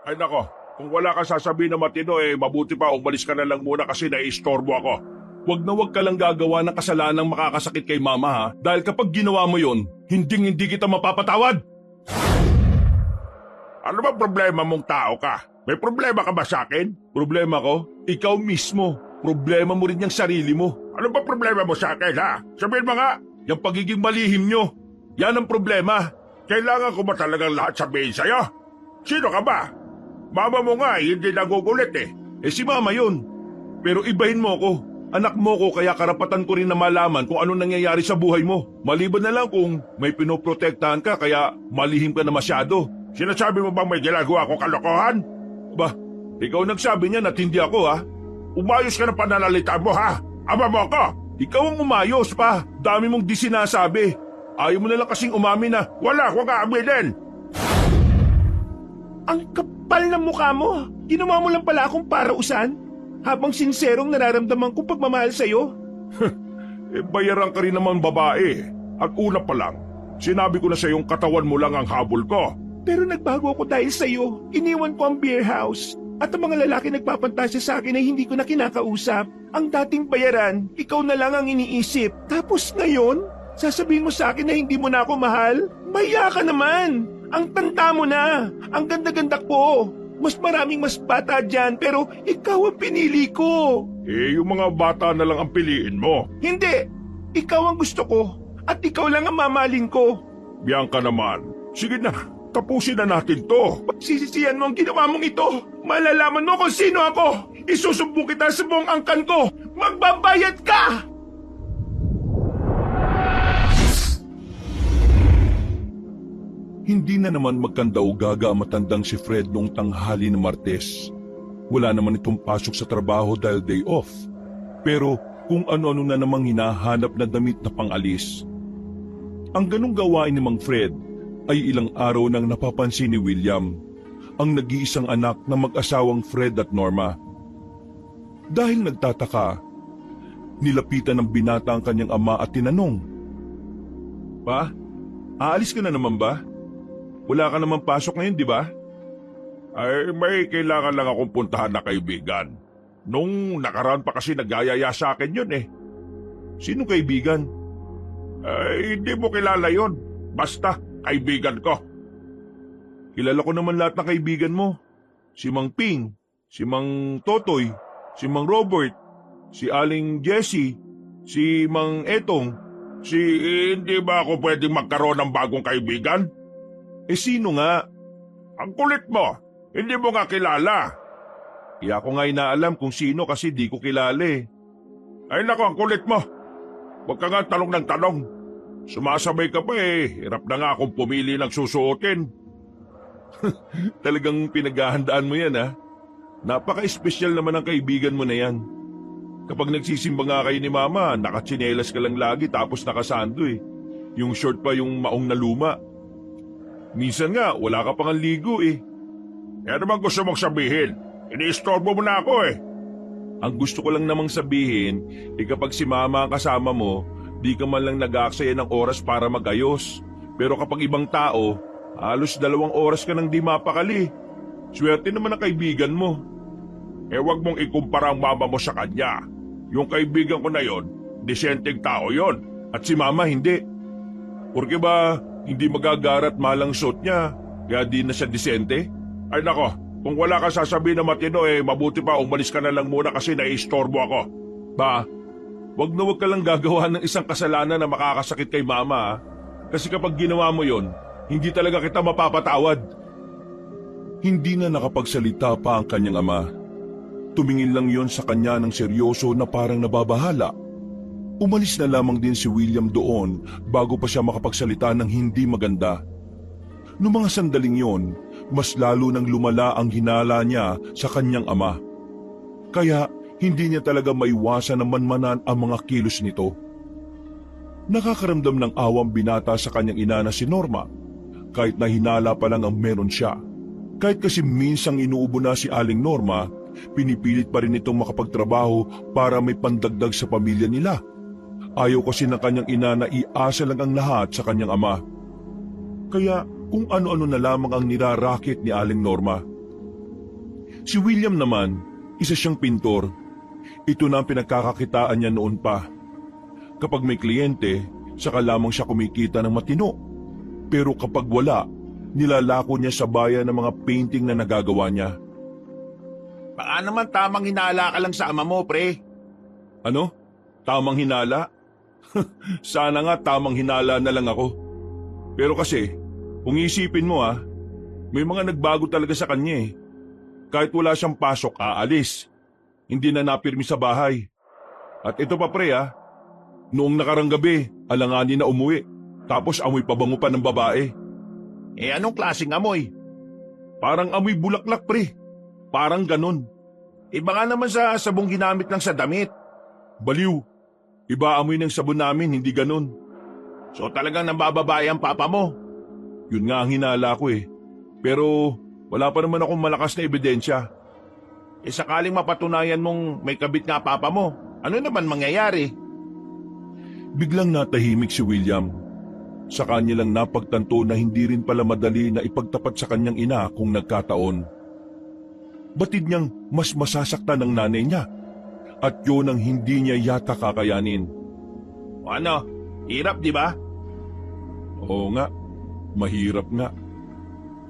Ay nako, kung wala kang sasabihin na matino mabuti pa umalis ka na lang muna kasi naiistorbo ako. Wag ka lang gagawa ng kasalanang makakasakit kay mama ha, dahil kapag ginawa mo yon, hindi kita mapapatawad. Ano ba problema mong tao ka? May problema ka ba sa akin? Problema ko? Ikaw mismo. Problema mo rin yung sarili mo. Ano ba problema mo sa akin ha? Sabihin mo nga, yung pagiging malihim nyo. Yan ang problema. Kailangan ko ba talagang lahat sabihin sa'yo? Sino ka ba? Mama mo nga hindi nagugulit eh. Si mama yun. Pero ibahin mo ko. Anak mo ko kaya karapatan ko rin na malaman kung ano nangyayari sa buhay mo. Maliban na lang kung may pinoprotektahan ka kaya malihim ka na masyado. Sinasabi mo bang may ginagawa akong kalokohan? Ba, ikaw nagsabi niyan at hindi ako ha. Umayos ka na pananalita mo ha. Ama mo ako. Ikaw ang umayos pa. Dami mong di sinasabi. Ayaw mo na lang kasing umamin na wala akong aaminin. Ang kapal ng mukha mo. Ginawa mo lang pala akong parausan. Habang sinserong nararamdaman kong pagmamahal sa'yo. Bayaran ka rin naman babae. At una pa lang, sinabi ko na sa iyong katawan mo lang ang habol ko. Pero nagbago ako dahil sa'yo. Iniwan ko ang beer house. At ang mga lalaki nagpapantasya sa akin ay hindi ko na kinakausap. Ang dating bayaran, ikaw na lang ang iniisip. Tapos ngayon, sasabihin mo sa akin na hindi mo na ako mahal? Maya ka naman! Ang tanda mo na! Ang ganda-ganda ko! Mas maraming mas bata dyan pero ikaw ang pinili ko! Yung mga bata na lang ang piliin mo. Hindi! Ikaw ang gusto ko at ikaw lang ang mamahalin ko. Bianca naman, sige na, tapusin na natin to. Pagsisisihan mo ang ginawa mong ito. Malalaman mo kung sino ako. Isusumbong kita sa buong angkan ko. Magbabayad ka! Hindi na naman magkandaugaga ang matandang si Fred noong tanghali ng Martes. Wala naman itong pasok sa trabaho dahil day off. Pero kung ano-ano na namang hinahanap na damit na pangalis. Ang ganong gawain ni Mang Fred ay ilang araw nang napapansin ni William, ang nag-iisang anak ng mag-asawang Fred at Norma. Dahil nagtataka, nilapitan ng binata ang kanyang ama at tinanong, "Pa, aalis ka na naman ba? Wala ka naman pasok ngayon, di ba?" Ay, may kailangan lang akong puntahan na kaibigan. Nung nakaraan pa kasi nagyayaya sa akin yun eh. "Sino kaibigan?" Ay, hindi mo kilala yun. Basta, kaibigan ko. "Kilala ko naman lahat ng kaibigan mo. Si Mang Ping, si Mang Totoy, si Mang Robert, si Aling Jessie, si Mang Etong." Hindi ba ako pwedeng magkaroon ng bagong kaibigan? Sino nga? Ang kulit mo. Hindi mo nga kilala. Kaya ako nga inaalam kung sino kasi di ko kilala eh. Ay nako, ang kulit mo. Huwag ka nga tanong ng tanong. Sumasabay ka pa eh. Hirap na nga akong pumili ng susuotin. Talagang pinaghahandaan mo yan ha. Napaka-espesyal naman ang kaibigan mo na yan. Kapag nagsisimba nga kayo ni Mama, nakatsinelas ka lang lagi tapos nakasando eh. Yung short pa yung maong na luma. Minsan nga, wala ka pang ligo eh. Ano bang gusto mong sabihin? Iniistorbo mo na ako eh. Ang gusto ko lang namang sabihin, kapag si Mama ang kasama mo, di ka man lang nag-aaksaya ng oras para magayos. Pero kapag ibang tao, halos 2 oras ka nang di mapakali. Swerte naman ang kaibigan mo. Wag mong ikumpara ang mama mo sa kanya. Yung kaibigan ko na yon, disenteng tao yon. At si Mama hindi. Porque ba hindi magagarat malang suot niya, kaya di na siya disente? Ay nako, kung wala ka sasabihin na matino mabuti pa umalis ka na lang muna kasi naiistorbo ako. Ba, wag ka lang gagawa ng isang kasalanan na makakasakit kay Mama ha? Kasi kapag ginawa mo yon, hindi talaga kita mapapatawad. Hindi na nakapagsalita pa ang kanyang ama. Tumingin lang yon sa kanya ng seryoso na parang nababahala. Umalis na lamang din si William doon bago pa siya makapagsalita ng hindi maganda. Noong mga sandaling yon, mas lalo nang lumala ang hinala niya sa kanyang ama. Kaya hindi niya talaga maiwasan na manmanan ang mga kilos nito. Nakakaramdam ng awang binata sa kanyang ina na si Norma, kahit na hinala pa lang ang meron siya. Kahit kasi minsang inuubo na si Aling Norma, pinipilit pa rin itong makapagtrabaho para may pandagdag sa pamilya nila. Ayaw kasi ng kanyang ina na iasa lang ang lahat sa kanyang ama. Kaya kung ano-ano na lamang ang nirarakit ni Aling Norma. Si William naman, isa siyang pintor. Ito na ang pinagkakakitaan niya noon pa. Kapag may kliyente, saka lamang siya kumikita ng matino. Pero kapag wala, nilalako niya sa bayan ng mga painting na nagagawa niya. Baka naman tamang hinala ka lang sa ama mo, pre. Ano? Tamang hinala? Sana nga tamang hinala na lang ako. Pero kasi, kung isipin mo may mga nagbago talaga sa kanya eh. Kahit wala siyang pasok, aalis. Hindi na napirmi sa bahay. At ito pa pre noong nakarang gabi, alanganin na umuwi. Tapos amoy pabango pa ng babae. Eh anong klaseng amoy? Parang amoy bulaklak pre. Parang ganon. Baka naman sa sabong ginamit lang sa damit. Baliw. Iba amoy ng sabon namin, hindi ganon. So talagang nambababae ang papa mo. Yun nga ang hinala ko eh. Pero wala pa naman akong malakas na ebidensya. Sakaling mapatunayan mong may kabit nga papa mo, ano naman mangyayari? Biglang natahimik si William. Sa kanya lang napagtanto na hindi rin pala madali na ipagtapat sa kanyang ina kung nagkataon. Batid niyang mas masasaktan ng nanay niya at yun ang hindi niya yata kakayanin. O ano, hirap di ba? Oo nga, mahirap nga.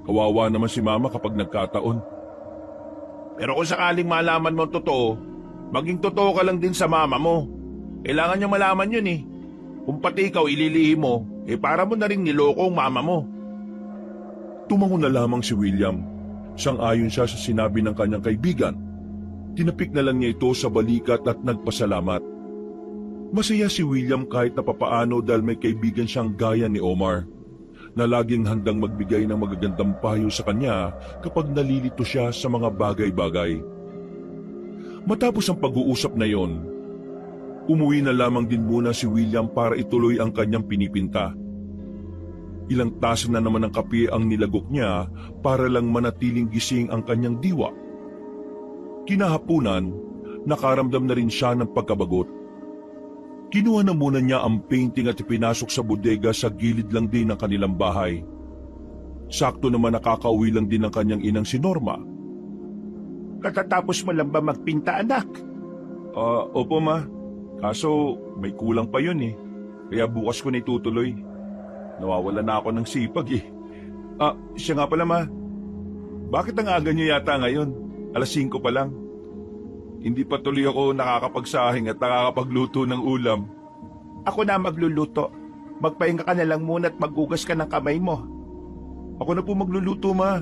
Kawawa naman si mama kapag nagkataon. Pero kung sakaling malaman mo ang totoo, maging totoo ka lang din sa mama mo. Kailangan niya malaman yun eh. Kung pati ikaw ililihim mo, para mo na rin niloko ang mama mo. Tumango na lamang si William. Sang-ayon siya sa sinabi ng kanyang kaibigan. Tinapik na lang niya ito sa balikat at nagpasalamat. Masaya si William kahit na papaano dahil may kaibigan siyang gaya ni Omar, na laging handang magbigay ng magagandang payo sa kanya kapag nalilito siya sa mga bagay-bagay. Matapos ang pag-uusap na yon, umuwi na lamang din muna si William para ituloy ang kanyang pinipinta. Ilang tasa na naman ng kape ang nilagok niya para lang manatiling gising ang kanyang diwa. Kinahapunan, nakaramdam na rin siya ng pagkabagot. Kinuha na muna niya ang painting at ipinasok sa bodega sa gilid lang din ng kanilang bahay. Sakto naman nakakauwi lang din ng kanyang inang si Norma. Katatapos mo lang ba magpinta, anak? Opo ma. Kaso may kulang pa yun eh. Kaya bukas ko na itutuloy. Nawawala na ako ng sipag eh. Siya nga pala ma. Bakit ang aga niyo yata ngayon? 5:00 pa lang. Hindi pa tuloy ako nakakapagsahing at nakakapagluto ng ulam. Ako na magluluto. Magpahinga ka na lang muna at maghugas ka ng kamay mo. Ako na po magluluto ma.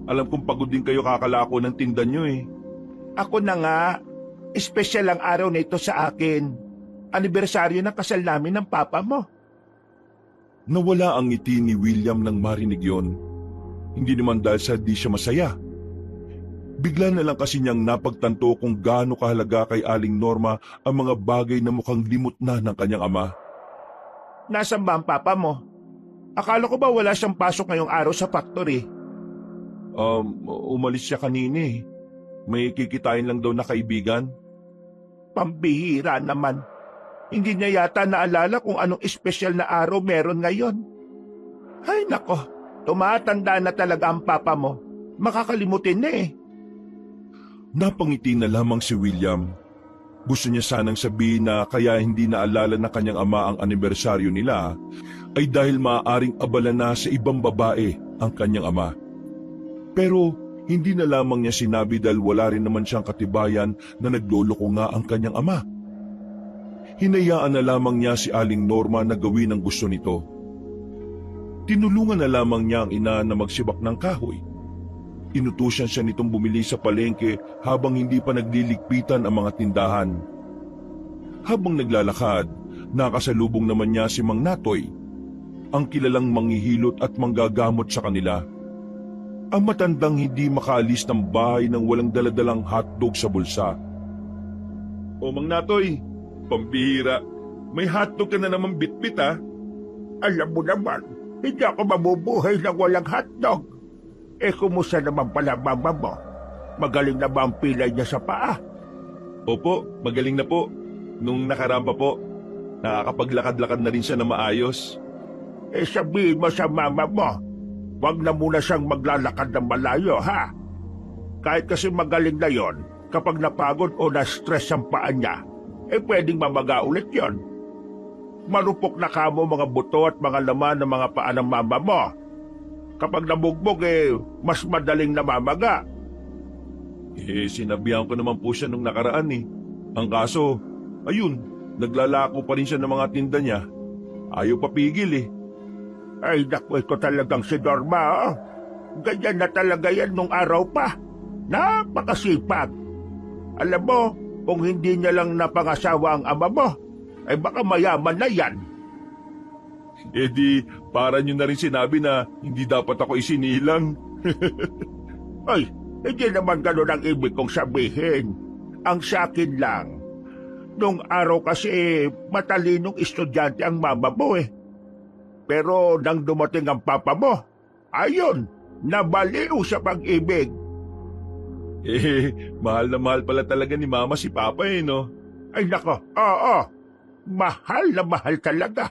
Alam kong pagod din kayo kakalako ng tinda niyo eh. Ako na nga. Espesyal ang araw na ito sa akin. Anibersaryo ng kasal namin ng papa mo. Nawala ang ngiti ni William nang marinig yon. Hindi naman dahil sa di siya masaya. Bigla na lang kasi niyang napagtanto kung gaano kahalaga kay Aling Norma ang mga bagay na mukhang limot na ng kanyang ama. Nasaan ba ang papa mo? Akala ko ba wala siyang pasok ngayong araw sa factory? Umalis siya kanina eh. May kikitain lang daw na kaibigan. Pambihira naman. Hindi niya yata naalala kung anong espesyal na araw meron ngayon. Ay nako, tumatanda na talaga ang papa mo. Makakalimutin na eh. Napangiti na lamang si William. Gusto niya sanang sabihin na kaya hindi naalala na kanyang ama ang anibersaryo nila ay dahil maaaring abala na sa ibang babae ang kanyang ama. Pero hindi na lamang niya sinabi dahil wala rin naman siyang katibayan na nagloloko nga ang kanyang ama. Hinayaan na lamang niya si Aling Norma na gawin ang gusto nito. Tinulungan na lamang niya ang ina na magsibak ng kahoy. Inutusan siya nitong bumili sa palengke habang hindi pa nagliligpitan ang mga tindahan. Habang naglalakad, nakasalubong naman niya si Mang Natoy, ang kilalang manghihilot at manggagamot sa kanila. Ang matandang hindi makaalis ng bahay nang walang daladalang hotdog sa bulsa. O Mang Natoy, pambihira, may hotdog ka na naman bitbit ha? Alam mo naman, hindi ako mabubuhay ng walang hotdog. Kumusta naman pala mama mo? Magaling na ba ang pilay niya sa paa? Opo, magaling na po. Nung nakaramba po, nakakapaglakad-lakad na rin siya na maayos. Sabihin mo sa mama mo, wag na muna siyang maglalakad ng malayo, ha? Kahit kasi magaling na yon, kapag napagod o na-stress ang paa niya, pwedeng mamaga ulit yon. Marupok na kamo mga buto at mga laman ng mga paa ng mama mo. Kapag nabugbog mas madaling namamaga. Sinabihan ko naman po siya nung nakaraan eh. Ang kaso, ayun, naglalako pa rin siya ng mga tinda niya. Ayaw papigil eh. Ay, naku, ito talagang si Norma, oh. Ganyan na talaga yan nung araw pa. Napakasipag. Alam mo, kung hindi niya lang napangasawa ang ama mo, baka mayaman na yan. Di, para nyo na rin sinabi na hindi dapat ako isinilang. Ay, hindi naman ganun ang ibig kong sabihin. Ang sakin lang, nung araw kasi matalinong estudyante ang mama mo eh. Pero nang dumating ang papa mo, ayun, nabaliw sa pag-ibig. Mahal na mahal pala talaga ni Mama si Papa no? Ay nako, oo, mahal na mahal talaga.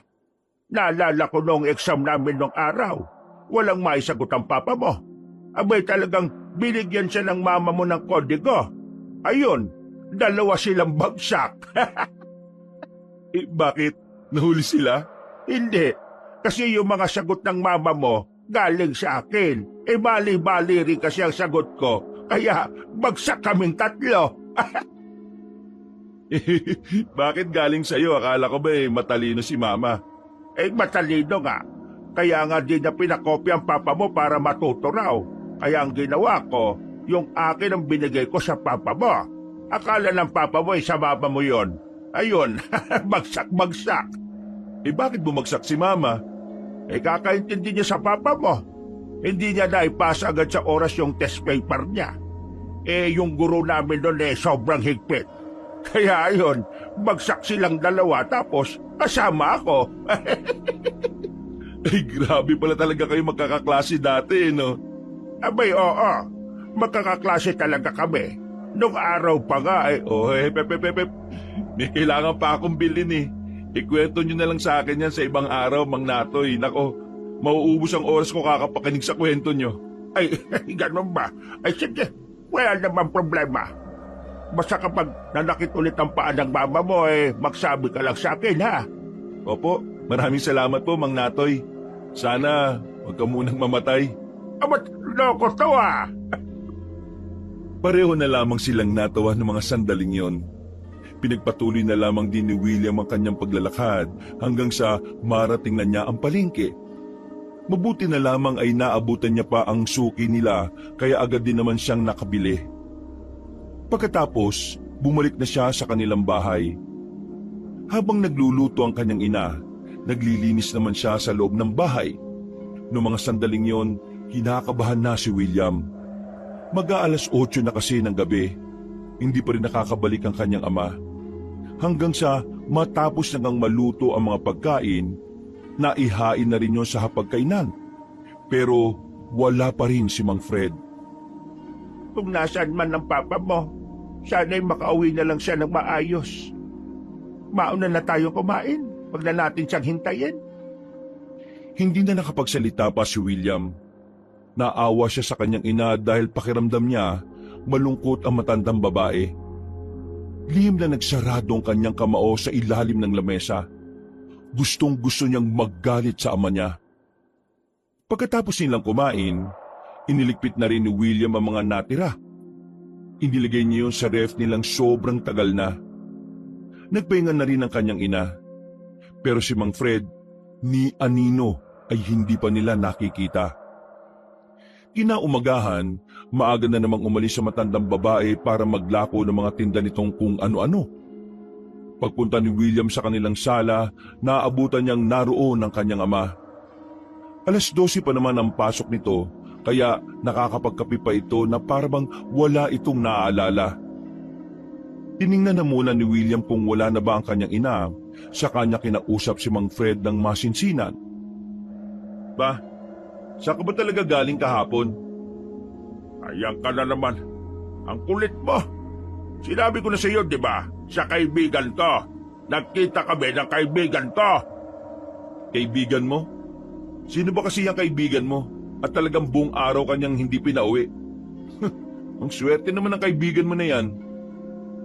Naalala ko noong exam namin nung araw, walang maisagot ang papa mo. Abay talagang binigyan siya ng mama mo ng kodigo. Ayun, 2 silang bagsak. Bakit? Nahuli sila? Hindi, kasi yung mga sagot ng mama mo galing sa akin. Bali-bali rin kasi ang sagot ko, kaya bagsak kaming 3. Bakit galing sa'yo? Akala ko ba matalino si Mama? Matalino nga. Kaya nga di na pinakopya ang papa mo para matuto raw. Kaya ang ginawa ko, yung akin ang binigay ko sa papa mo. Akala ng papa mo sa mama mo yon. Ayun, bagsak-bagsak. Bakit bumagsak si Mama? Kakaintindi niya sa papa mo. Hindi niya naipasa agad sa oras yung test paper niya. Yung guro namin doon sobrang higpit. Kaya ayun, bagsak silang 2 tapos kasama ako. Grabe pala talaga kayo magkakaklase dati, no? Abay, oo. Magkakaklase talaga kami. Nung araw pa nga Pep. May kailangan pa akong bilhin eh. Ikwento nyo na lang sa akin yan sa ibang araw, Mang Natoy. Nako, mauubos ang oras ko kakapakinig sa kwento nyo. Ay, ganun ba? Ay, sige. Wala naman problema. Basta kapag nanakit ulit ang paa ng mama mo, magsabi ka lang sa akin, ha? Opo, maraming salamat po, Mang Natoy. Sana huwag ka munang mamatay. Ba't loko to, ah? Pareho na lamang silang natawa ng mga sandaling yon. Pinagpatuloy na lamang din ni William ang kanyang paglalakad hanggang sa marating na niya ang palengke. Mabuti na lamang ay naabutan niya pa ang suki nila kaya agad din naman siyang nakabili. Pagkatapos, bumalik na siya sa kanilang bahay. Habang nagluluto ang kanyang ina, naglilinis naman siya sa loob ng bahay. Noong mga sandaling yon, kinakabahan na si William. Mag-aalas 8 na kasi ng gabi. Hindi pa rin nakakabalik ang kanyang ama. Hanggang sa matapos na ngang maluto ang mga pagkain, naihain na rin yun sa hapagkainan. Pero wala pa rin si Mang Fred. Kung nasaan man ang papa mo, sana'y makauwi na lang siya ng maayos. Mauna na tayo kumain, wag na natin siyang hintayin. Hindi na nakapagsalita pa si William. Naawa siya sa kanyang ina dahil pakiramdam niya malungkot ang matandang babae. Lihim na nagsarado ang kanyang kamao sa ilalim ng lamesa. Gustong gusto niyang maggalit sa ama niya. Pagkatapos nilang kumain, iniligpit na rin ni William ang mga natira. Inilagay niya yun sa ref nilang sobrang tagal na. Nagpahinga na rin ang kanyang ina. Pero si Mang Fred, ni anino ay hindi pa nila nakikita. Kinaumagahan, maaga na namang umalis sa matandang babae para maglako ng mga tinda nitong kung ano-ano. Pagpunta ni William sa kanilang sala, naabutan niyang naroon ang kanyang ama. Alas 12 pa naman ang pasok nito, kaya nakakapagkape pa ito na parang wala itong naaalala. Tiningnan na muna ni William kung wala na ba ang kanyang ina, sa kanya kinausap si Mang Fred ng masinsinan. Ba, saan ka ba talaga galing kahapon? Ayan ka na naman. Ang kulit mo. Sinabi ko na sa iyo, di ba? Sa kaibigan ko. Nagkita kami ng kaibigan ko. Kaibigan mo? Sino ba kasi yung kaibigan mo? At talagang buong araw kanyang hindi pinauwi? Ang swerte naman ng kaibigan mo na yan.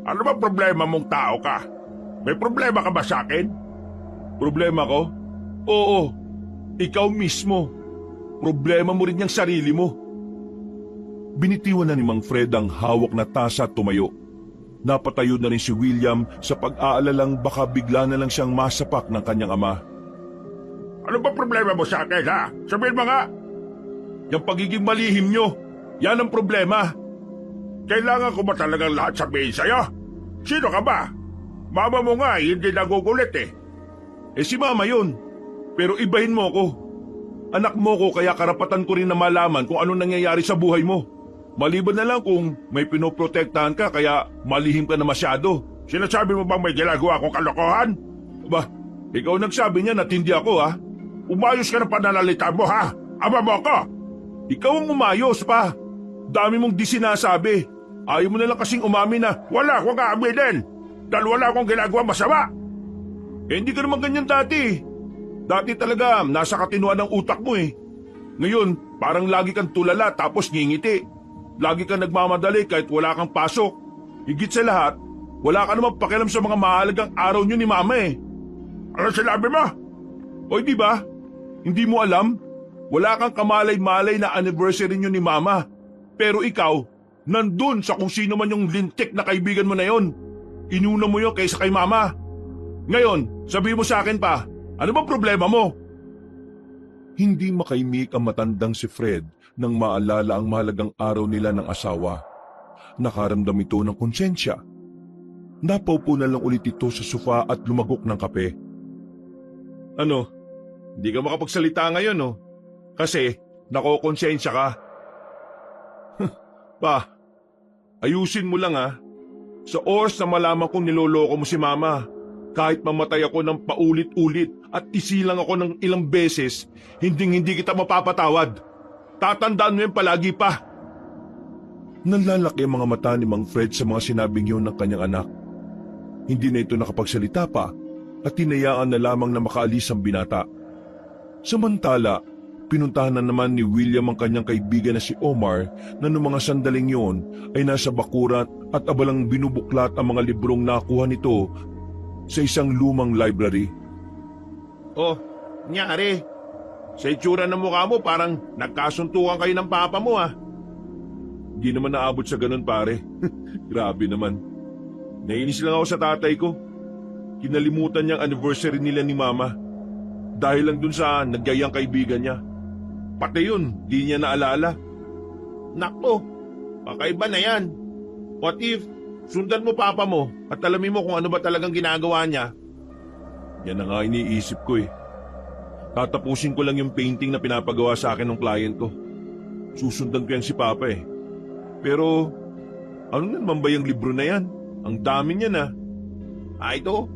Ano ba problema mong tao ka? May problema ka ba sa akin? Problema ko? Oo, ikaw mismo. Problema mo rin yung sarili mo. Binitiwan na ni Mang Fred ang hawak na tasa at tumayo. Napatayo na rin si William sa pag-aalalang baka bigla na lang siyang masapak ng kanyang ama. Ano ba problema mo sa akin, ha? Sabihin mo nga. Yung pagiging malihim nyo, yan ang problema. Kailangan ko ba talagang lahat sabihin sa'yo? Sino ka ba? Mama mo nga, hindi nagugulit eh. Eh si mama yun. Pero ibahin mo ko. Anak mo ko kaya karapatan ko rin na malaman kung ano nangyayari sa buhay mo. Maliban na lang kung may pinoprotektahan ka kaya malihim ka na masyado. Sinasabi mo bang may ginagawa akong kalokohan? Ba, ikaw nagsabi niya na hindi ako ha. Umayos ka ng pananalita mo, ha? Ama mo ko! Ikaw ang umayos pa. Dami mong di sinasabi. Ayaw mo na lang kasing umamin na. Wala akong aaminin! Dahil wala akong ginagawa masama! Eh hindi ka naman ganyan dati. Dati talaga nasa katinuan ng utak mo eh. Ngayon parang lagi kang tulala tapos ngingiti. Lagi kang nagmamadali kahit wala kang pasok. Higit sa lahat, wala ka namang pakialam sa mga mahalagang araw nyo ni mama eh. Ano sinabi mo? O di ba? Hindi mo alam? Wala kang kamalay-malay na anniversary nyo ni mama. Pero ikaw, nandun sa kung sino man yung lintik na kaibigan mo na yon. Inuna mo yun kaysa kay mama. Ngayon, sabi mo sa akin pa, ano bang problema mo? Hindi makaimik ang matandang si Fred nang maalala ang mahalagang araw nila ng asawa. Nakaramdam ito ng konsensya. Napaupo na lang ulit ito sa sofa at lumagok ng kape. Ano? Hindi ka makapagsalita ngayon, no? Kasi nakokonsensya ka. Pa, ayusin mo lang ha. Sa oras na malaman kong niloloko mo si mama, kahit mamatay ako ng paulit-ulit at isilang ako ng ilang beses, hindi kita mapapatawad. Tatandaan mo yan palagi pa. Nanlalaki ang mga mata ni Mang Fred sa mga sinabing yun ng kanyang anak. Hindi na ito nakapagsalita pa at tinayaan na lamang na makaalis ang binata. Samantala, pinuntahan na naman ni William ang kanyang kaibigan na si Omar na noong mga sandaling yun ay nasa bakurat at abalang binubuklat ang mga librong nakuha nito sa isang lumang library. Oh, nyari. Sa itsura ng mukha mo parang nagkasuntukan kayo ng papa mo, ha? Hindi naman naabot sa ganun, pare. Grabe naman. Nainis lang ako sa tatay ko. Kinalimutan niyang anniversary nila ni mama. Dahil lang dun sa nagyayang kaibigan niya. Pati yun, di niya naalala. Nako, kakaiba na yan. What if sundan mo papa mo at alamin mo kung ano ba talagang ginagawa niya? Yan na nga iniisip ko eh. Tatapusin ko lang yung painting na pinapagawa sa akin ng client ko. Susundan ko yan si Papa eh. Pero, ano naman ba yung libro na yan? Ang dami niya na. Ito.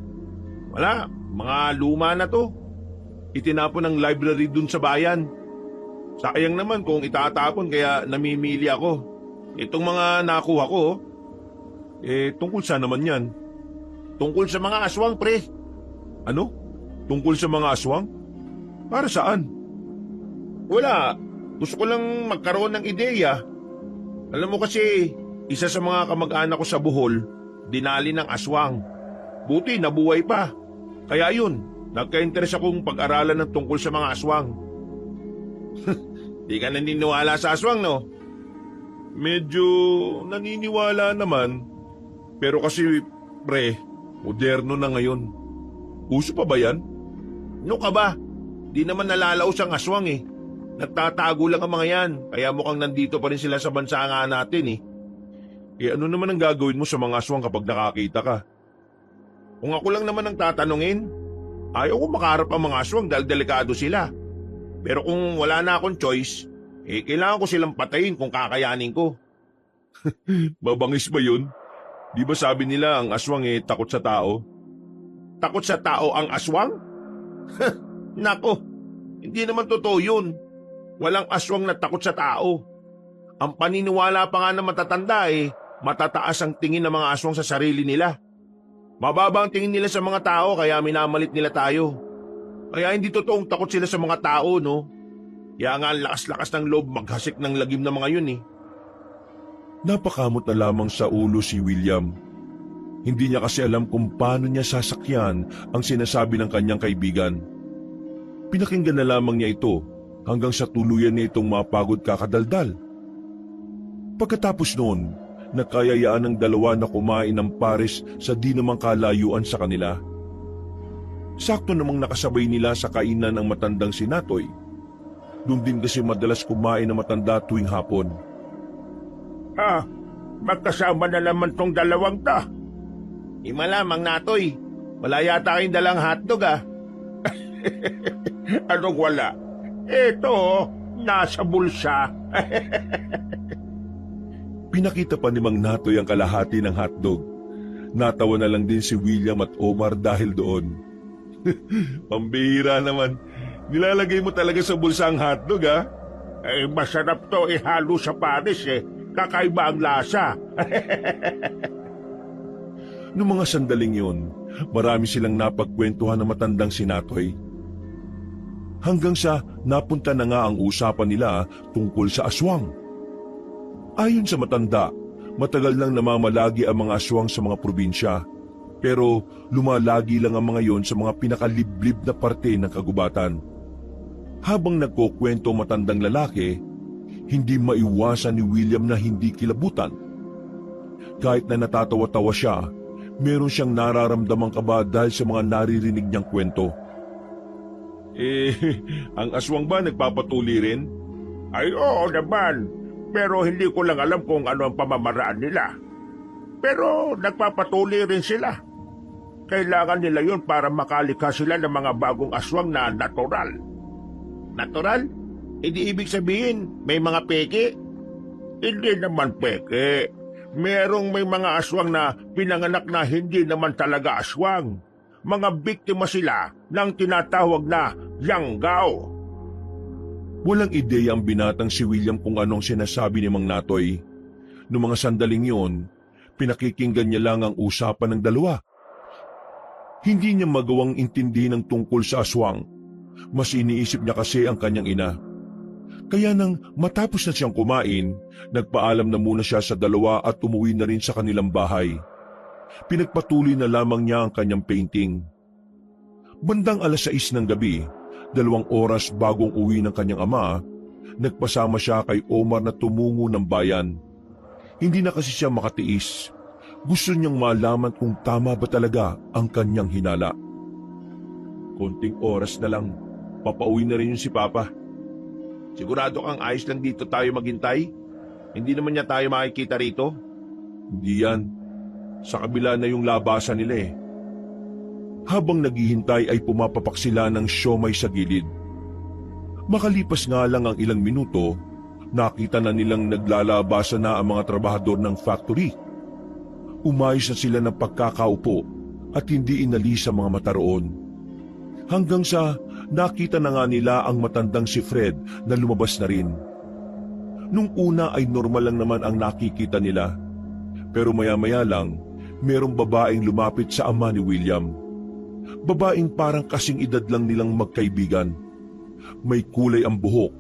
Wala, mga luma na to. Itinapon ng library dun sa bayan. Sayang naman kung itatapon kaya namimili ako. Itong mga nakuha ko, tungkol saan naman yan? tungkol sa mga aswang, pre. Ano? Tungkol sa mga aswang? Para saan? Wala. Gusto ko lang magkaroon ng ideya. Alam mo kasi, isa sa mga kamag-anak ko sa Bohol, dinali ng aswang. Buti nabuhay pa. Kaya yun, nagka-interes akong pag-aralan ng tungkol sa mga aswang. Di ka naniniwala sa aswang, no? Medyo naniniwala naman. Pero kasi, pre, moderno na ngayon. Uso pa ba yan? Ano ka ba? Di naman nalalaos ang aswang eh. Nagtatago lang ang mga yan, kaya mukhang nandito pa rin sila sa bansa nga natin eh. Ano naman ang gagawin mo sa mga aswang kapag nakakita ka? Kung ako lang naman ang tatanungin, ayaw ko makaharap ang mga aswang dahil delikado sila. Pero kung wala na akong choice, kailangan ko silang patayin kung kakayanin ko. Babangis ba yun? Di ba sabi nila ang aswang takot sa tao? Takot sa tao ang aswang? Nako, hindi naman totoo yun. Walang aswang na takot sa tao. Ang paniniwala pa nga na matatanda matataas ang tingin ng mga aswang sa sarili nila. Mababa ang tingin nila sa mga tao kaya minamalit nila tayo. Kaya hindi totoong takot sila sa mga tao, no? Kaya nga ang lakas-lakas ng loob maghasik ng lagim ng mga yun eh. Napakamot na lamang sa ulo si William. Hindi niya kasi alam kung paano niya sasakyan ang sinasabi ng kanyang kaibigan. Pinakinggan na lamang niya ito hanggang sa tuluyan niya itong mapagod kakadaldal. Pagkatapos noon, nakayayaan ng dalawa na kumain ng pares sa di namang kalayuan sa kanila. Sakto namang nakasabay nila sa kainan ang matandang si Natoy. Doon din kasi madalas kumain ng matanda tuwing hapon. Magkasama na naman tong dalawang ta. Malamang Natoy, wala yata kayong dalang hotdog Anong wala? Ito, nasa bulsa. Pinakita pa ni Mang Natoy ang kalahati ng hotdog. Natawa na lang din si William at Omar dahil doon. Pambihira naman. Nilalagay mo talaga sa bulsa ang hotdog, ha? Masarap to ihalo sa pares Kakaiba ang lasa. Noong mga sandaling yun, marami silang napagkwentuhan ng matandang si Natoy. Hanggang sa napunta na nga ang usapan nila tungkol sa aswang. Ayon sa matanda, matagal nang namamalagi ang mga aswang sa mga probinsya. Pero lumalagi lang ang mga yon sa mga pinakaliblib na parte ng kagubatan. Habang nagkukwento ang matandang lalaki, hindi maiwasan ni William na hindi kilabutan. Kahit na natatawa-tawa siya, meron siyang nararamdamang kaba dahil sa mga naririnig niyang kwento. Ang aswang ba nagpapatuli rin? Ay oo naman, pero hindi ko lang alam kung ano ang pamamaraan nila. Pero nagpapatuli rin sila. Kailangan nila yun para makalikha sila ng mga bagong aswang na natural. Natural? Hindi ibig sabihin, may mga peke? Hindi naman peke. May mga aswang na pinanganak na hindi naman talaga aswang. Mga biktima sila ng tinatawag na yanggaw. Walang ideya ang binatang si William kung anong sinasabi ni Mang Natoy. Noong mga sandaling yon, pinakikinggan niya lang ang usapan ng dalawa. Hindi niya magawang intindihin ang tungkol sa aswang. Mas iniisip niya kasi ang kanyang ina. Kaya nang matapos na siyang kumain, nagpaalam na muna siya sa dalawa at umuwi na rin sa kanilang bahay. Pinagpatuloy na lamang niya ang kanyang painting. Bandang 6:00 ng gabi, 2 oras bagong uwi ng kanyang ama, nagpasama siya kay Omar na tumungo ng bayan. Hindi na kasi siya makatiis. Gusto niyang malaman kung tama ba talaga ang kanyang hinala. Konting oras na lang, papauwi na rin yung si Papa. Sigurado kang ayos lang dito tayo maghintay? Hindi naman niya tayo makikita rito? Hindi yan. Sa kabila na yung labasan nila Habang naghihintay ay pumapapak sila ng siomay sa gilid. Makalipas nga lang ang ilang minuto, nakita na nilang naglalabasan na ang mga trabahador ng factory. Umayos na sila ng pagkakaupo at hindi inalis ang mga mata roon. Hanggang sa nakita na nga nila ang matandang si Fred na lumabas na rin. Nung una ay normal lang naman ang nakikita nila. Pero maya-maya lang, merong babaeng lumapit sa ama ni William. Babaeng parang kasing edad lang nilang magkaibigan. May kulay ang buhok,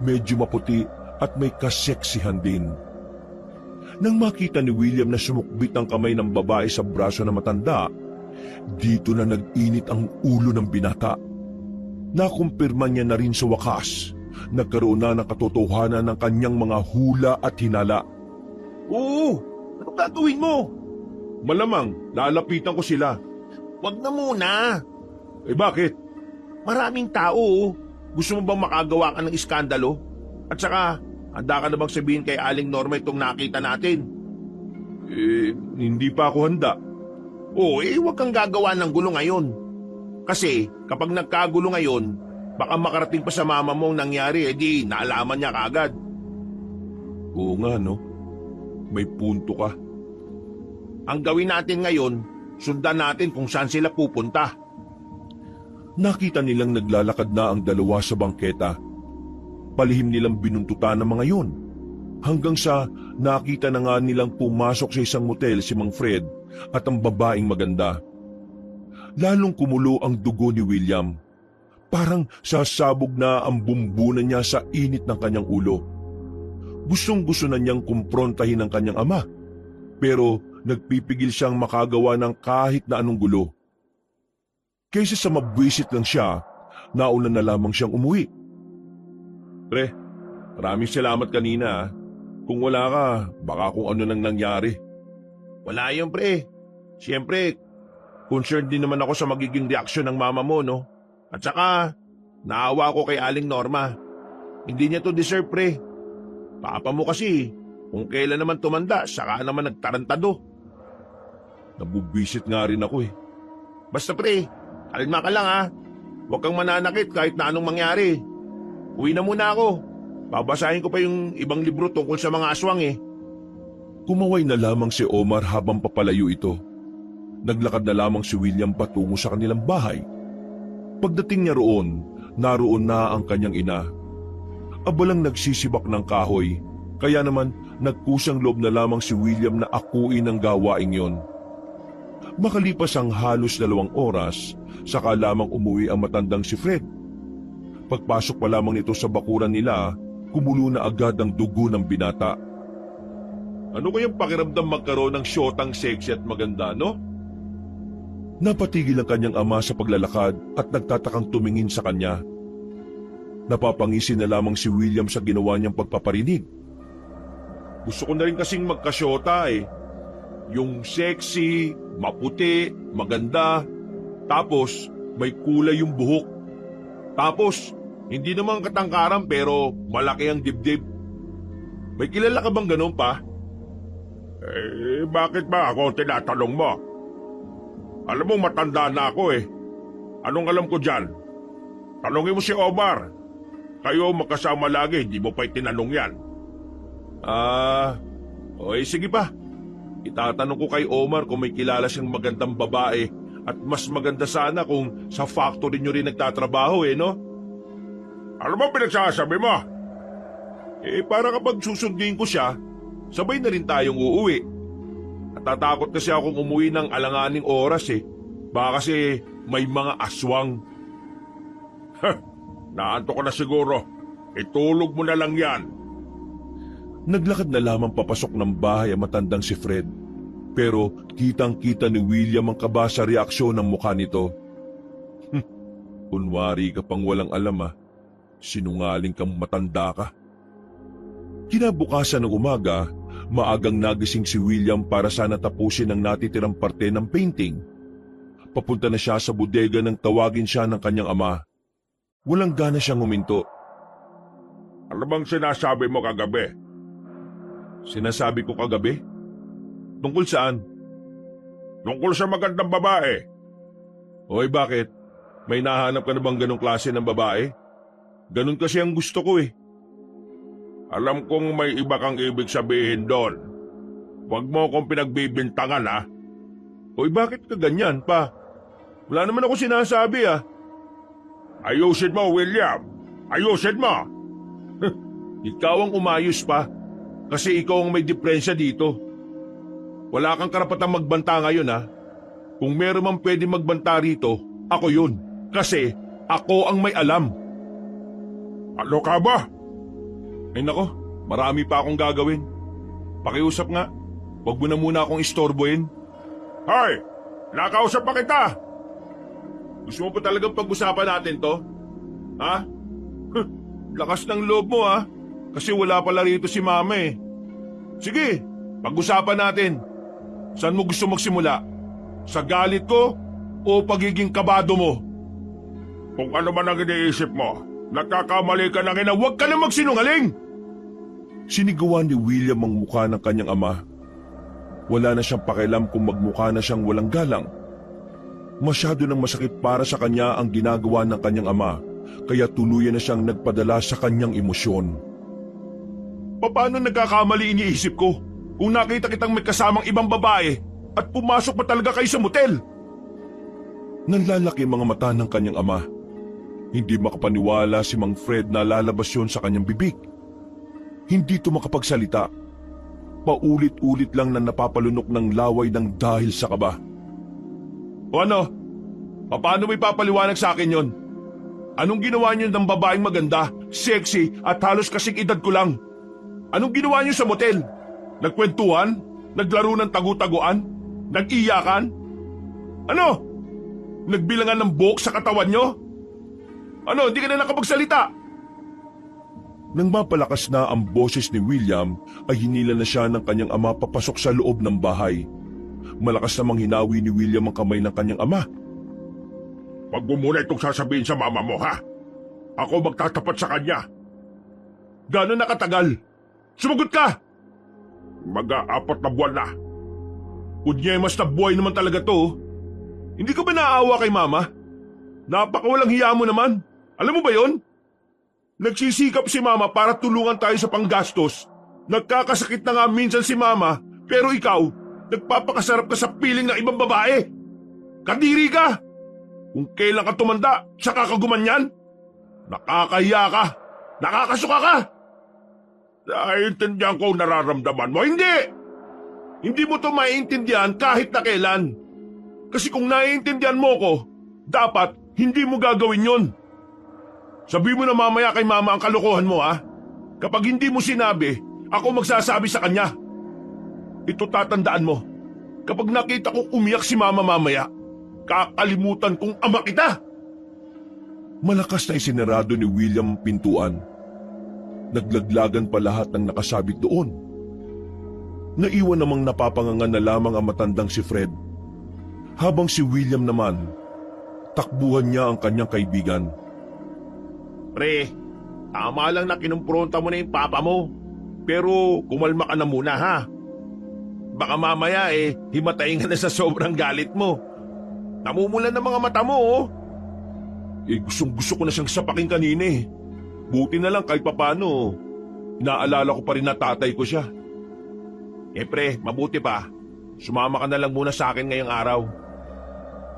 medyo maputi at may kaseksihan din. Nang makita ni William na sumukbit ang kamay ng babae sa braso ng matanda, dito na nag-init ang ulo ng binata. Nakumpirma niya na rin sa wakas, nagkaroon na ng katotohanan ng kanyang mga hula at hinala. Oo, ano gagawin mo? Malamang, lalapitan ko sila. Wag na muna. Bakit? Maraming tao. Gusto mo bang makagawa ka ng iskandalo? At saka, handa ka na bang sabihin kay Aling Norma itong nakita natin? Hindi pa ako handa. Huwag kang gagawa ng gulo ngayon. Kasi, kapag nagkagulo ngayon, baka makarating pa sa mama mong nangyari, di naalaman niya kaagad. Oo nga, no? May punto ka. Ang gawin natin ngayon, sundan natin kung saan sila pupunta. Nakita nilang naglalakad na ang dalawa sa bangketa. Palihim nilang binuntutan ng mga yun. Hanggang sa nakita na nga nilang pumasok sa isang motel si Mang Fred at ang babaeng maganda. Lalong kumulo ang dugo ni William. Parang sasabog na ang bumbunan niya sa init ng kanyang ulo. Gustong-gusto na niyang kumprontahin ang kanyang ama, pero nagpipigil siyang makagawa ng kahit na anong gulo. Kaysa sa mabwisit lang siya, nauna na lamang siyang umuwi. Pre, maraming salamat kanina. Kung wala ka, baka kung ano nang nangyari. Wala yun, pre. Siyempre, concerned din naman ako sa magiging reaksyon ng mama mo, no? At saka, naawa ko kay Aling Norma. Hindi niya to deserve, pre. Papa mo kasi, kung kailan naman tumanda, saka naman nagtarantado. Nabubwisit nga rin ako eh. Basta pre, kalma ka lang ha. Huwag kang mananakit kahit na anong mangyari. Uwi na muna ako. Babasahin ko pa yung ibang libro tungkol sa mga aswang eh. Kumaway na lamang si Omar habang papalayo ito. Naglakad na lamang si William patungo sa kanilang bahay. Pagdating niya roon, naroon na ang kanyang ina. Abalang nagsisibak ng kahoy, kaya naman nagkusang loob na lamang si William na akuin ang gawaing yon. Makalipas ang halos 2 oras, saka lamang umuwi ang matandang si Fred. Pagpasok pa lamang nito sa bakuran nila, kumulo na agad ang dugo ng binata. Ano kayang pakiramdam magkaroon ng syotang sexy at maganda, no? Napatigil ang kanyang ama sa paglalakad at nagtatakang tumingin sa kanya. Napapangisi na lamang si William sa ginawa niyang pagpaparinig. Gusto ko na rin kasing magkasyota eh. Yung sexy, maputi, maganda, tapos may kulay yung buhok. Tapos, hindi naman katangkaran pero malaki ang dibdib. May kilala ka bang ganun pa? Eh, bakit ba ako tinatanong mo? Alam mo matanda na ako eh. Anong alam ko dyan? Tanongin mo si Omar. Kayo magkasama lagi, hindi mo pa itinanong yan. Okay, sige pa. Itatanong ko kay Omar kung may kilala siyang magandang babae at mas maganda sana kung sa factory nyo rin nagtatrabaho eh, no? Ano ba pinagsasabi mo? Eh, para kapag susundin ko siya, sabay na rin tayong uuwi. At tatakot kasi akong umuwi ng alanganing oras eh. Baka kasi may mga aswang. Naanto ko na siguro. Itulog mo na lang yan. Naglakad na lamang papasok ng bahay ang matandang si Fred. Pero kitang-kita ni William ang kaba sa reaksyon ng mukha nito. Kunwari ka pang walang alam ah. Sinungaling kang matanda ka. Kinabukasan ng umaga, maagang nagising si William para sana tapusin ang natitirang parte ng painting. Papunta na siya sa bodega nang tawagin siya ng kanyang ama. Walang gana siyang huminto. Ano bang sinasabi mo kagabi? Sinasabi ko kagabi? Tungkol saan? Tungkol sa magandang babae. Hoy, bakit? May nahanap ka na bang ganong klase ng babae? Ganon kasi ang gusto ko eh. Alam kong may iba kang ibig sabihin doon. Huwag mo akong pinagbibintangan ha. Hoy, bakit ka ganyan pa? Wala naman ako sinasabi ah. Ayusin mo, William. Ayusin mo. Ikaw ang umayos pa. Kasi ikaw ang may diferensya dito. Wala kang karapatang magbanta ngayon ha. Kung meron mang pwede magbanta rito, ako yun. Kasi ako ang may alam. Ano ka ba? Ay nako, marami pa akong gagawin. Pakiusap nga. Huwag mo na muna akong istorbohin. Hoy! Nakausap pa kita! Gusto mo pa talagang pag-usapan natin to? Ha? Lakas ng loob mo ha? Kasi wala pala rito si mama eh. Sige, pag-usapan natin. Saan mo gusto magsimula? Sa galit ko o pagiging kabado mo? Kung ano man ang iniisip mo, nagkakamali ka na ina, huwag ka na magsinungaling! Sinigawan ni William ang mukha ng kanyang ama. Wala na siyang pakialam kung magmukha na siyang walang galang. Masyado nang masakit para sa kanya ang ginagawa ng kanyang ama, kaya tuluyan na siyang nagpadala sa kanyang emosyon. Paano nagkakamali iniisip ko kung nakita kitang may kasamang ibang babae at pumasok pa talaga kayo sa motel? Nanlalaki ang mga mata ng kanyang ama. Hindi makapaniwala si Mang Fred na lalabas yun sa kanyang bibig. Hindi ito makapagsalita. Paulit-ulit lang na napapalunok ng laway ng dahil sa kaba. O ano? Paano mo ipapaliwanag sa akin yon? Anong ginawa niyo ng babaeng maganda, sexy at halos kasing edad ko lang? Anong ginawa niyo sa motel? Nagkwentuhan? Naglaro ng tagu-taguan? Nag-iyakan? Ano? Nagbilangan ng buhok sa katawan niyo? Ano, hindi ka na nakapagsalita? Nang mapalakas na ang boses ni William, ay hinila na siya ng kanyang ama papasok sa loob ng bahay. Malakas namang hinawi ni William ang kamay ng kanyang ama. Huwag mo muna itong sasabihin sa mama mo, ha? Ako magtatapat sa kanya. Gano'n nakatagal? Sumagot ka! Mag-aapat na buwan na. Kunyemas na buhay naman talaga to. Hindi ka ba naaawa kay mama? Napakawalang hiya mo naman. Alam mo ba yon? Nagsisikap si mama para tulungan tayo sa panggastos. Nagkakasakit na nga minsan si mama, pero ikaw, nagpapakasarap ka sa piling ng ibang babae. Kadiri ka! Kung kailan ka tumanda, saka ka gumanyan. Nakakahiya ka! Nakakasuka ka! Naiintindihan ko ang nararamdaman mo. Hindi! Hindi mo to maiintindihan kahit na kailan. Kasi kung naiintindihan mo ko, dapat hindi mo gagawin yon. Sabi mo na mamaya kay mama ang kalokohan mo, ha? Kapag hindi mo sinabi, ako magsasabi sa kanya. Ito tatandaan mo. Kapag nakita kong umiyak si mama mamaya, kakalimutan kong ama kita. Malakas na isinarado ni William ang pintuan. Naglaglagan pa lahat ng nakasabit doon. Naiwan namang napapangangan na lamang ang matandang si Fred. Habang si William naman, takbuhan niya ang kanyang kaibigan. Pre, tama lang na kinumpronta mo na yung papa mo. Pero kumalma ka na muna, ha? Baka mamaya himatayin ka na sa sobrang galit mo. Namumulan ng mga mata mo, oh. Gustong-gusto ko na siyang sapakin kanina eh. Buti na lang kahit papano, inaalala ko pa rin na tatay ko siya. Pre, mabuti pa. Sumama ka na lang muna sa akin ngayong araw.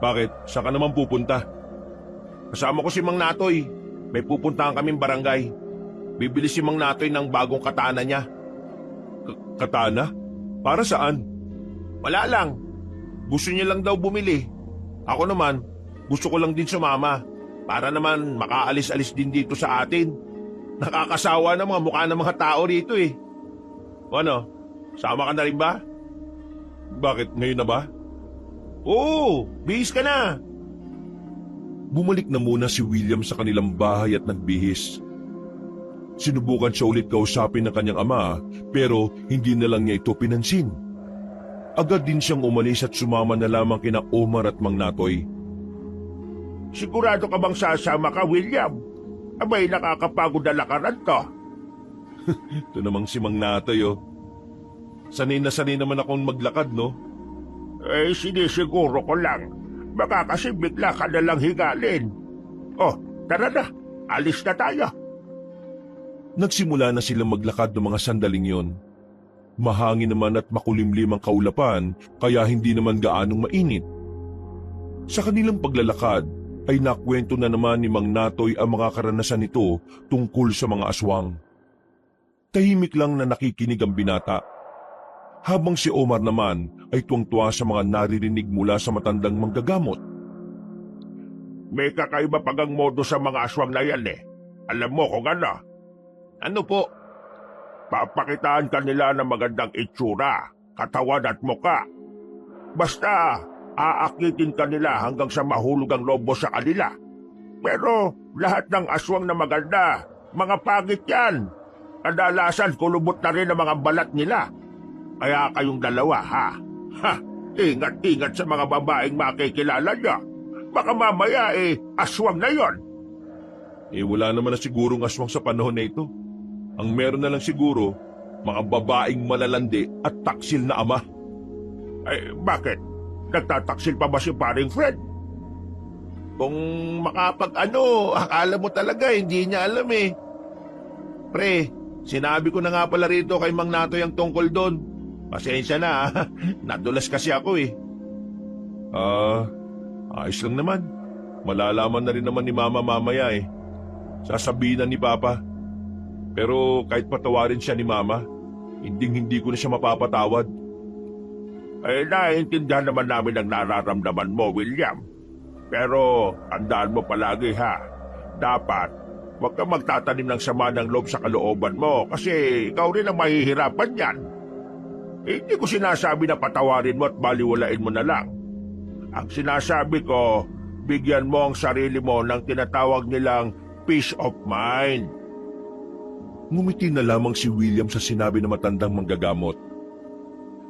Bakit? Saan ka naman pupunta? Kasama ko si Mang Natoy. May pupuntahan kaming barangay. Bibili si Mang Natoy ng bagong katana niya. Katana? Para saan? Wala lang. Gusto niya lang daw bumili. Ako naman, gusto ko lang din sumama. Para naman makaalis-alis din dito sa atin. Nakakasawa na mga mukha ng mga tao rito eh. O ano, sama ka na rin ba? Bakit, ngayon na ba? Oo, bihis ka na. Bumalik na muna si William sa kanilang bahay at nagbihis. Sinubukan siya ulit kausapin ng kanyang ama, pero hindi na lang niya ito pinansin. Agad din siyang umalis at sumama na lamang kina Omar at Mang Natoy. Sigurado ka bang sasama ka, William? Abay, nakakapagod na lakaran to. Ito namang si Mang Natoy, oh. Sanay na sanay naman akong maglakad, no? Sinisiguro ko lang. Baka kasi bigla ka na lang higalin. Oh, tara na. Alis na tayo. Nagsimula na silang maglakad ng mga sandaling yon. Mahangin naman at makulimlim ang kaulapan, kaya hindi naman gaanong mainit. Sa kanilang paglalakad, ay nakwento na naman ni Mang Natoy ang mga karanasan nito tungkol sa mga aswang. Tahimik lang na nakikinig ang binata. Habang si Omar naman ay tuwang-tuwa sa mga naririnig mula sa matandang manggagamot. May kakaiba pagang modo sa mga aswang na yan eh. Alam mo kung ano? Ano po? Papakitaan ka nila ng magandang itsura, katawan at muka. Basta, aakitin ka nila hanggang sa mahulog ang lobo sa kanila. Pero lahat ng aswang na maganda, mga pangit yan. Kadalasan kulubot na rin ang mga balat nila. Kaya kayong dalawa, ha? Ha! Ingat-ingat sa mga babaeng makikilala niya. Baka mamaya aswang na yon. Wala naman na sigurong aswang sa panahon na ito. Ang meron na lang siguro, mga babaeng malalandi at taksil na ama. Bakit? Nagtataksil pa ba si paring Fred? Kung akala mo talaga hindi niya alam eh. Pre, sinabi ko na nga pala rito kay Mang Natoy ang tungkol doon. Pasensya na, nadulas kasi ako eh. Ayos lang naman. Malalaman na rin naman ni Mama mamaya eh. Sasabihin na ni Papa. Pero kahit patawarin siya ni Mama, hindi ko na siya mapapatawad. Naiintindihan naman namin ang nararamdaman mo, William. Pero tandaan mo palagi ha, dapat Huwag kang magtatanim ng sama ng loob sa kalooban mo kasi ikaw rin ang mahihirapan yan. Hindi ko sinasabi na patawarin mo at baliwalain mo na lang. Ang sinasabi ko, bigyan mo ang sarili mo ng tinatawag nilang peace of mind. Ngumiti na lamang si William sa sinabi ng matandang manggagamot.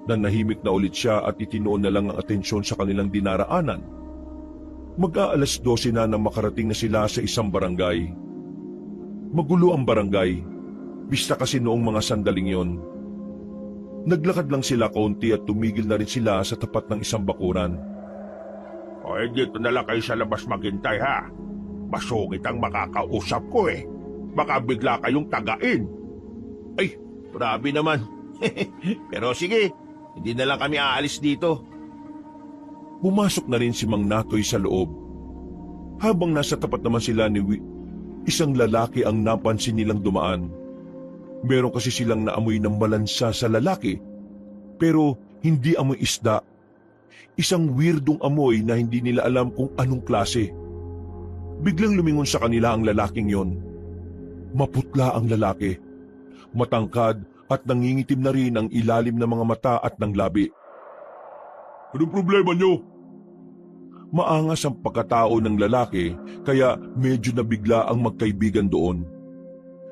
Nanahimik na ulit siya at itinoon na lang ang atensyon sa kanilang dinaraanan. Mag-aalas 12 na nang makarating na sila sa isang barangay. Magulo ang barangay, bista kasi noong mga sandaling yon. Naglakad lang sila kaunti at tumigil na rin sila sa tapat ng isang bakuran. O dito na lang kayo sa labas maghintay ha. Masungit ang makakausap ko eh. Baka bigla kayong tagain. Ay, grabe naman. Pero sige, hindi na lang kami aalis dito. Pumasok na rin si Mang Natoy sa loob. Habang nasa tapat naman sila ni isang lalaki ang napansin nilang dumaan. Meron kasi silang naamoy ng malansa sa lalaki, pero hindi amoy isda. Isang weirdong amoy na hindi nila alam kung anong klase. Biglang lumingon sa kanila ang lalaking yon. Maputla ang lalaki. Matangkad at nangingitim na rin ang ilalim ng mga mata at ng labi. Anong problema nyo? Maangas ang pagkatao ng lalaki kaya medyo nabigla ang magkaibigan doon.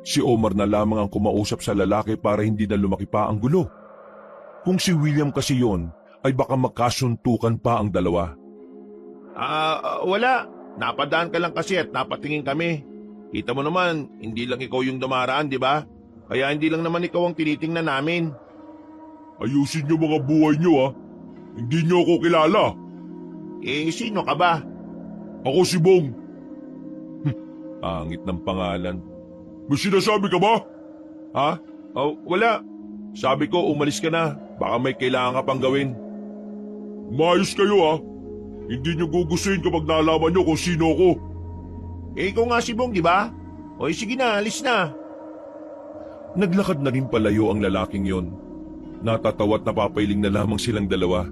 Si Omar na lamang ang kumausap sa lalaki para hindi na lumaki pa ang gulo. Kung si William kasi yon, ay baka magkasuntukan pa ang dalawa. Wala. Napadaan ka lang kasi at napatingin kami. Kita mo naman, hindi lang ikaw yung dumaraan, di ba? Kaya hindi lang naman ikaw ang tinitingnan namin. Ayusin nyo mga buhay nyo ha. Hindi nyo ako kilala. Sino ka ba? Ako si Bong. Pangit ng pangalan. May sinasabi ka ba? Ha? Oh, wala. Sabi ko umalis ka na. Baka may kailangan ka pang gawin. Umayos kayo ha. Hindi nyo gugustuhin kapag nalaman nyo kung sino ako. Ikaw nga si Bong, di ba? O sige na, alis na. Naglakad na rin palayo ang lalaking yon. Natatawa at napapailing na lamang silang dalawa.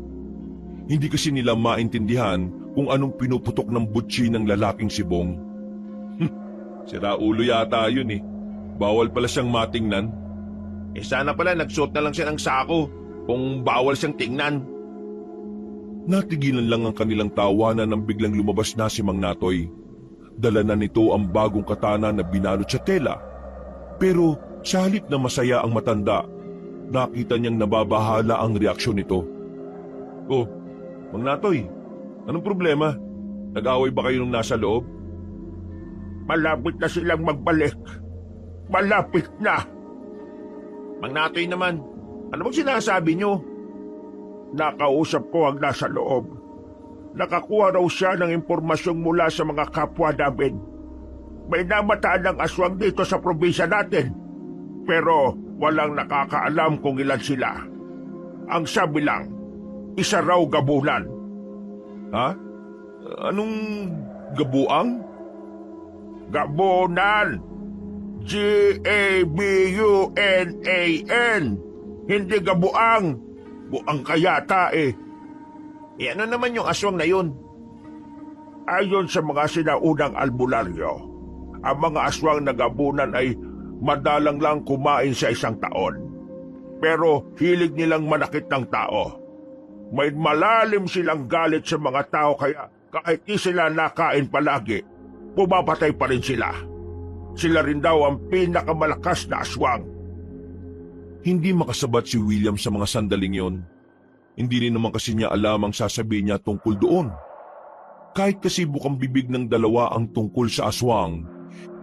Hindi kasi nila maintindihan kung anong pinuputok ng butsi ng lalaking si Bong. Sira ulo yata yun eh. Bawal pala siyang matingnan. Sana pala nagsuot na lang siya ng sako kung bawal siyang tingnan. Natigilan lang ang kanilang tawanan nang biglang lumabas na si Mang Natoy. Dala na nito ang bagong katana na binalot sa tela. Pero sa halip na masaya ang matanda, nakita niyang nababahala ang reaksyon nito. Oh, Mang Natoy, anong problema? Nag-away ba kayo nung nasa loob? Malapit na silang magbalik. Malapit na. Mang Natoy naman, ano bang sinasabi niyo? Nakausap ko ang nasa loob. Nakakuha raw siya ng impormasyong mula sa mga kapwa namin. May namataan ng aswang dito sa probinsya natin. Pero walang nakakaalam kung ilan sila. Ang sabi lang, isa raw gabunan. Ha? Anong gabuang? Gabunan! Gabunan! Hindi gabuang. Buang kayata eh. Ano naman yung aswang na yun? Ayon sa mga sinaunang albularyo, ang mga aswang na gabunan ay madalang lang kumain sa isang taon. Pero hilig nilang manakit ng tao. May malalim silang galit sa mga tao kaya kahit di sila nakain palagi, pumapatay pa rin sila. Sila rin daw ang pinakamalakas na aswang. Hindi makasabat si William sa mga sandaling yon. Hindi rin naman kasi niya alam ang sasabihin niya tungkol doon. Kahit kasi bukang bibig ng dalawa ang tungkol sa aswang,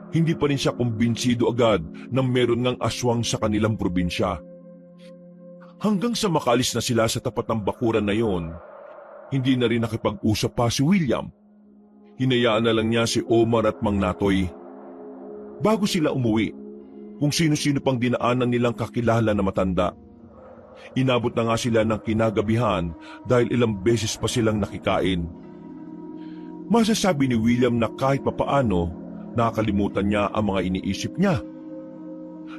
hindi pa rin siya kumbinsido agad na meron ngang aswang sa kanilang probinsya. Hanggang sa makalis na sila sa tapat ng bakuran na yon, hindi na rin nakipag-usap pa si William. Hinayaan na lang niya si Omar at Mang Natoy. Bago sila umuwi, kung sino-sino pang dinaanan nilang kakilala na matanda. Inabot na nga sila ng kinagabihan dahil ilang beses pa silang nakikain. Masasabi ni William na kahit papaano, nakalimutan niya ang mga iniisip niya.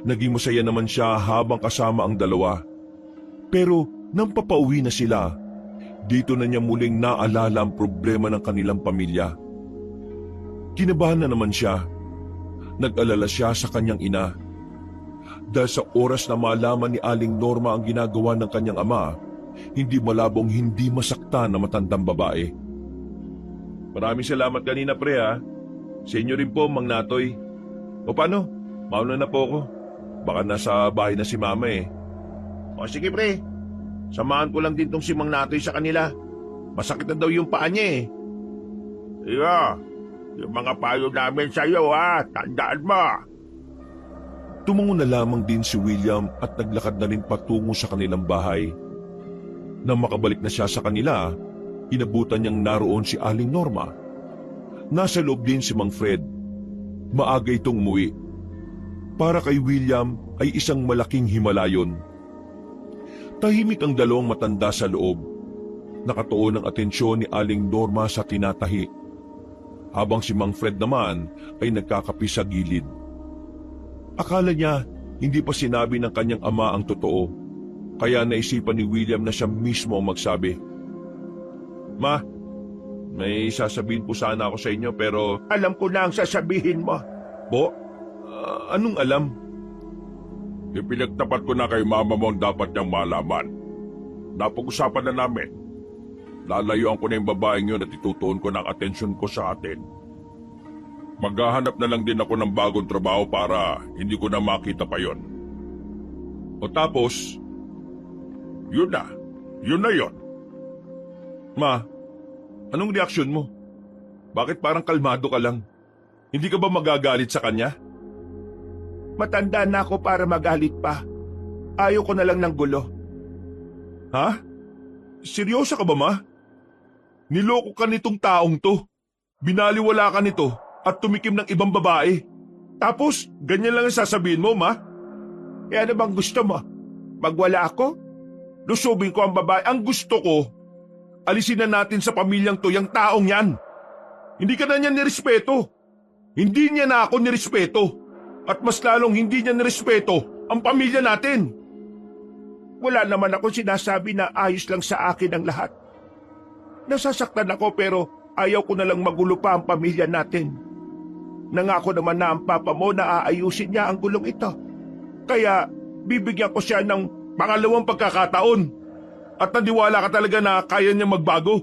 Naging masaya naman siya habang kasama ang dalawa. Pero nang papauwi na sila, dito na niya muling naalala ang problema ng kanilang pamilya. Kinabahan na naman siya. nag-alala siya sa kanyang ina. Dahil sa oras na malaman ni Aling Norma ang ginagawa ng kanyang ama, hindi malabong hindi masaktan na matandang babae. Maraming salamat kanina pre ha. Sa inyo rin po, Mang Natoy. O paano? Mauna na po ako. Baka nasa bahay na si Mama eh. O sige pre, samahan ko lang din tong si Mang Natoy sa kanila. Masakit na daw yung paa niya eh. Iya, yung mga payo namin sa'yo ha, tandaan mo. Tumungo na lamang din si William at naglakad na rin patungo sa kanilang bahay. Nang makabalik na siya sa kanila, inabutan niyang naroon si Aling Norma. Nasa loob din si Mang Fred. Maaga itong umuwi. Para kay William ay isang malaking himalayon. Tahimik ang dalawang matanda sa loob. Nakatuon ang atensyon ni Aling Norma sa tinatahi, habang si Mang Fred naman ay nagkakapi sa gilid. Akala niya hindi pa sinabi ng kanyang ama ang totoo, kaya naisipan ni William na siya mismo ang magsabi. Ma, may sasabihin po sana ako sa inyo pero... Alam ko na ang sasabihin mo. Po? Anong alam? Ipinagtapat ko na kay Mama mo ang dapat niyang malaman. Napag-usapan na namin. Lalayuan ko na yung babaeng yun at itutuon ko ng atensyon ko sa atin. Maghahanap na lang din ako ng bagong trabaho para hindi ko na makita pa yon. O tapos? Yun na. Yun na yun. Ma, anong reaksyon mo? Bakit parang kalmado ka lang? Hindi ka ba magagalit sa kanya? Matanda na ako para magalit pa. Ayaw ko na lang ng gulo. Ha? Seryoso ka ba, Ma? Niloko ka nitong taong to. Binaliwala ka nito at tumikim ng ibang babae. Tapos, ganyan lang ang sasabihin mo, Ma? E ano bang gusto mo? Magwala ako? Lusubin ko ang babae. Ang gusto ko, alisin na natin sa pamilyang to yung taong yan. Hindi ka na niya nirespeto. Hindi niya na ako nirespeto. At mas lalong hindi niya nirespeto ang pamilya natin. Wala naman ako sinasabi na ayos lang sa akin ang lahat. Nasasaktan ako pero ayaw ko na lang magulo pa ang pamilya natin. Nangako naman na ang papa mo na aayusin niya ang gulong ito. Kaya bibigyan ko siya ng pangalawang pagkakataon. At naniwala ka talaga na kaya niya magbago.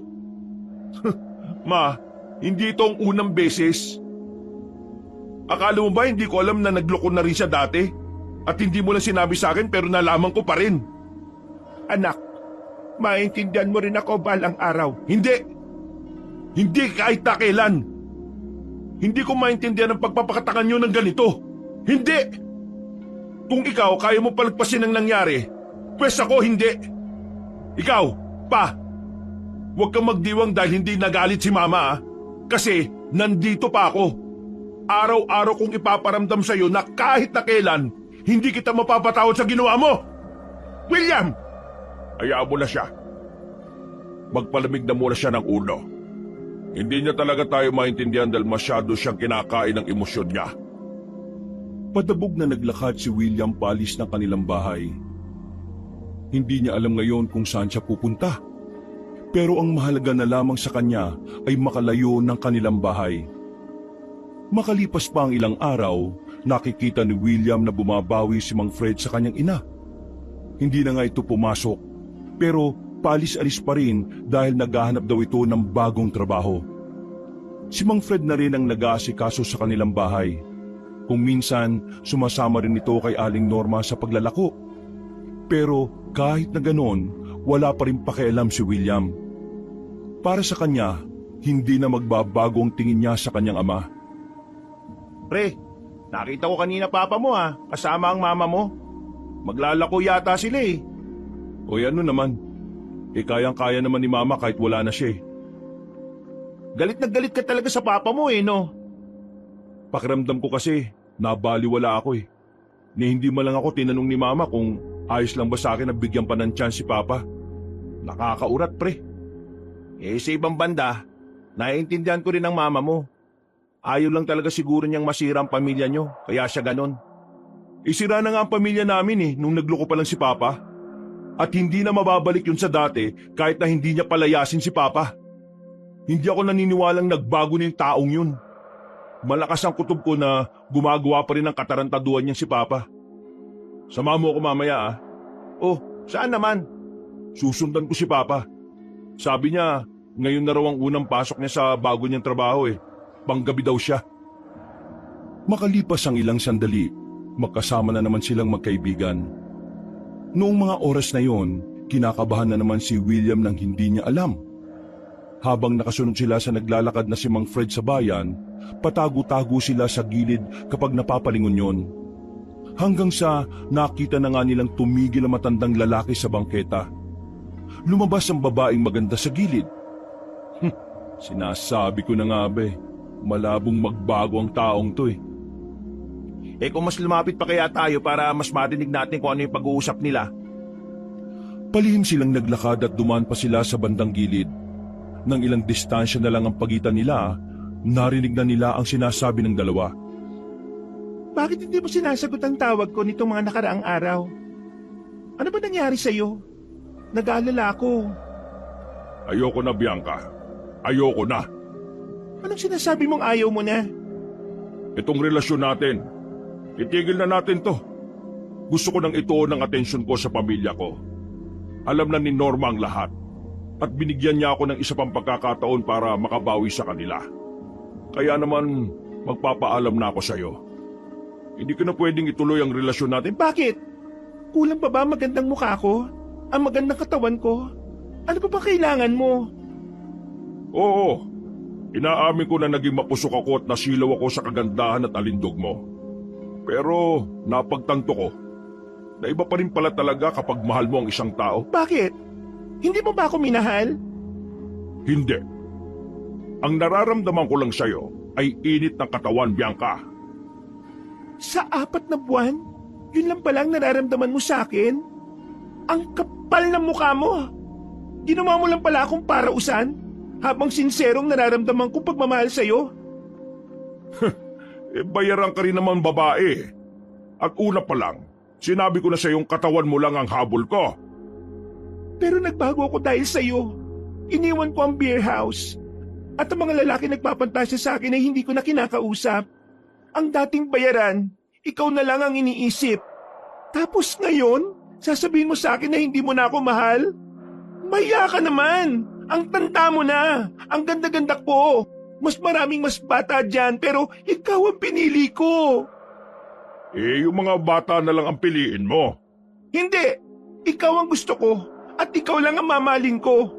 Ma, hindi ito ang unang beses. Akala mo ba hindi ko alam na nagloko na rin siya dati? At hindi mo lang sinabi sa akin pero nalaman ko pa rin. Anak, maintindihan mo rin ako balang araw. Hindi! Hindi kahit na kailan! Hindi ko maintindihan ang pagpapakatakan nyo ng ganito. Hindi! Kung ikaw kaya mo palagpasin ang nangyari, pwes ako hindi. Ikaw, pa! Huwag kang magdiwang dahil hindi nagalit si Mama kasi nandito pa ako. Araw-araw kong ipaparamdam sa iyo na kahit na kailan, hindi kita mapapatawad sa ginawa mo! William! Hayaan mo na siya. Magpalamig na muna siya ng ulo. Hindi niya talaga tayo maintindihan dahil masyado siyang kinakain ng emosyon niya. Padabog na naglakad si William palis ng kanilang bahay. Hindi niya alam ngayon kung saan siya pupunta. Pero ang mahalaga na lamang sa kanya ay makalayo ng kanilang bahay. Makalipas pa ang ilang araw, nakikita ni William na bumabawi si Mang Fred sa kanyang ina. Hindi na nga ito pumasok, pero palis-alis pa rin dahil naghahanap daw ito ng bagong trabaho. Si Mang Fred na rin ang nag-aasikaso sa kanilang bahay. Kung minsan, sumasama rin ito kay Aling Norma sa paglalako. Pero kahit na ganon, wala pa rin pakialam si William. Para sa kanya, hindi na magbabago ang tingin niya sa kanyang ama. Pre, nakita ko kanina papa mo kasama ang mama mo. Maglalako yata sila eh. O ano naman, kayang-kaya naman ni Mama kahit wala na siya eh. Galit na galit ka talaga sa papa mo eh, no? Pakiramdam ko kasi, nabaliwala ako eh. Ni hindi man lang ako tinanong ni Mama kung ayos lang ba sa akin na bigyan pa ng chance si Papa. Nakakaurat pre. Eh sa ibang banda, naiintindihan ko rin ang mama mo. Ayaw lang talaga siguro niyang masira ang pamilya niyo, kaya siya ganon. Isira na nga ang pamilya namin eh, nung nagloko pa lang si Papa. At hindi na mababalik yun sa dati kahit na hindi niya palayasin si Papa. Hindi ako naniniwalang nagbago na yung taong yun. Malakas ang kutob ko na gumagawa pa rin ng katarantaduan niyang si Papa. Sama mo ako mamaya ah. Oh, saan naman? Susundan ko si Papa. Sabi niya, ngayon na raw ang unang pasok niya sa bago niyang trabaho eh. Panggabi daw siya. Makalipas ang ilang sandali, magkasama na naman silang magkaibigan. Noong mga oras na yon, kinakabahan na naman si William nang hindi niya alam. Habang nakasunod sila sa naglalakad na si Mang Fred sa bayan, patago-tago sila sa gilid kapag napapalingon yon. Hanggang sa nakita na nga nilang tumigil ang matandang lalaki sa bangketa. Lumabas ang babaeng maganda sa gilid. Sinasabi ko na nga ba malabong magbago ang taong to eh. Kung mas lumapit pa kaya tayo para mas marinig natin kung ano yung pag-uusap nila. Palihim silang naglakad at dumaan pa sila sa bandang gilid. Nang ilang distansya na lang ang pagitan nila, narinig na nila ang sinasabi ng dalawa. Bakit hindi mo sinasagot ang tawag ko nitong mga nakaraang araw? Ano ba nangyari sa'yo? Nag-aalala ako. Ayoko na, Bianca. Ayoko na. Anong sinasabi mong ayaw mo na? Itong relasyon natin, itigil na natin to. Gusto ko nang ituon ang atensyon ko sa pamilya ko. Alam na ni Norma ang lahat. At binigyan niya ako ng isa pang pagkakataon para makabawi sa kanila. Kaya naman, magpapaalam na ako sa'yo. Hindi ko na pwedeng ituloy ang relasyon natin. Bakit? Kulang pa ba magandang mukha ko? Ang magandang katawan ko? Ano pa ba kailangan mo? Oo, inaamin ko na naging mapusok ako at nasilaw ako sa kagandahan at alindog mo. Pero napagtanto ko na iba pa rin pala talaga kapag mahal mo ang isang tao. Bakit? Hindi mo ba ako minahal? Hindi. Ang nararamdaman ko lang sa'yo ay init ng katawan, Bianca. Sa 4 na buwan? Yun lang palang nararamdaman mo sa akin? Ang kapal ng mukha mo! Ginawa mo lang pala akong parausan habang sinserong nararamdaman kong pagmamahal sa'yo. Bayaran ka rin naman babae. At una pa lang, sinabi ko na sa'yong katawan mo lang ang habol ko. Pero nagbago ako dahil sa'yo. Iniwan ko ang beer house. At ang mga lalaki nagpapantasya sa akin ay hindi ko na kinakausap. Ang dating bayaran, ikaw na lang ang iniisip. Tapos ngayon, sasabihin mo sa akin na hindi mo na ako mahal? Maya ka naman! Ang tanda mo na! Ang ganda-ganda ko! Mas maraming mas bata dyan pero ikaw ang pinili ko! Yung mga bata na lang ang piliin mo. Hindi! Ikaw ang gusto ko at ikaw lang ang mamahalin ko.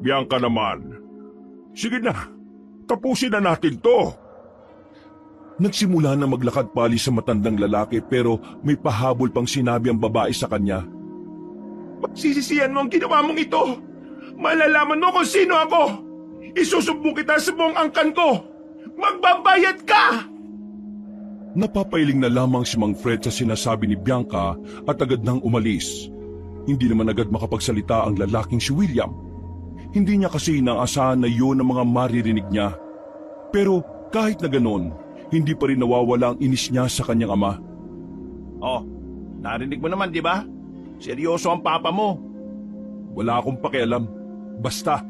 Bianca naman. Sige na, tapusin na natin to. Nagsimula na maglakad pali sa matandang lalaki pero may pahabol pang sinabi ang babae sa kanya. Pagsisisihan mo ang ginawa mong ito. Malalaman mo kung sino ako. Isusumbong kita sa buong angkan ko. Magbabayad ka! Napapailing na lamang si Mang Fred sa sinasabi ni Bianca at agad nang umalis. Hindi naman agad makapagsalita ang lalaking si William. Hindi niya kasi inaasahan na yun ang mga maririnig niya. Pero kahit na ganon, hindi pa rin nawawala ang inis niya sa kanyang ama. Oh, narinig mo naman, di ba? Seryoso ang papa mo. Wala akong pakialam. Basta,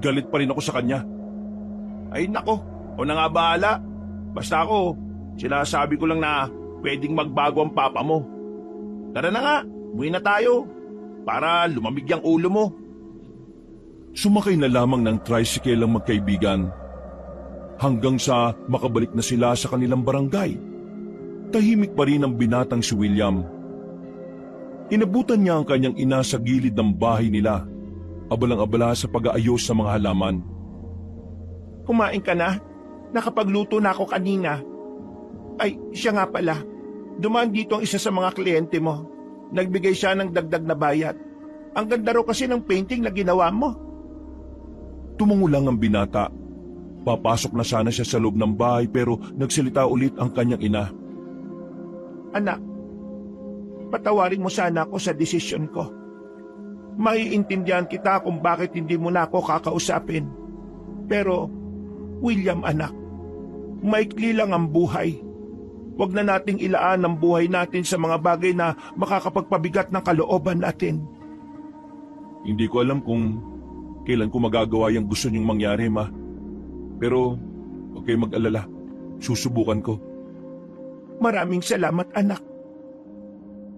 galit pa rin ako sa kanya. Ay nako, o na nga bahala. Basta ako, sinasabi ko lang na pwedeng magbago ang papa mo. Tara na nga, umuwi na tayo. Para lumamig ang ulo mo. Sumakay na lamang ng tricycle ang magkaibigan. Hanggang sa makabalik na sila sa kanilang barangay. Tahimik pa rin ang binatang si William. Inabutan niya ang kanyang ina sa gilid ng bahay nila. Abalang-abala sa pag-aayos sa mga halaman. Kumain ka na? Nakapagluto na ako kanina. Ay, siya nga pala. Dumaan dito ang isa sa mga kliyente mo. Nagbigay siya ng dagdag na bayad. Ang ganda raw kasi ng painting na ginawa mo. Tumungo lang ang binata. Papasok na sana siya sa loob ng bahay pero nagsalita ulit ang kanyang ina. Anak, patawarin mo sana ako sa desisyon ko. Maiintindihan kita kung bakit hindi mo na ako kakausapin. Pero, William anak, maikli lang ang buhay. Huwag na nating ilaan ang buhay natin sa mga bagay na makakapagpabigat ng kalooban natin. Hindi ko alam kung kailan ko magagawa yung gusto niyong mangyari, ma. Pero, huwag kayong mag-alala. Susubukan ko. Maraming salamat, anak.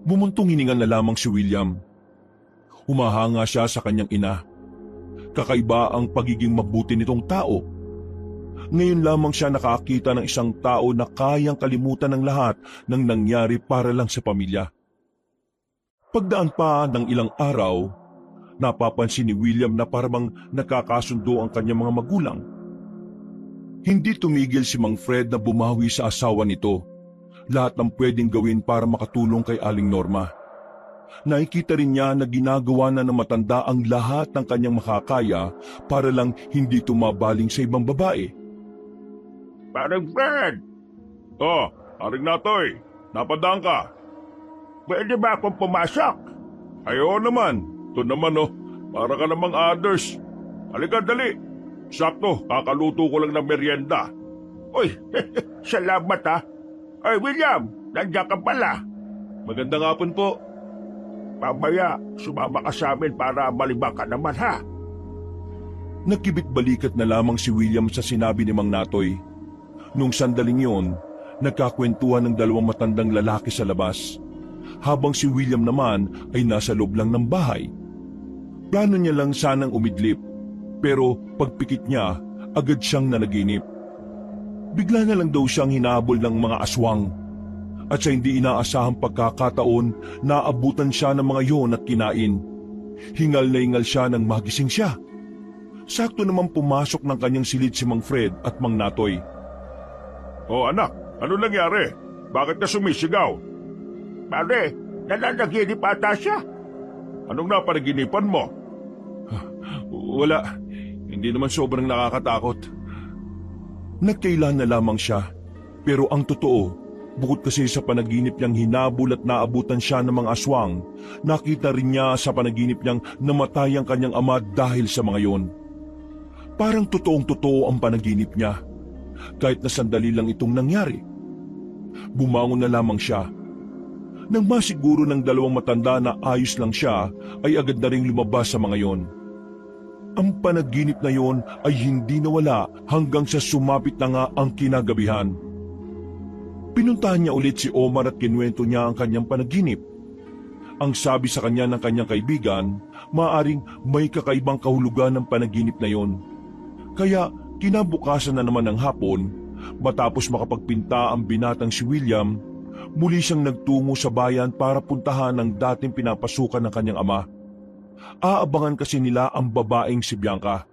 Bumuntong hininga na lamang si William. Humahanga siya sa kanyang ina. Kakaiba ang pagiging mabuti nitong tao. Ngayon lamang siya nakakita ng isang tao na kayang kalimutan ng lahat ng nangyari para lang sa pamilya. Pagdaan pa ng ilang araw, napapansin ni William na parang nakakasundo ang kanyang mga magulang. Hindi tumigil si Mang Fred na bumawi sa asawa nito. Lahat ng pwedeng gawin para makatulong kay Aling Norma. Nakikita rin niya na ginagawa na ng matanda ang lahat ng kanyang makakaya para lang hindi tumabaling sa ibang babae. Parang Fred! Oh, Aling Natoy, napadaan ka. Pwede ba akong pumasok? Ayaw naman. Ito naman para ka namang others. Halika dali. Sakto, kakaluto ko lang ng merienda. Uy, salamat ha. Ay, William, nandiyan ka pala. Magandang hapon po. Mamaya, sumama ka sa amin para malibang ka naman ha. Nagkibit-balikat na lamang si William sa sinabi ni Mang Natoy. Nung sandaling yon, nagkakwentuhan ng dalawang matandang lalaki sa labas, habang si William naman ay nasa loob lang ng bahay. Plano niya lang sanang umidlip, pero pagpikit niya, agad siyang nanaginip. Bigla na lang daw siyang hinahabol ng mga aswang. At sa hindi inaasahang pagkakataon, naabutan siya ng mga yon at kinain. Hingal na hingal siya nang magising siya. Sakto naman pumasok ng kanyang silid si Mang Fred at Mang Natoy. Oh anak, ano nangyari? Bakit ka sumisigaw? Pare, nananaginip ata siya. Anong napanaginipan mo? Wala, hindi naman sobrang nakakatakot. Nagkailan na lamang siya, pero ang totoo, bukod kasi sa panaginip niyang hinabol at naabutan siya ng mga aswang, nakita rin niya sa panaginip niyang namatay ang kanyang ama dahil sa mga yon. Parang totoong-totoo ang panaginip niya, kahit na sandali lang itong nangyari. Bumangon na lamang siya. Nang masiguro ng dalawang matanda na ayos lang siya, ay agad na ring lumabas sa mga yon. Ang panaginip na yon ay hindi nawala hanggang sa sumapit na nga ang kinagabihan. Pinuntahan niya ulit si Omar at kinuwento niya ang kanyang panaginip. Ang sabi sa kanya ng kanyang kaibigan, maaaring may kakaibang kahulugan ng panaginip na yon. Kaya kinabukasan na naman ng hapon, matapos makapagpinta ang binatang si William, muli siyang nagtungo sa bayan para puntahan ang dating pinapasukan ng kanyang ama. Aabangan kasi nila ang babaeng si Bianca.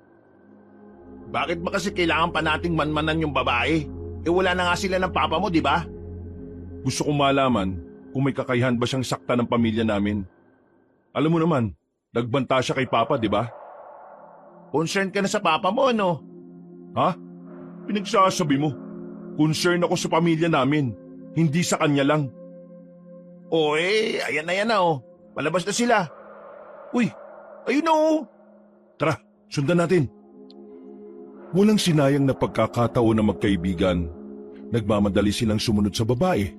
Bakit ba kasi kailangan pa nating manmanan yung babae? Wala na nga sila ng papa mo, di ba? Gusto kong malaman kung may kakayahan ba siyang sakta ng pamilya namin. Alam mo naman, nagbanta siya kay Papa, di ba? Concerned ka na sa papa mo, no? Ha? Pinagsasabi mo. Concern ako sa pamilya namin, hindi sa kanya lang. Ayan na Palabas na sila. Uy, ayun na Tara, sundan natin. Walang sinayang na pagkakataon na magkaibigan. Nagmamadali silang sumunod sa babae.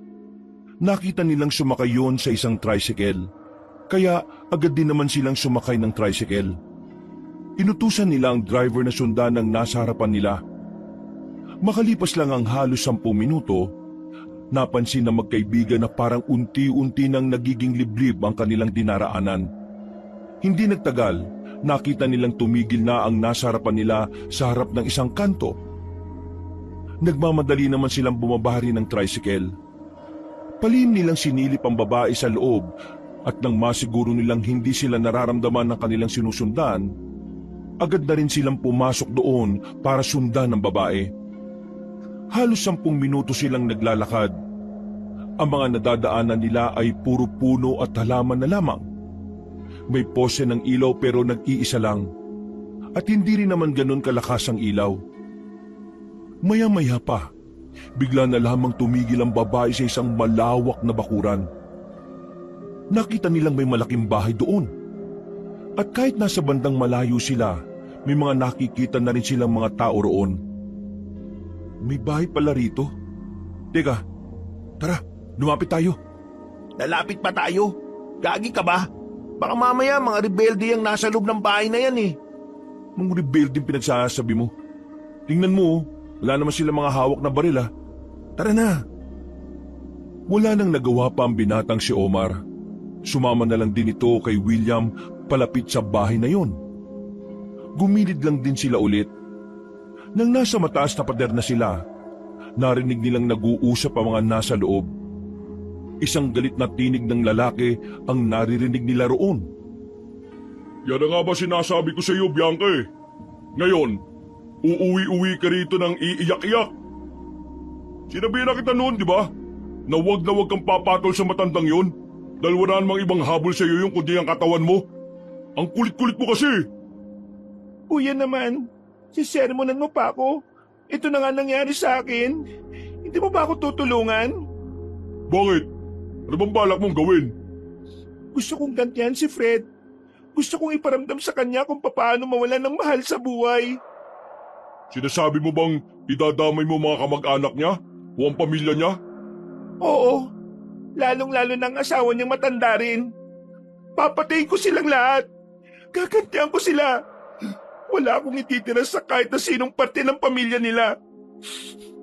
Nakita nilang sumakay yon sa isang tricycle. Kaya agad din naman silang sumakay ng tricycle. Inutusan nila ang driver na sundan ang nasa harapan nila. Makalipas lang ang halos 10 minuto, napansin ng magkaibigan na parang unti-unti nang nagiging liblib ang kanilang dinaraanan. Hindi nagtagal, nakita nilang tumigil na ang nasa harapan nila sa harap ng isang kanto. Nagmamadali naman silang bumabari ng tricycle. Palihim nilang sinilip ang babae sa loob at nang masiguro nilang hindi sila nararamdaman ng kanilang sinusundan, agad na rin silang pumasok doon para sundan ng babae. Halos 10 minuto silang naglalakad. Ang mga nadadaanan nila ay puro puno at halaman na lamang. May pose ng ilaw pero nag-iisa lang. At hindi rin naman ganun kalakas ang ilaw. Maya-maya pa, bigla na lamang tumigil ang babae sa isang malawak na bakuran. Nakita nilang may malaking bahay doon. At kahit nasa bandang malayo sila, may mga nakikita na rin silang mga tao roon. May bahay pala rito. Teka, tara, lumapit tayo. Lalapit pa tayo? Gagi ka ba? Baka mamaya mga rebelde ang nasa loob ng bahay na yan eh. Mga rebelde yung pinagsasabi mo. Tingnan mo, wala naman sila mga hawak na baril. Tara na. Wala nang nagawa pa ang binatang si Omar. Sumama na lang din ito kay William palapit sa bahay na yon. Gumilid lang din sila ulit. Nang nasa mataas na pader na sila, narinig nilang nag-uusap ang mga nasa loob. Isang galit na tinig ng lalaki ang naririnig nila roon. Yan na nga ba sinasabi ko sa iyo, Bianca eh. Ngayon, uuwi-uwi ka rito ng iiyak-iyak. Sinabihan na kita noon, di ba? Na wag kang papatol sa matandang yun dahil wala namang ibang habol sa iyo yung kundi ang katawan mo. Ang kulit-kulit mo kasi. Kuya naman, sisermonan mo pa ako. Ito na nga nangyari sa akin. Hindi mo ba ako tutulungan? Bakit? Ano bang balak mong gawin? Gusto kong gantihan si Fred. Gusto kong iparamdam sa kanya kung paano mawalan ng mahal sa buhay. Sinasabi mo bang idadamay mo mga kamag-anak niya o ang pamilya niya? Oo, lalong-lalo ng asawa niyang matanda rin. Papatayin ko silang lahat. Gagantihan ko sila. Wala akong ititira sa kahit na sinong parte ng pamilya nila.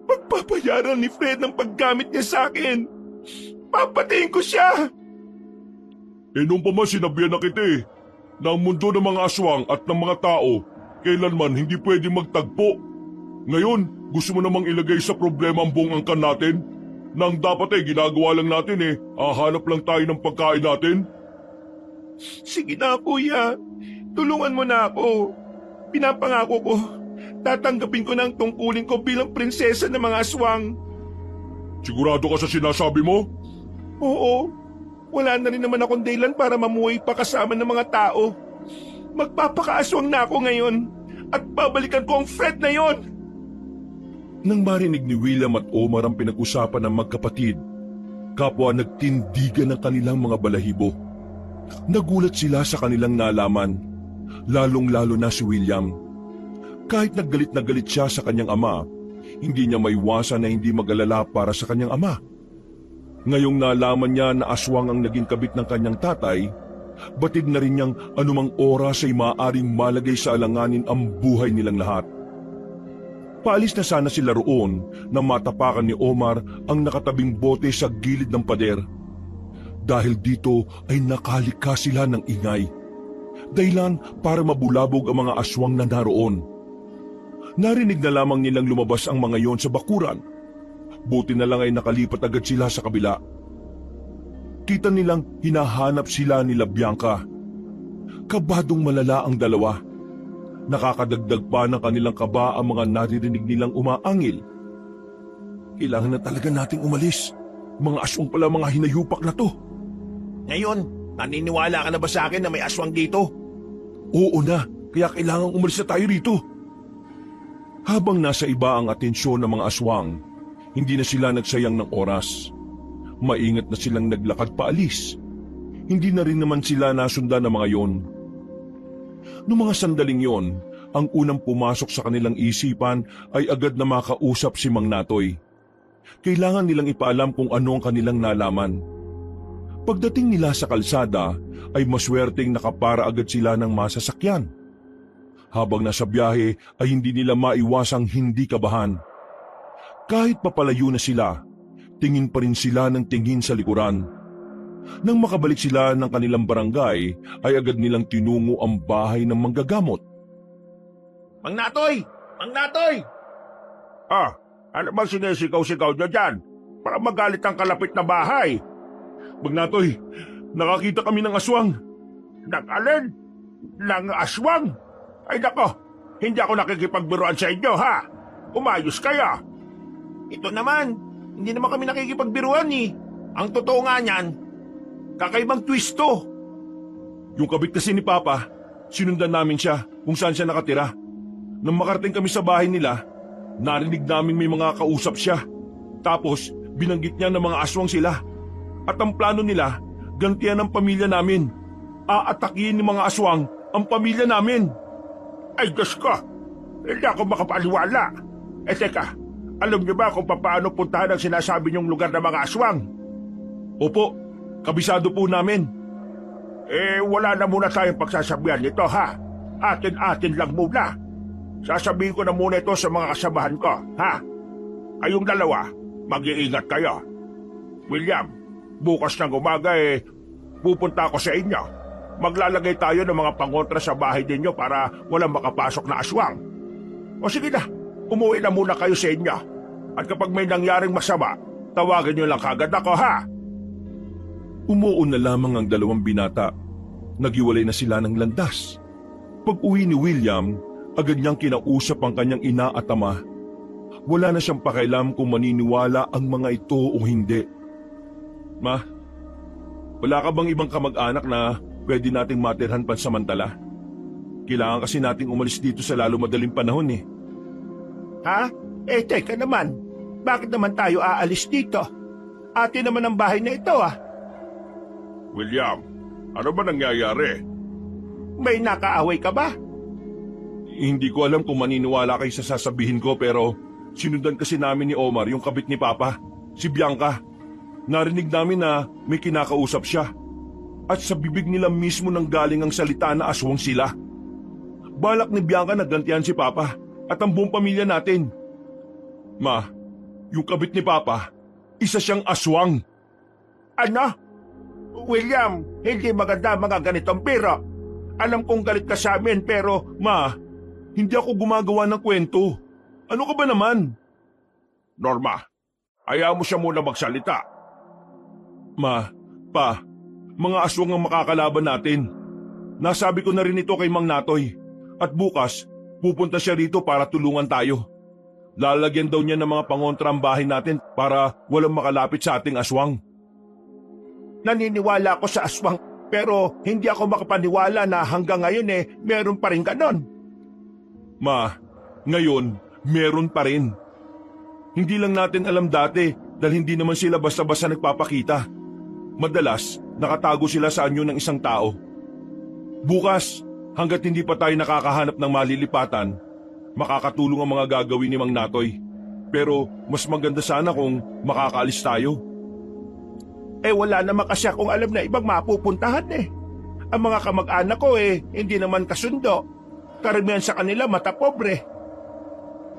Pagpapayaran ni Fred ng paggamit niya sa akin. Papatayin ko siya. Nung pa man sinabihan na kita eh, na ang mundo ng mga aswang at ng mga tao kailanman hindi pwede magtagpo. Ngayon, gusto mo namang ilagay sa problema ang buong angkan natin? Nang dapat ginagawa lang natin hahanap lang tayo ng pagkain natin? Sige na, kuya. Tulungan mo na ako. Pinapangako ko, tatanggapin ko na ang tungkulin ko bilang prinsesa ng mga aswang. Sigurado ka sa sinasabi mo? Oo. Wala na rin naman akong dahilan para mamuhay pa kasama ng mga tao. Magpapakaaswang na ako ngayon at babalikan ko ang Fred na yon. Nang marinig ni William at Omar ang pinag-usapan ng magkapatid, kapwa nagtindigan ng kanilang mga balahibo. Nagulat sila sa kanilang nalaman, lalong-lalo na si William. Kahit naggalit na galit siya sa kanyang ama, hindi niya maiwasan na hindi mag-alala para sa kanyang ama. Ngayong nalaman niya na aswang ang naging kabit ng kanyang tatay, batid na rin niyang anumang oras ay maaaring malagay sa alanganin ang buhay nilang lahat. Paalis na sana sila roon nang matapakan ni Omar ang nakatabing bote sa gilid ng pader. Dahil dito ay nakalika sila ng ingay. Dahilan para mabulabog ang mga aswang na naroon. Narinig na lamang nilang lumabas ang mga yon sa bakuran. Buti na lang ay nakalipat agad sila sa kabila. Kita nilang hinahanap sila nila Bianca. Kabadong malala ang dalawa. Nakakadagdag pa ng kanilang kaba ang mga naririnig nilang umaangil. Kailangan na talaga nating umalis. Mga aswang pala mga hinayupak na to. Ngayon, naniniwala ka na ba sa akin na may aswang dito? Oo na, kaya kailangang umalis na tayo rito. Habang nasa iba ang atensyon ng mga aswang, hindi na sila nagsayang ng oras. Maingat na silang naglakad paalis. Hindi na rin naman sila nasundan ng mga yon. Noong mga sandaling yon, ang unang pumasok sa kanilang isipan ay agad na makausap si Mang Natoy. Kailangan nilang ipaalam kung ano ang kanilang nalaman. Pagdating nila sa kalsada, ay maswerteng nakapara agad sila ng masasakyan. Habang nasa biyahe ay hindi nila maiwasang hindi kabahan. Kahit papalayo na sila, tingin pa rin sila ng tingin sa likuran. Nang makabalik sila ng kanilang barangay, ay agad nilang tinungo ang bahay ng manggagamot. Mang Natoy! Mang Natoy! Ano bang sinisigaw-sigaw nyo dyan? Para magalit ang kalapit na bahay. Mang Natoy, nakakita kami ng aswang. Ng alin? Ng aswang? Ay nako, hindi ako nakikipagbiruan sa inyo ha. Umayos kaya. Ito naman, hindi naman kami nakikipagbiruan eh. Ang totoo nga niyan, kakaibang twist to. Yung kabit kasi ni Papa, sinundan namin siya kung saan siya nakatira. Nang makarating kami sa bahay nila, narinig namin may mga kausap siya. Tapos, binanggit niya na mga aswang sila. At ang plano nila, gantihan ang pamilya namin. Aatakihin ng mga aswang ang pamilya namin. Ay Diyos ko, hindi ako makapaniwala. Teka, alam niyo ba kung paano puntahan ang sinasabi niyong lugar ng mga aswang? Opo, kabisado po namin. Wala na muna tayong pagsasabihan nito ha. Atin-atin lang muna. Sasabihin ko na muna ito sa mga kasamahan ko, ha? Kayong dalawa, Mag-iingat kayo. William, bukas ng umaga pupunta ako sa inyo. Maglalagay tayo ng mga pangontra sa bahay ninyo para walang makapasok na aswang. O sige na, umuwi na muna kayo sa inyo. At kapag may nangyaring masama, tawagin nyo lang kagad ako, ha? Umuon na lamang ang dalawang binata. Naghiwalay na sila ng landas. Pag-uwi ni William, agad niyang kinausap ang kanyang ina at ama. Wala na siyang pakialam kung maniniwala ang mga ito o hindi. Ma, wala ka bang ibang kamag-anak na pwede nating matirhan pansamantala? Kailangan kasi nating umalis dito sa lalo madaling panahon eh. Ha? Teka naman. Bakit naman tayo aalis dito? Atin naman ang bahay na ito William, ano ba nangyayari? May nakaaway ka ba? Hindi ko alam kung maniniwala kayo sa sasabihin ko pero sinundan kasi namin ni Omar yung kabit ni Papa, si Bianca. Narinig namin na may kinakausap siya. At sa bibig nila mismo nang galing ang salita na aswang sila. Balak ni Bianca na gantihan si Papa at ang buong pamilya natin. Ma, yung kabit ni Papa, isa siyang aswang. Ano? William, hindi maganda mga ganitong biro. Alam kong galit ka sa amin pero... Ma, hindi ako gumagawa ng kwento. Ano ka ba naman? Norma, ayaw mo siya muna magsalita. Ma, Pa, mga aswang ang makakalaban natin. Nasabi ko na rin ito kay Mang Natoy. At bukas, pupunta siya rito para tulungan tayo. Lalagyan daw niya ng mga pangontra ang bahay natin para walang makalapit sa ating aswang. Naniniwala ako sa aswang pero hindi ako makapaniwala na hanggang ngayon meron pa rin ganon. Ma, ngayon, meron pa rin. Hindi lang natin alam dati dahil hindi naman sila basta-basta nagpapakita. Madalas, nakatago sila sa anyo ng isang tao. Bukas, hanggat hindi pa tayo nakakahanap ng malilipatan, makakatulong ang mga gagawin ni Mang Natoy. Pero mas maganda sana kung makakaalis tayo. Wala naman kasi akong alam na ibang mapupuntahan Ang mga kamag-anak ko hindi naman kasundo. Karamihan sa kanila mata pobre.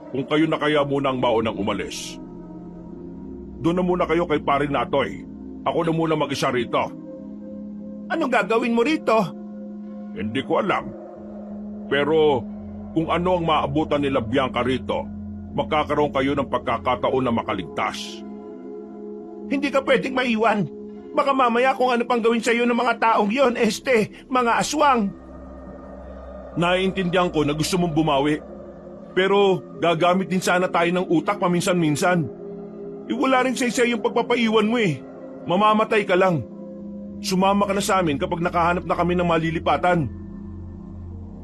Kung kayo na kaya muna ang maunang umalis. Doon na muna kayo kay Paring Natoy. Ako na muna mag-isa rito. Anong gagawin mo rito? Hindi ko alam. Pero kung ano ang maabutan nila Bianca rito, magkakaroon kayo ng pagkakataon na makaligtas. Hindi ka pwedeng maiwan. Baka mamaya kung ano pang gawin sa iyo ng mga taong yon, mga aswang. Naiintindihan ko na gusto mong bumawi. Pero gagamit din sana tayo ng utak paminsan-minsan. Wala rin sa isa yung pagpapaiwan mo Mamamatay ka lang. Sumama ka na sa amin kapag nakahanap na kami ng malilipatan.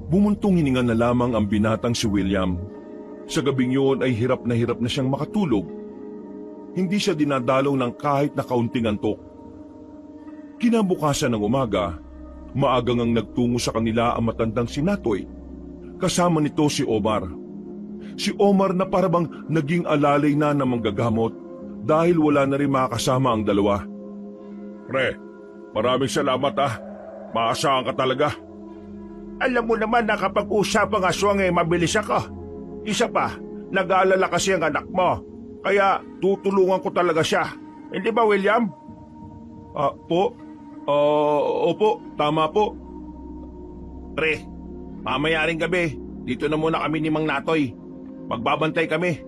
Bumuntong hininga na lamang ang binatang si William. Sa gabing yun ay hirap na siyang makatulog. Hindi siya dinadalaw ng kahit na kaunting antok. Kinabukasan ng umaga, maagang ang nagtungo sa kanila ang matandang si Natoy. Kasama nito si Omar. Si Omar na parabang naging alalay na ng manggagamot dahil wala na rin makakasama ang dalawa. Pre, maraming salamat Maasahan ka talaga. Alam mo naman na kapag usapang aswang mabilis ako. Isa pa, nag-aalala kasi ang anak mo. Kaya tutulungan ko talaga siya. Hindi ba, William? Opo, tama po. Pre, mamaya ring gabi, dito na muna kami ni Mang Natoy. Magbabantay kami.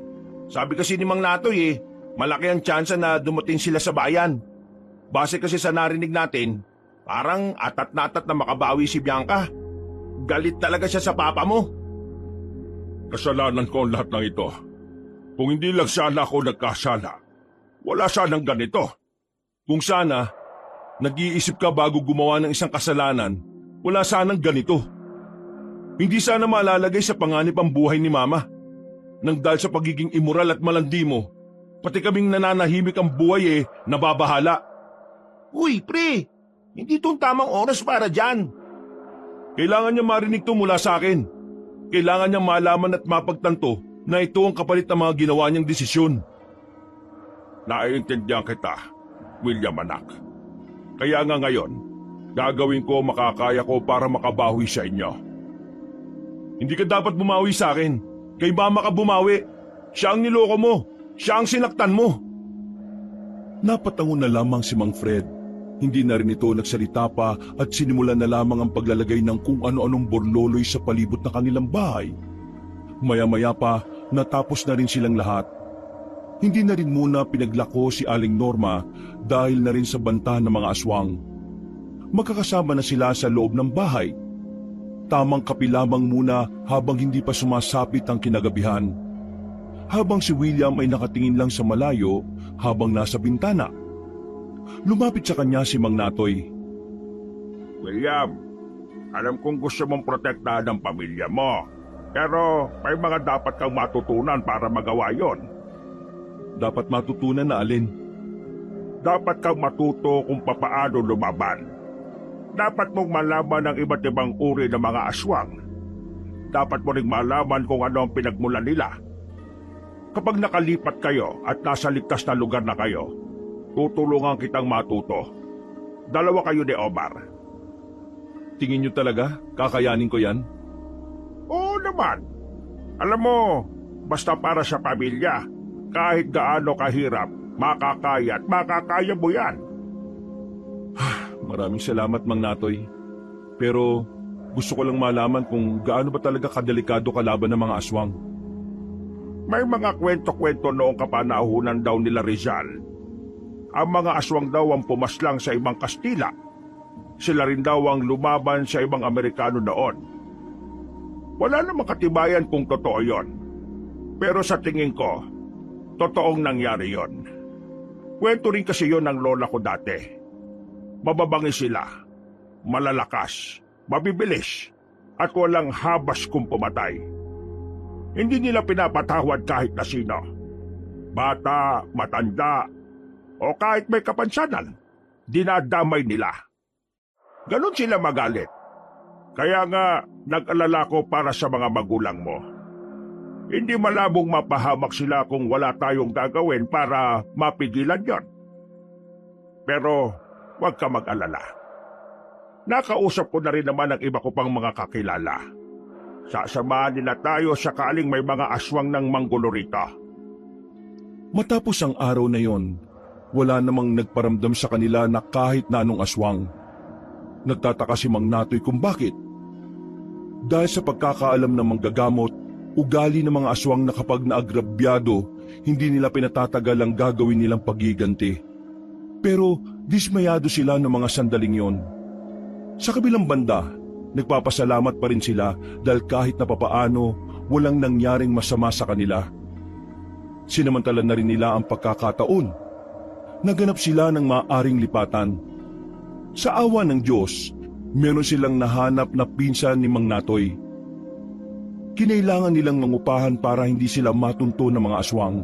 Sabi kasi ni Mang Natoy malaki ang tsansa na dumating sila sa bayan. Base kasi sa narinig natin, parang atat na makabawi si Bianca. Galit talaga siya sa papa mo. Kasalanan ko ang lahat ng ito. Kung hindi lang sana ako nagkasala, wala sanang ganito. Kung sana, nag-iisip ka bago gumawa ng isang kasalanan, wala sanang ganito. Hindi sana malalagay sa panganib ang buhay ni Mama. Nang dahil sa pagiging immoral at malandi mo, pati kaming nananahimik ang buhay nababahala. Uy, pre! Hindi itong tamang oras para dyan. Kailangan niya marinig to mula sa akin. Kailangan niyang malaman at mapagtanto na ito ang kapalit ng mga ginawa niyang desisyon. Naiintindihan kita, William anak. Kaya nga ngayon, gagawin ko makakaya ko para makabawi sa inyo. Hindi ka dapat bumawi sa akin. Kay Mama ka bumawi. Siya ang niloko mo. Siya ang sinaktan mo. Napatango na lamang si Mang Fred. Hindi na rin ito nagsalita pa at sinimulan na lamang ang paglalagay ng kung ano-anong borloloy sa palibot ng kanilang bahay. Maya-maya pa, natapos na rin silang lahat. Hindi na rin muna pinaglako si Aling Norma dahil na rin sa banta ng mga aswang. Magkakasama na sila sa loob ng bahay. Tamang kape lamang muna habang hindi pa sumasapit ang kinagabihan. Habang si William ay nakatingin lang sa malayo habang nasa bintana. Lumapit sa kanya si Mang Natoy. William, alam kong gusto mong protektahan ang pamilya mo. Pero may mga dapat kang matutunan para magawa yon. Dapat matutunan na alin? Dapat kang matuto kung papaano lumaban. Dapat mong malaman ang iba't ibang uri ng mga aswang. Dapat mo ring malaman kung ano ang pinagmulan nila. Kapag nakalipat kayo at nasa ligtas na lugar na kayo, tutulungan kitang matuto. Dalawa kayo ni Omar. Tingin niyo talaga? Kakayanin ko yan? Oo naman. Alam mo, basta para sa pamilya, kahit gaano kahirap, makakaya at makakaya mo yan. Maraming salamat, Mang Natoy. Pero gusto ko lang malaman kung gaano ba talaga kadelikado kalaban ng mga aswang. May mga kwento-kwento noong kapanahunan daw nila Rizal. Ang mga aswang daw ang pumaslang sa ibang Kastila. Sila rin daw ang lumaban sa ibang Amerikano noon. Wala namang katibayan kung totoo yon. Pero sa tingin ko, totoong nangyari yon. Kwento rin kasi yon ng lola ko dati. Mababangi sila, malalakas, mabibilis, at walang habas kung pumatay. Hindi nila pinapatawad kahit na sino. Bata, matanda, o kahit may kapansanan, dinadamay nila. Ganon sila magalit. Kaya nga, nag-alala ko para sa mga magulang mo. Hindi malabong mapahamak sila kung wala tayong gagawin para mapigilan yon. Pero, huwag ka mag-alala. Nakausap ko na rin naman ang iba ko pang mga kakilala. Sasamahan nila tayo sakaling may mga aswang ng manggulo rito. Matapos ang araw na yon, wala namang nagparamdam sa kanila na kahit na anong aswang. Nagtataka si Mang Natoy kung bakit. Dahil sa pagkakaalam ng manggagamot, ugali ng mga aswang na kapag naagrabyado, hindi nila pinatatagal ang gagawin nilang paggiganti. Pero dismayado sila ng mga sandaling yon. Sa kabilang banda, nagpapasalamat pa rin sila dahil kahit na papaano, walang nangyaring masama sa kanila. Sinamantala na rin nila ang pagkakataon. Naganap sila ng maaring lipatan. Sa awa ng Diyos, meron silang nahanap na pinsan ni Mang Natoy. Kinailangan nilang mangupahan para hindi sila matunto ng mga aswang.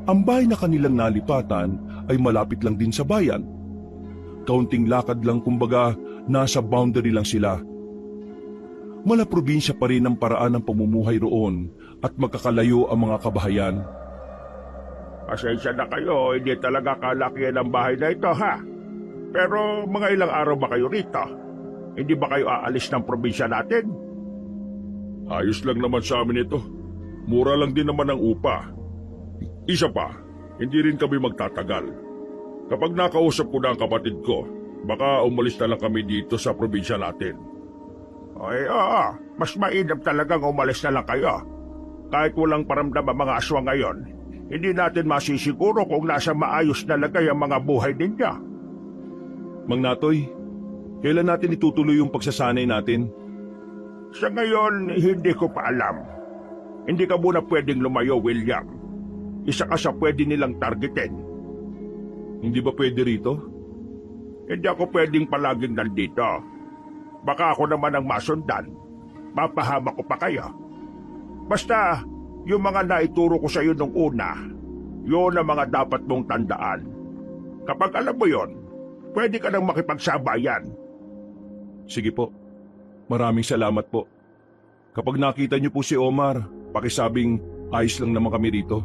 Ang bahay na kanilang nalipatan ay malapit lang din sa bayan. Kaunting lakad lang, kumbaga nasa boundary lang sila. Mala probinsya pa rin ang paraan ng pamumuhay roon at magkakalayo ang mga kabahayan. Pasensya na kayo, hindi talaga kalakihan ang bahay na ito, ha? Pero mga ilang araw ba kayo rito? Hindi ba kayo aalis ng probinsya natin? Ayos lang naman sa amin ito. Mura lang din naman ang upa. Isa pa, hindi rin kami magtatagal. Kapag nakausap ko na ang kapatid ko, baka umalis na lang kami dito sa probinsya natin. Ay, oo. Mas mainam talagang umalis na lang kayo. Kahit walang paramdam ang mga aswang ngayon, hindi natin masisiguro kung nasa maayos na lagay ang mga buhay ninyo. Mang Natoy, kailan natin itutuloy yung pagsasanay natin? Sa ngayon, hindi ko pa alam. Hindi ka muna pwedeng lumayo, William. Isa ka sa pwede nilang targetin. Hindi ba pwede rito? Hindi ako pwedeng palaging nandito. Baka ako naman ang masundan. Mapahama ko pa kayo. Basta, yung mga naituro ko sa iyo nung una, yun ang mga dapat mong tandaan. Kapag alam mo yon, pwede ka nang makipagsabayan. Sige po. Maraming salamat po. Kapag nakita niyo po si Omar, pakisabing ayos lang naman kami rito.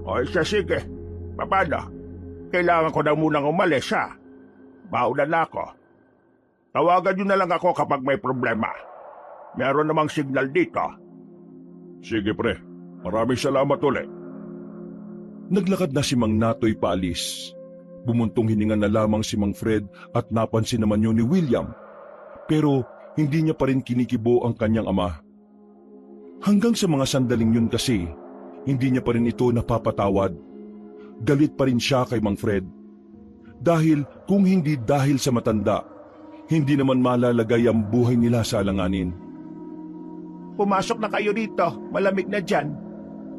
O siya, sige. Paano? Kailangan ko na munang umalis, ha? Mauna na ako. Tawagan niyo na lang ako kapag may problema. Meron namang signal dito. Sige pre, maraming salamat ulit. Naglakad na si Mang Natoy paalis. Bumuntong hininga na lamang si Mang Fred at napansin naman yun ni William. Pero hindi niya pa rin kinikibo ang kanyang ama. Hanggang sa mga sandaling yun kasi, hindi niya pa rin ito napapatawad. Galit pa rin siya kay Mang Fred. Dahil kung hindi dahil sa matanda, hindi naman malalagay ang buhay nila sa alanganin. Pumasok na kayo rito, malamig na dyan.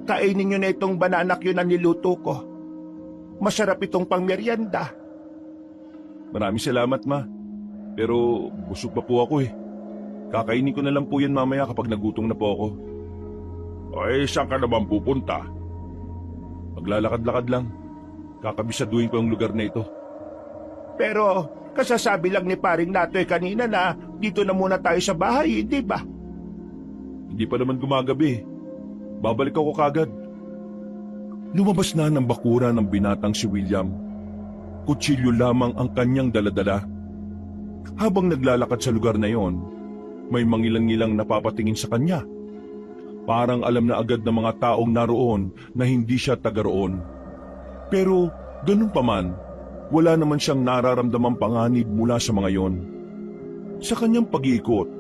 Kainin nyo na itong banana cue na niluto ko. Masarap itong pangmeryenda. Maraming salamat, Ma. Pero busog pa po ako eh. Kakainin ko na lang po yan mamaya kapag nagutom na po ako. Ay, saan ka naman pupunta? Maglalakad-lakad lang. Kakabisaduhin ko ang lugar na ito. Pero kasasabi lang ni paring Natoy kanina na dito na muna tayo sa bahay, di ba? Hindi pa naman gumagabi. Babalik ako kagad. Lumabas na ng bakura ng binatang si William. Kutsilyo lamang ang kanyang daladala. Habang naglalakad sa lugar na yon, may mangilang-ngilang napapatingin sa kanya. Parang alam na agad ng mga taong naroon na hindi siya taga roon. Pero ganun pa man, wala naman siyang nararamdamang panganib mula sa mga yon. Sa kanyang pag-iikot,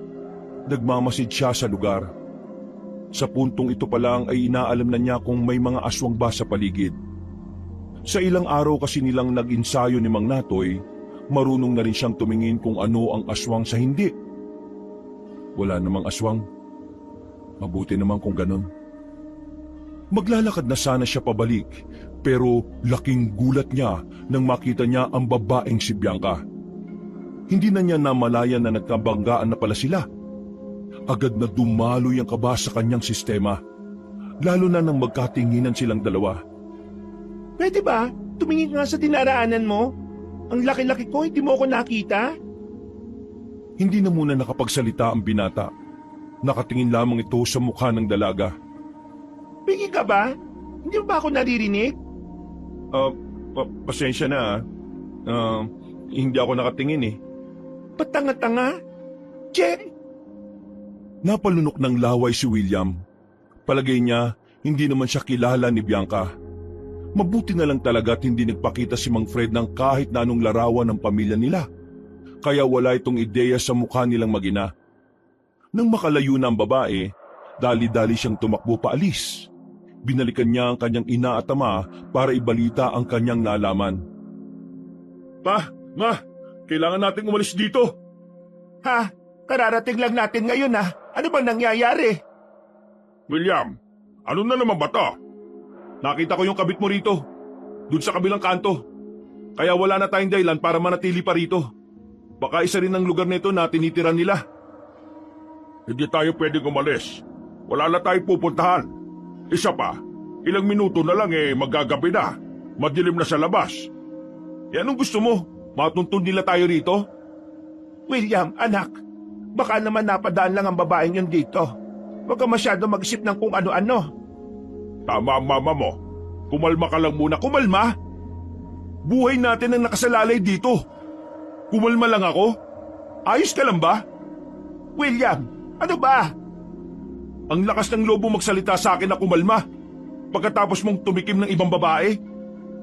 nagmamasid siya sa lugar. Sa puntong ito pa lang ay inaalam na niya kung may mga aswang ba sa paligid. Sa ilang araw kasi nilang nag-insayo ni Mang Natoy, marunong na rin siyang tumingin kung ano ang aswang sa hindi. Wala namang aswang. Mabuti naman kung ganun. Maglalakad na sana siya pabalik, pero laking gulat niya nang makita niya ang babaeng si Bianca. Hindi na niya namalayan na nagkabanggaan na pala sila. Agad na dumaloy ang kaba sa kanyang sistema, lalo na nang magkatinginan silang dalawa. Pwede ba? Tumingin nga sa dinaraanan mo. Ang laki-laki ko, hindi mo ako nakita? Hindi na muna nakapagsalita ang binata. Nakatingin lamang ito sa mukha ng dalaga. Pingi ka ba? Hindi mo ba ako naririnig? Pasensya na. Hindi ako nakatingin eh. Patanga-tanga? Che! Napalunok ng laway si William. Palagay niya, hindi naman siya kilala ni Bianca. Mabuti na lang talaga at hindi nagpakita si Mang Fred ng kahit na anong larawan ng pamilya nila. Kaya wala itong ideya sa mukha nilang mag-ina. Nang makalayo na ang babae, dali-dali siyang tumakbo paalis. Binalikan niya ang kanyang ina at ama para ibalita ang kanyang nalaman. Pa, Ma, kailangan nating umalis dito. Ha? Kararating lang natin ngayon ha. Ano bang nangyayari? William, ano na naman ba to? Nakita ko yung kabit mo rito, dun sa kabilang kanto. Kaya wala na tayong dahilan para manatili pa rito. Baka isa rin ang lugar nito na tinitiran nila. Hindi tayo pwedeng umalis. Wala na tayong pupuntahan. Isa pa, ilang minuto na lang magagabi na. Madilim na sa labas. Anong gusto mo? Matuntun nila tayo rito? William, anak, baka naman napadaan lang ang babaeng yun dito. Huwag ka masyado mag-isip ng kung ano-ano. Tama ang mama mo. Kumalma ka lang muna. Kumalma? Buhay natin ang nakasalalay dito. Kumalma lang ako? Ayos ka lang ba? William, ano ba? Ang lakas ng lobo magsalita sa akin na kumalma. Pagkatapos mong tumikim ng ibang babae.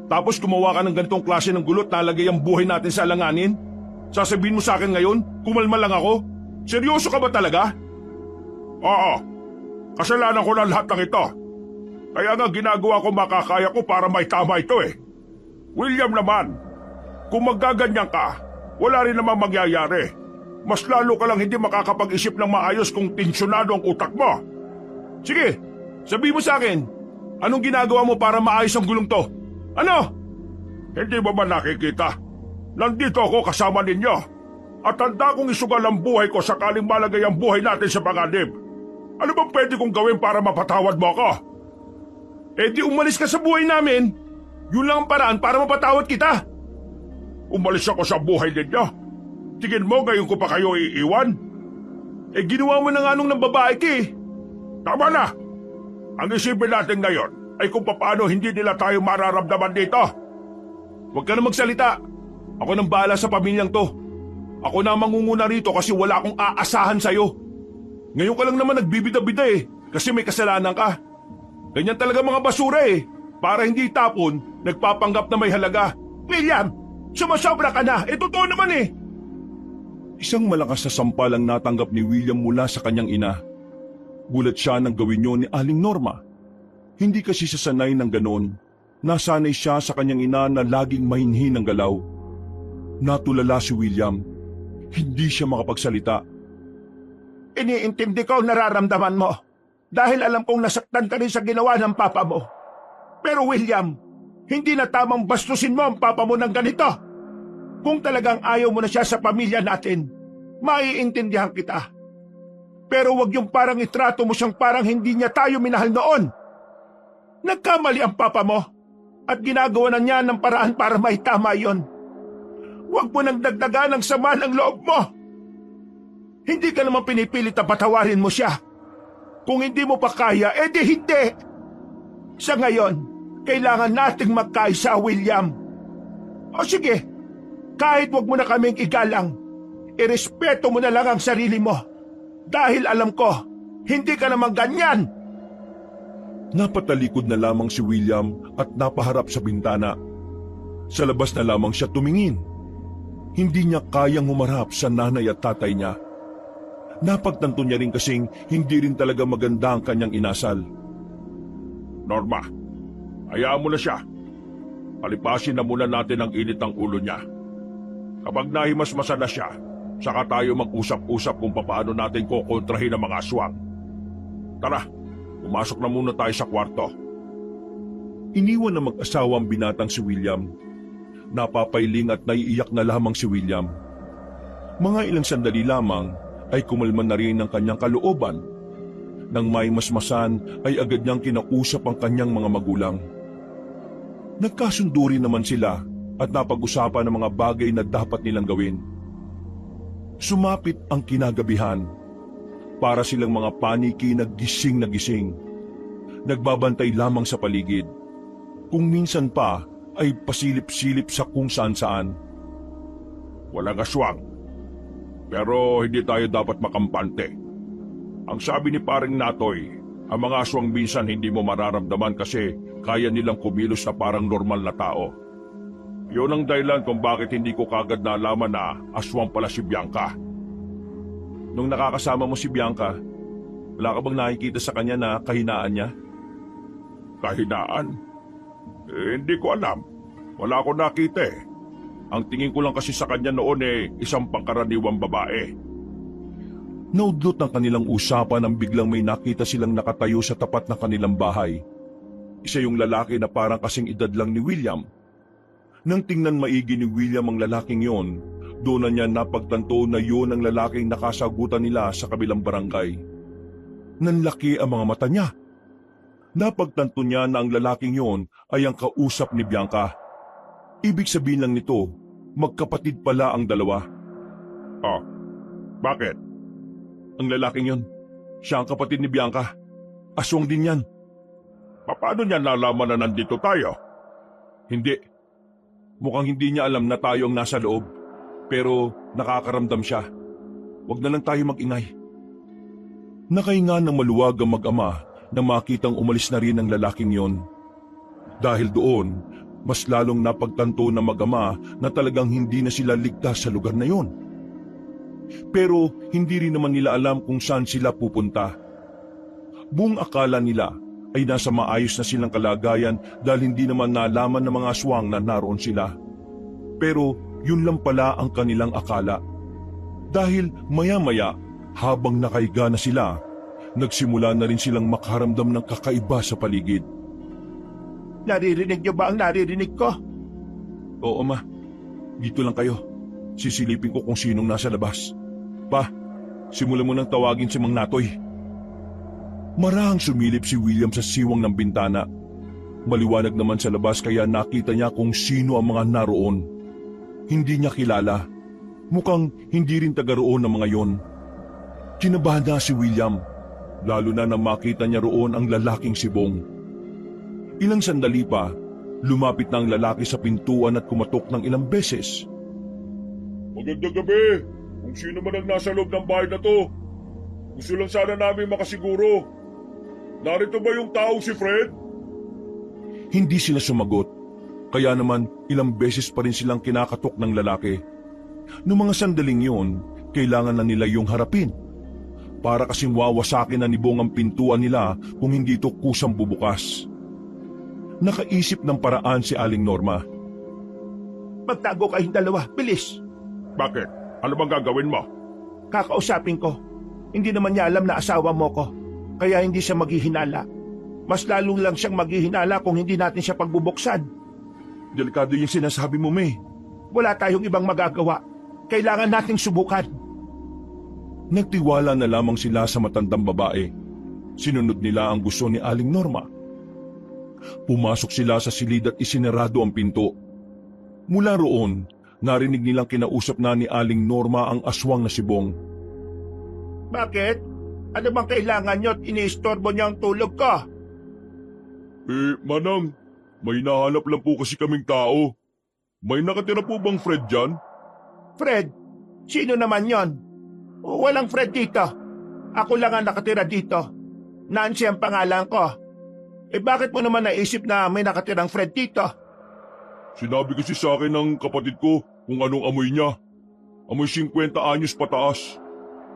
Tapos gumawa ka ng ganitong klase ng gulot na lagay ang buhay natin sa alanganin. Sasabihin mo sa akin ngayon, kumalma lang ako? Seryoso ka ba talaga? Oo. Kasalanan ko na lahat ng ito. Kaya nga ginagawa ko makakaya ko para maitama ito eh. William naman, kung maggaganyan ka, wala rin namang mangyayari. Mas lalo ka lang hindi makakapag-isip ng maayos kung tensyonado ang utak mo. Sige, sabi mo sa akin, anong ginagawa mo para maayos ang gulong to? Ano? Hindi mo ba nakikita? Nandito ako kasama ninyo. At handa kong isugal ang buhay ko sakaling malagay ang buhay natin sa panganib. Ano bang pwede kong gawin para mapatawad mo ako? Eh di umalis ka sa buhay namin. Yun lang ang paraan para mapatawad kita. Umalis ako sa buhay ninyo. Tingin mo ngayon ko pa kayo iiwan? Eh ginawa mo na nga nung ng babae ka eh. Tama na! Ang isipin natin ngayon ay kung paano hindi nila tayo mararamdaman dito. Huwag ka na magsalita. Ako nang bahala sa pamilyang to. Ako na ang mangunguna rito kasi wala akong aasahan sa'yo. Ngayon ka lang naman nagbibida-bida eh, kasi may kasalanan ka. Ganyan talaga mga basura eh. Para hindi tapon, nagpapanggap na may halaga. William, sumasobra ka na. Totoo naman eh. Isang malakas na sampal ang natanggap ni William mula sa kanyang ina. Gulat siya nang gawin yun ni Aling Norma. Hindi kasi siya sanay ng ganon. Nasanay siya sa kanyang ina na laging mahinhin ng galaw. Natulala si William. Hindi siya makapagsalita. Iniintindi ko ang nararamdaman mo. Dahil alam kong nasaktan ka rin sa ginawa ng papa mo. Pero William, hindi na tamang bastusin mo ang papa mo ng ganito. Kung talagang ayaw mo na siya sa pamilya natin, maiintindihan kita. Pero wag yung parang itrato mo siyang parang hindi niya tayo minahal noon. Nagkamali ang papa mo at ginagawa na niya ng paraan para maitama yon. Huwag mo nang dagdagan ang sama ng loob mo. Hindi ka naman pinipilit na patawarin mo siya. Kung hindi mo pa kaya, edi hindi. Sa ngayon, kailangan nating magkaisa, William. O sige, kahit wag mo na kaming igalang, irespeto mo na lang ang sarili mo. Dahil alam ko, hindi ka naman ganyan. Napatalikod na lamang si William at napaharap sa bintana. Sa labas na lamang siya tumingin. Hindi niya kayang humarap sa nanay at tatay niya. Napagtanto niya rin kasing hindi rin talaga maganda ang kanyang inasal. Norma, hayaan mo na siya. Palipasin na muna natin ang init ng ulo niya. Kapag nahimasmasan na siya, saka tayo mag-usap-usap kung paano natin kukontrahin ang mga aswang. Tara, pumasok na muna tayo sa kwarto. Iniwan na mag-asawa ang binatang si William. Napapailing at naiiyak na lamang si William. Mga ilang sandali lamang ay kumalman na rin ang kanyang kalooban. Nang may masmasan ay agad niyang kinausap ang kanyang mga magulang. Nagkasundo rin naman sila at napag-usapan ang mga bagay na dapat nilang gawin. Sumapit ang kinagabihan. Para silang mga paniki na gising na gising. Nagbabantay lamang sa paligid. Kung minsan pa ay pasilip-silip sa kung saan-saan. Walang aswang. Pero hindi tayo dapat makampante. Ang sabi ni paring Natoy, ang mga aswang minsan hindi mo mararamdaman kasi kaya nilang kumilos na parang normal na tao. Yun ang dahilan kung bakit hindi ko kagad nalaman na aswang pala si Bianca. Nung nakakasama mo si Bianca, wala ka bang nakikita sa kanya na kahinaan niya? Kahinaan? Hindi ko alam. Wala ko nakita eh. Ang tingin ko lang kasi sa kanya noon isang pangkaraniwang babae. Naudlot ng kanilang usapan nang biglang may nakita silang nakatayo sa tapat ng kanilang bahay. Isa yung lalaki na parang kasing edad lang ni William. Nang tingnan maigi ni William ang lalaking yon, doon na niya napagtanto na yun ang lalaking nakasagutan nila sa kabilang barangay. Nanlaki ang mga mata niya. Napagtanto niya na ang lalaking yon ay ang kausap ni Bianca. Ibig sabihin lang nito, magkapatid pala ang dalawa. Oh, bakit? Ang lalaking yon, siya ang kapatid ni Bianca. Aswang din yan. Paano niya nalaman na nandito tayo? Hindi. Mukhang hindi niya alam na tayo ang nasa loob. Pero nakakaramdam siya. Huwag na lang tayo mag-ingay. Nakahinga ng maluwag ang mag-ama na makitang umalis na rin ang lalaking yon. Dahil doon, mas lalong napagtanto ng mag-ama na talagang hindi na sila ligtas sa lugar na yon. Pero hindi rin naman nila alam kung saan sila pupunta. Buong akala nila ay nasa maayos na silang kalagayan dahil hindi naman nalaman ng mga aswang na naroon sila. Pero yun lang pala ang kanilang akala. Dahil maya-maya, habang nakahiga na sila, nagsimula na rin silang makaramdam ng kakaiba sa paligid. Naririnig niyo ba ang naririnig ko? Oo, ma. Dito lang kayo. Sisilipin ko kung sinong nasa labas. Pa, simulan mo nang tawagin si Mang Natoy. Marahang sumilip si William sa siwang ng bintana. Maliwanag naman sa labas kaya nakita niya kung sino ang mga naroon. Hindi niya kilala. Mukhang hindi rin taga roon ang mga yon. Kinabahan na si William, lalo na nang makita niya roon ang lalaking si Bong. Ilang sandali pa, lumapit na ang lalaki sa pintuan at kumatok ng ilang beses. Magandang gabi! Kung sino man ang nasa loob ng bahay na to, gusto lang sana namin makasiguro. Narito ba yung taong si Fred? Hindi sila sumagot, kaya naman ilang beses pa rin silang kinakatok ng lalaki. Noong mga sandaling yun, kailangan na nila yung harapin. Para kasing wawasakin na ni Bong ang pintuan nila kung hindi ito kusang bubukas. Nakaisip ng paraan si Aling Norma. Magtago kayong dalawa, bilis. Bakit? Ano bang gagawin mo? Kakausapin ko. Hindi naman niya alam na asawa mo ko. Kaya hindi siya maghihinala. Mas lalo lang siyang maghihinala kung hindi natin siya pagbubuksan. Delikado yung sinasabi mo, May. Wala tayong ibang magagawa. Kailangan nating subukan. Nagtiwala na lamang sila sa matandang babae. Sinunod nila ang gusto ni Aling Norma. Pumasok sila sa silid at isinarado ang pinto. Mula roon, narinig nilang kinausap na ni Aling Norma ang aswang na si Bong. Bakit? Ano bang kailangan niyo at iniistorbo niyo ang tulog ko? Manang, may nahanap lang po kasi kaming tao. May nakatira po bang Fred dyan? Fred? Sino naman yon? Walang Fred dito. Ako lang ang nakatira dito. Nancy ang pangalan ko. Bakit mo naman naisip na may nakatirang Fred dito? Sinabi kasi sa akin ng kapatid ko kung anong amoy niya. Amoy 50 anyos pataas.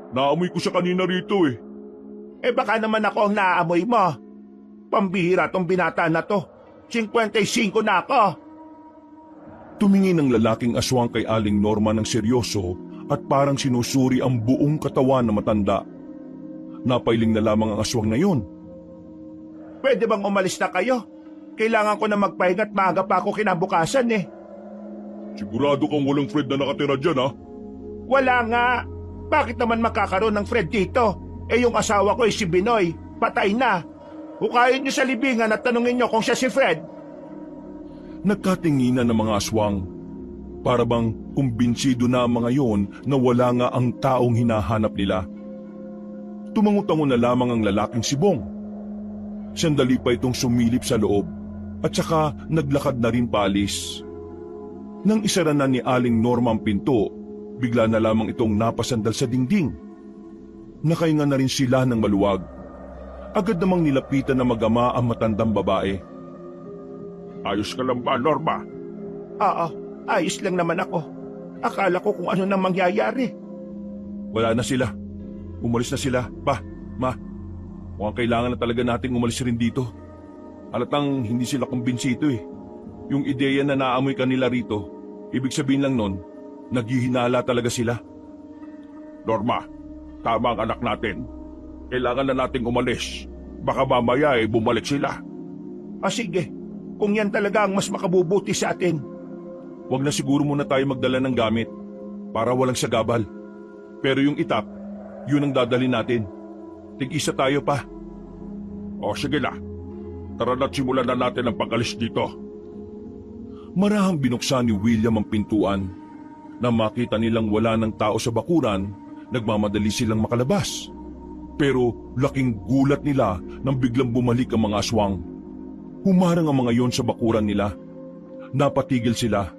Naamoy ko siya kanina rito eh. Baka naman ako ang naaamoy mo. Pambihira tong binata na to. 55 na ako. Tumingin ang lalaking aswang kay Aling Norma ng seryoso at parang sinusuri ang buong katawan na matanda. Napailing na lamang ang aswang na yon. Pwede bang umalis na kayo? Kailangan ko na magpahinga at maaga pa ako kinabukasan eh. Sigurado kang walang Fred na nakatira dyan ha? Wala nga. Bakit naman makakaroon ng Fred dito? Yung asawa ko si Binoy. Patay na. Hukayin niyo sa libingan at tanungin niyo kung siya si Fred. Nagkatinginan ng mga aswang. Para bang kumbinsido na ang mga yon na wala nga ang taong hinahanap nila. Tumangutango na lamang ang lalaking si Bong. Sandali pa itong sumilip sa loob at saka naglakad na rin paalis. Nang isara na ni Aling Norma ang pinto, bigla na lamang itong napasandal sa dingding. Nakahinga na rin sila ng maluwag. Agad namang nilapitan na mag-ama ang matandang babae. Ayos ka lang ba, Norma? Oo, ayos lang naman ako. Akala ko kung ano nang mangyayari. Wala na sila. Umalis na sila. Ma, mukhang kailangan na talaga nating umalis rin dito. Halatang hindi sila kumbinsido eh. Yung ideya na naamoy kanila rito, ibig sabihin lang nun, naghihinala talaga sila. Norma, tama ang anak natin. Kailangan na nating umalis. Baka mamaya bumalik sila. Sige, kung yan talaga ang mas makabubuti sa atin. Huwag na siguro muna tayo magdala ng gamit para walang sagabal. Pero yung itap, yun ang dadalhin natin. Tig-isa tayo pa. O sige na. Tara na't simulan na natin ang pag-alis dito. Marahang binuksan ni William ang pintuan. Nang makita nilang wala ng tao sa bakuran, nagmamadali silang makalabas. Pero laking gulat nila nang biglang bumalik ang mga aswang. Humarang ang mga yon sa bakuran nila. Napatigil sila.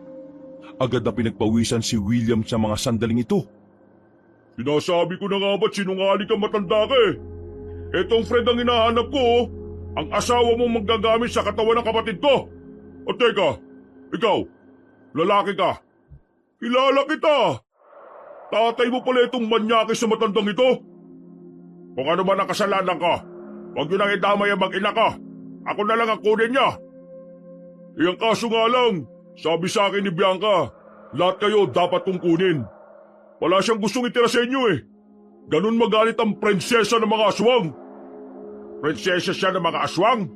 Agad na pinagpawisan si William sa mga sandaling ito. Sinasabi ko na nga ba't sinungaling kang matanda ka eh? Etong Fred ang hinahanap ko oh. Ang asawa mong maggagamit sa katawan ng kapatid ko. O teka, ikaw, lalaki ka. Kilala kita. Tatay mo pala itong manyakis sa matandang ito. Kung ano man ang kasalanan ko, huwag nyo nang idamay ang mag-ina ko. Ako na lang ang kunin niya. Iyang kaso nga lang, sabi sa akin ni Bianca, lahat kayo dapat kong kunin. Wala siyang gustong itira sa inyo eh. Ganun magalit ang prinsesa ng mga aswang. Prinsesa siya ng mga aswang?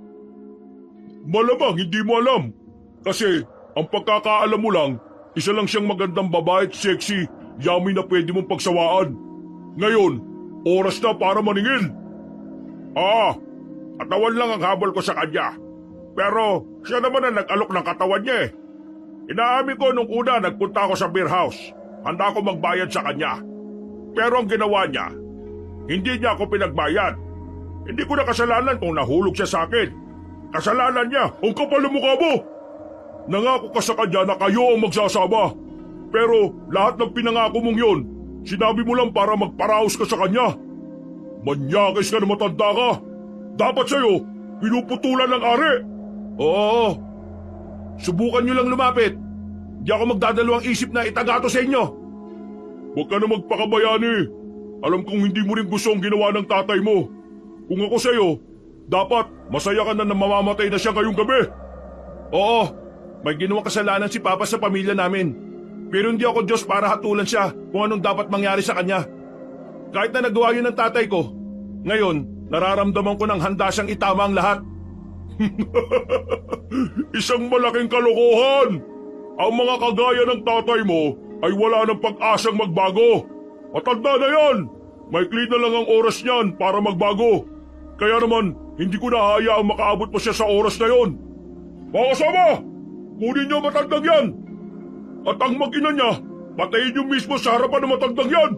Malamang hindi mo alam. Kasi ang pagkakaalam mo lang, isa lang siyang magandang babae at sexy, yummy na pwede mong pagsawaan. Ngayon, oras na para maningil. Katawan lang ang habol ko sa kanya. Pero siya naman ang nag-alok ng katawan niya eh. Inaamin ko nung una nagpunta ako sa beer house. Handa ako magbayad sa kanya. Pero ang ginawa niya, hindi niya ako pinagbayad. Hindi ko na kasalanan kung nahulog siya sa akin. Kasalanan niya, ang kapal ng mukha mo. Nangako ka sa kanya na kayo ang magsasama. Pero lahat ng pinangako mong yon, sinabi mo lang para magparaos ka sa kanya. Manyakis ka na matanda ka. Dapat sa'yo, pinuputulan ng ari. Oo. Subukan nyo lang lumapit. Di ako magdadalawang isip na itagato sa inyo. Huwag ka na magpakabayani. Alam kong hindi mo rin gusto ang ginawa ng tatay mo. Kung ako sa'yo, dapat masaya ka na mamamatay na siya ngayong gabi. Oo, may ginawang kasalanan si Papa sa pamilya namin. Pero hindi ako Diyos para hatulan siya kung anong dapat mangyari sa kanya. Kahit na nagawa yun ng tatay ko, ngayon, nararamdaman ko ng handa siyang itama ang lahat. Isang malaking kalokohan! Ang mga kagaya ng tatay mo ay wala ng pag-asang magbago. Matanda na yan! Maikli na lang ang oras niyan para magbago. Kaya naman, hindi ko na hayaang makaabot pa siya sa oras na yon. Mga kasama, kunin niyo ang matandang yan! At ang mag-ina niya, patayin niyo mismo sa harapan ng matandang yan!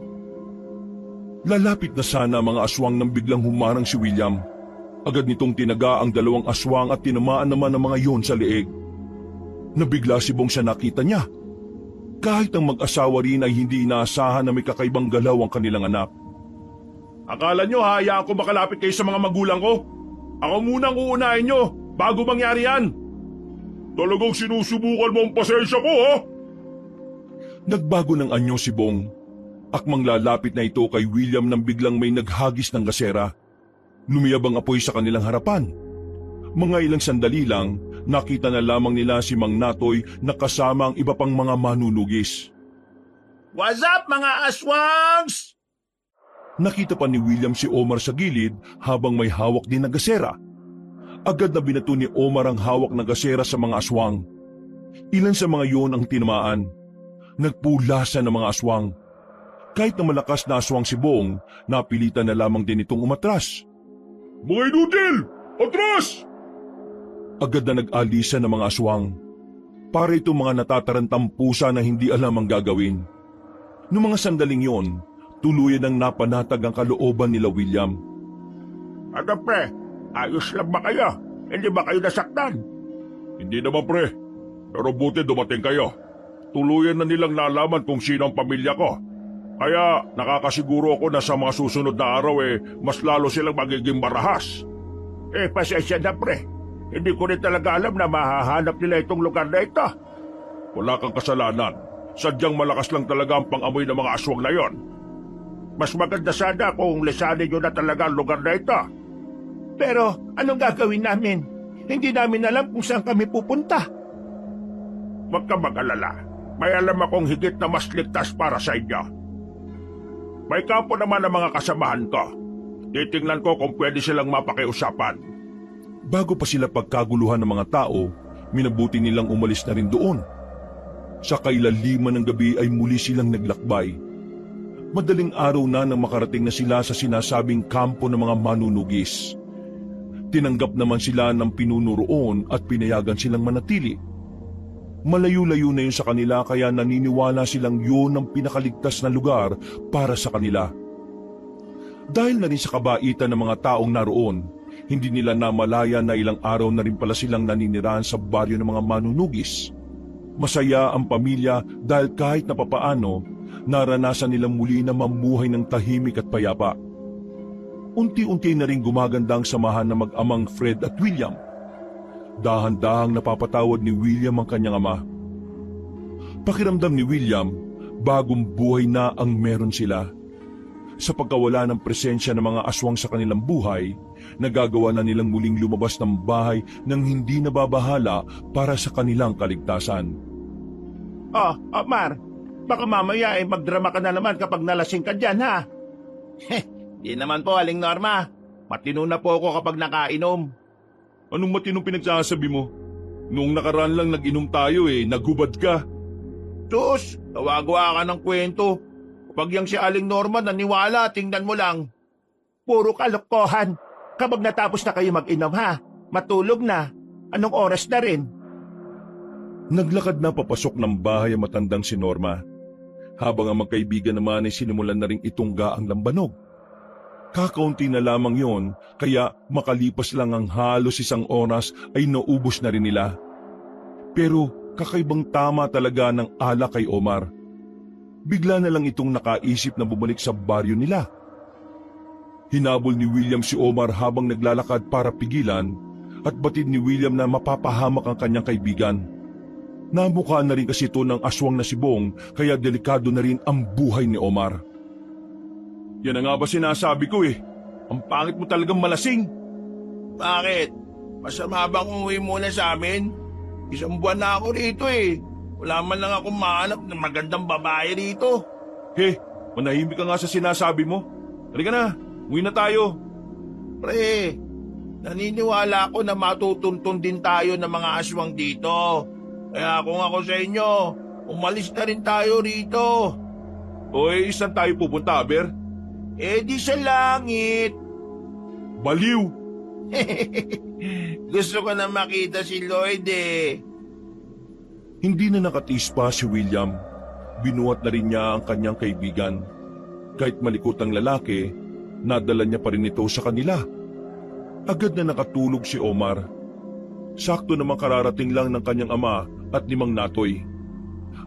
Lalapit na sana ang mga aswang nang biglang humarang si William. Agad nitong tinaga ang dalawang aswang at tinamaan naman ang mga yon sa leeg. Nabigla si Bong sa nakita niya. Kahit ang mag-asawa rin ay hindi inaasahan na may kakaibang galaw ang kanilang anak. Akala nyo hayaan ko makalapit kayo sa mga magulang ko? Ako munang uunahin nyo bago mangyari yan. Talagang sinusubukan mo ang pasensya ko, ha? Nagbago ng anyo si Bong. Akmang lalapit na ito kay William nang biglang may naghagis ng gasera. Lumiyab ang apoy sa kanilang harapan. Mga ilang sandali lang, nakita na lamang nila si Mang Natoy na kasama ang iba pang mga manunugis. What's up mga aswangs? Nakita pa ni William si Omar sa gilid habang may hawak din na gasera. Agad na binato ni Omar ang hawak na gasera sa mga aswang. Ilan sa mga yon ang tinamaan. Nagpulasan ng mga aswang. Kahit na malakas na aswang si Bong, napilitan na lamang din itong umatras. Mga inutil! Atras! Agad na nag-alisan ng mga aswang. Para itong mga natatarantang pusa na hindi alam ang gagawin. Noong mga sandaling yon, tuluyan ang napanatag ang kalooban nila William. Ano pre, ayos lang ba kayo? Hindi ba kayo nasaktan? Hindi naman pre, pero buti dumating kayo. Tuluyan na nilang nalaman kung sino ang pamilya ko. Kaya nakakasiguro ako na sa mga susunod na araw mas lalo silang magiging marahas. Pasensya na pre. Hindi ko rin talaga alam na mahahanap nila itong lugar na ito. Wala kang kasalanan. Sadyang malakas lang talaga ang pang-amoy ng mga aswang na yon. Mas maganda sana kung lisanin nyo na talaga ang lugar na ito. Pero anong gagawin namin? Hindi namin alam kung saan kami pupunta. Huwag ka mag-alala. May alam akong higit na mas ligtas para sa inyo. May kampo naman ang mga kasamahan ko. Titingnan ko kung pwede silang mapakiusapan. Bago pa sila pagkaguluhan ng mga tao, minabuti nilang umalis na rin doon. Sa kailaliman ng gabi ay muli silang naglakbay. Madaling araw na nang makarating na sila sa sinasabing kampo ng mga manunugis. Tinanggap naman sila ng pinuno roon at pinayagan silang manatili. Malayo-layo na yun sa kanila kaya naniniwala silang yun ang pinakaligtas na lugar para sa kanila. Dahil na rin sa kabaitan ng mga taong naroon, hindi nila namalaya na ilang araw na rin pala silang naninirahan sa baryo ng mga manunugis. Masaya ang pamilya dahil kahit na papaano, naranasan nilang muli na mamuhay ng tahimik at payapa. Unti-unti na rin gumaganda ang samahan ng mag-amang Fred at William. Dahan-dahang napapatawad ni William ang kanyang ama. Pakiramdam ni William, bagong buhay na ang meron sila. Sa pagkawala ng presensya ng mga aswang sa kanilang buhay, nagagawa na nilang muling lumabas ng bahay nang hindi nababahala para sa kanilang kaligtasan. Omar, baka mamaya magdrama ka na naman kapag nalasing ka dyan, ha? Di naman po, Aling Norma. Matino na po ako kapag nakainom. Anong matinong pinagsasabi mo? Noong nakaraan lang nag-inom tayo naghubad ka. Sus, nawagawa ka ng kwento. Kapag yang si Aling Norma naniwala, tingnan mo lang. Puro kalokohan. Kapag natapos na kayo mag-inom, ha? Matulog na. Anong oras na rin? Naglakad na papasok ng bahay ang matandang si Norma. Habang ang magkaibigan naman ay sinimulan na ring itungga ang lambanog. Kakaunti na lamang yon, kaya makalipas lang ang halos isang oras ay naubos na rin nila. Pero kakaibang tama talaga ng alak kay Omar. Bigla na lang itong nakaisip na bumalik sa baryo nila. Hinabol ni William si Omar habang naglalakad para pigilan, at batid ni William na mapapahamak ang kanyang kaibigan. Namukha na rin kasi ito ng aswang na si Bong kaya delikado na rin ang buhay ni Omar. Yan na nga ba sinasabi ko eh. Ang pangit mo talagang malasing. Bakit? Masama bang umuwi muna sa amin? 1 buwan na ako rito eh. Wala man lang akong mahanap ng magandang babae rito. Manahimik ka nga sa sinasabi mo. Halika na, uwi na tayo. Pre, naniniwala ako na matutuntun din tayo ng mga aswang dito. Kaya kung ako sa inyo, umalis na rin tayo rito. Saan tayo pupunta, Aber? Di sa langit. Baliw! Gusto ko na makita si Lloyd eh. Hindi na nakatiis pa si William. Binuhat na rin niya ang kanyang kaibigan. Kahit malikot ang lalaki, nadala niya pa rin ito sa kanila. Agad na nakatulog si Omar. Sakto namang kararating lang ng kanyang ama at ni Mang Natoy.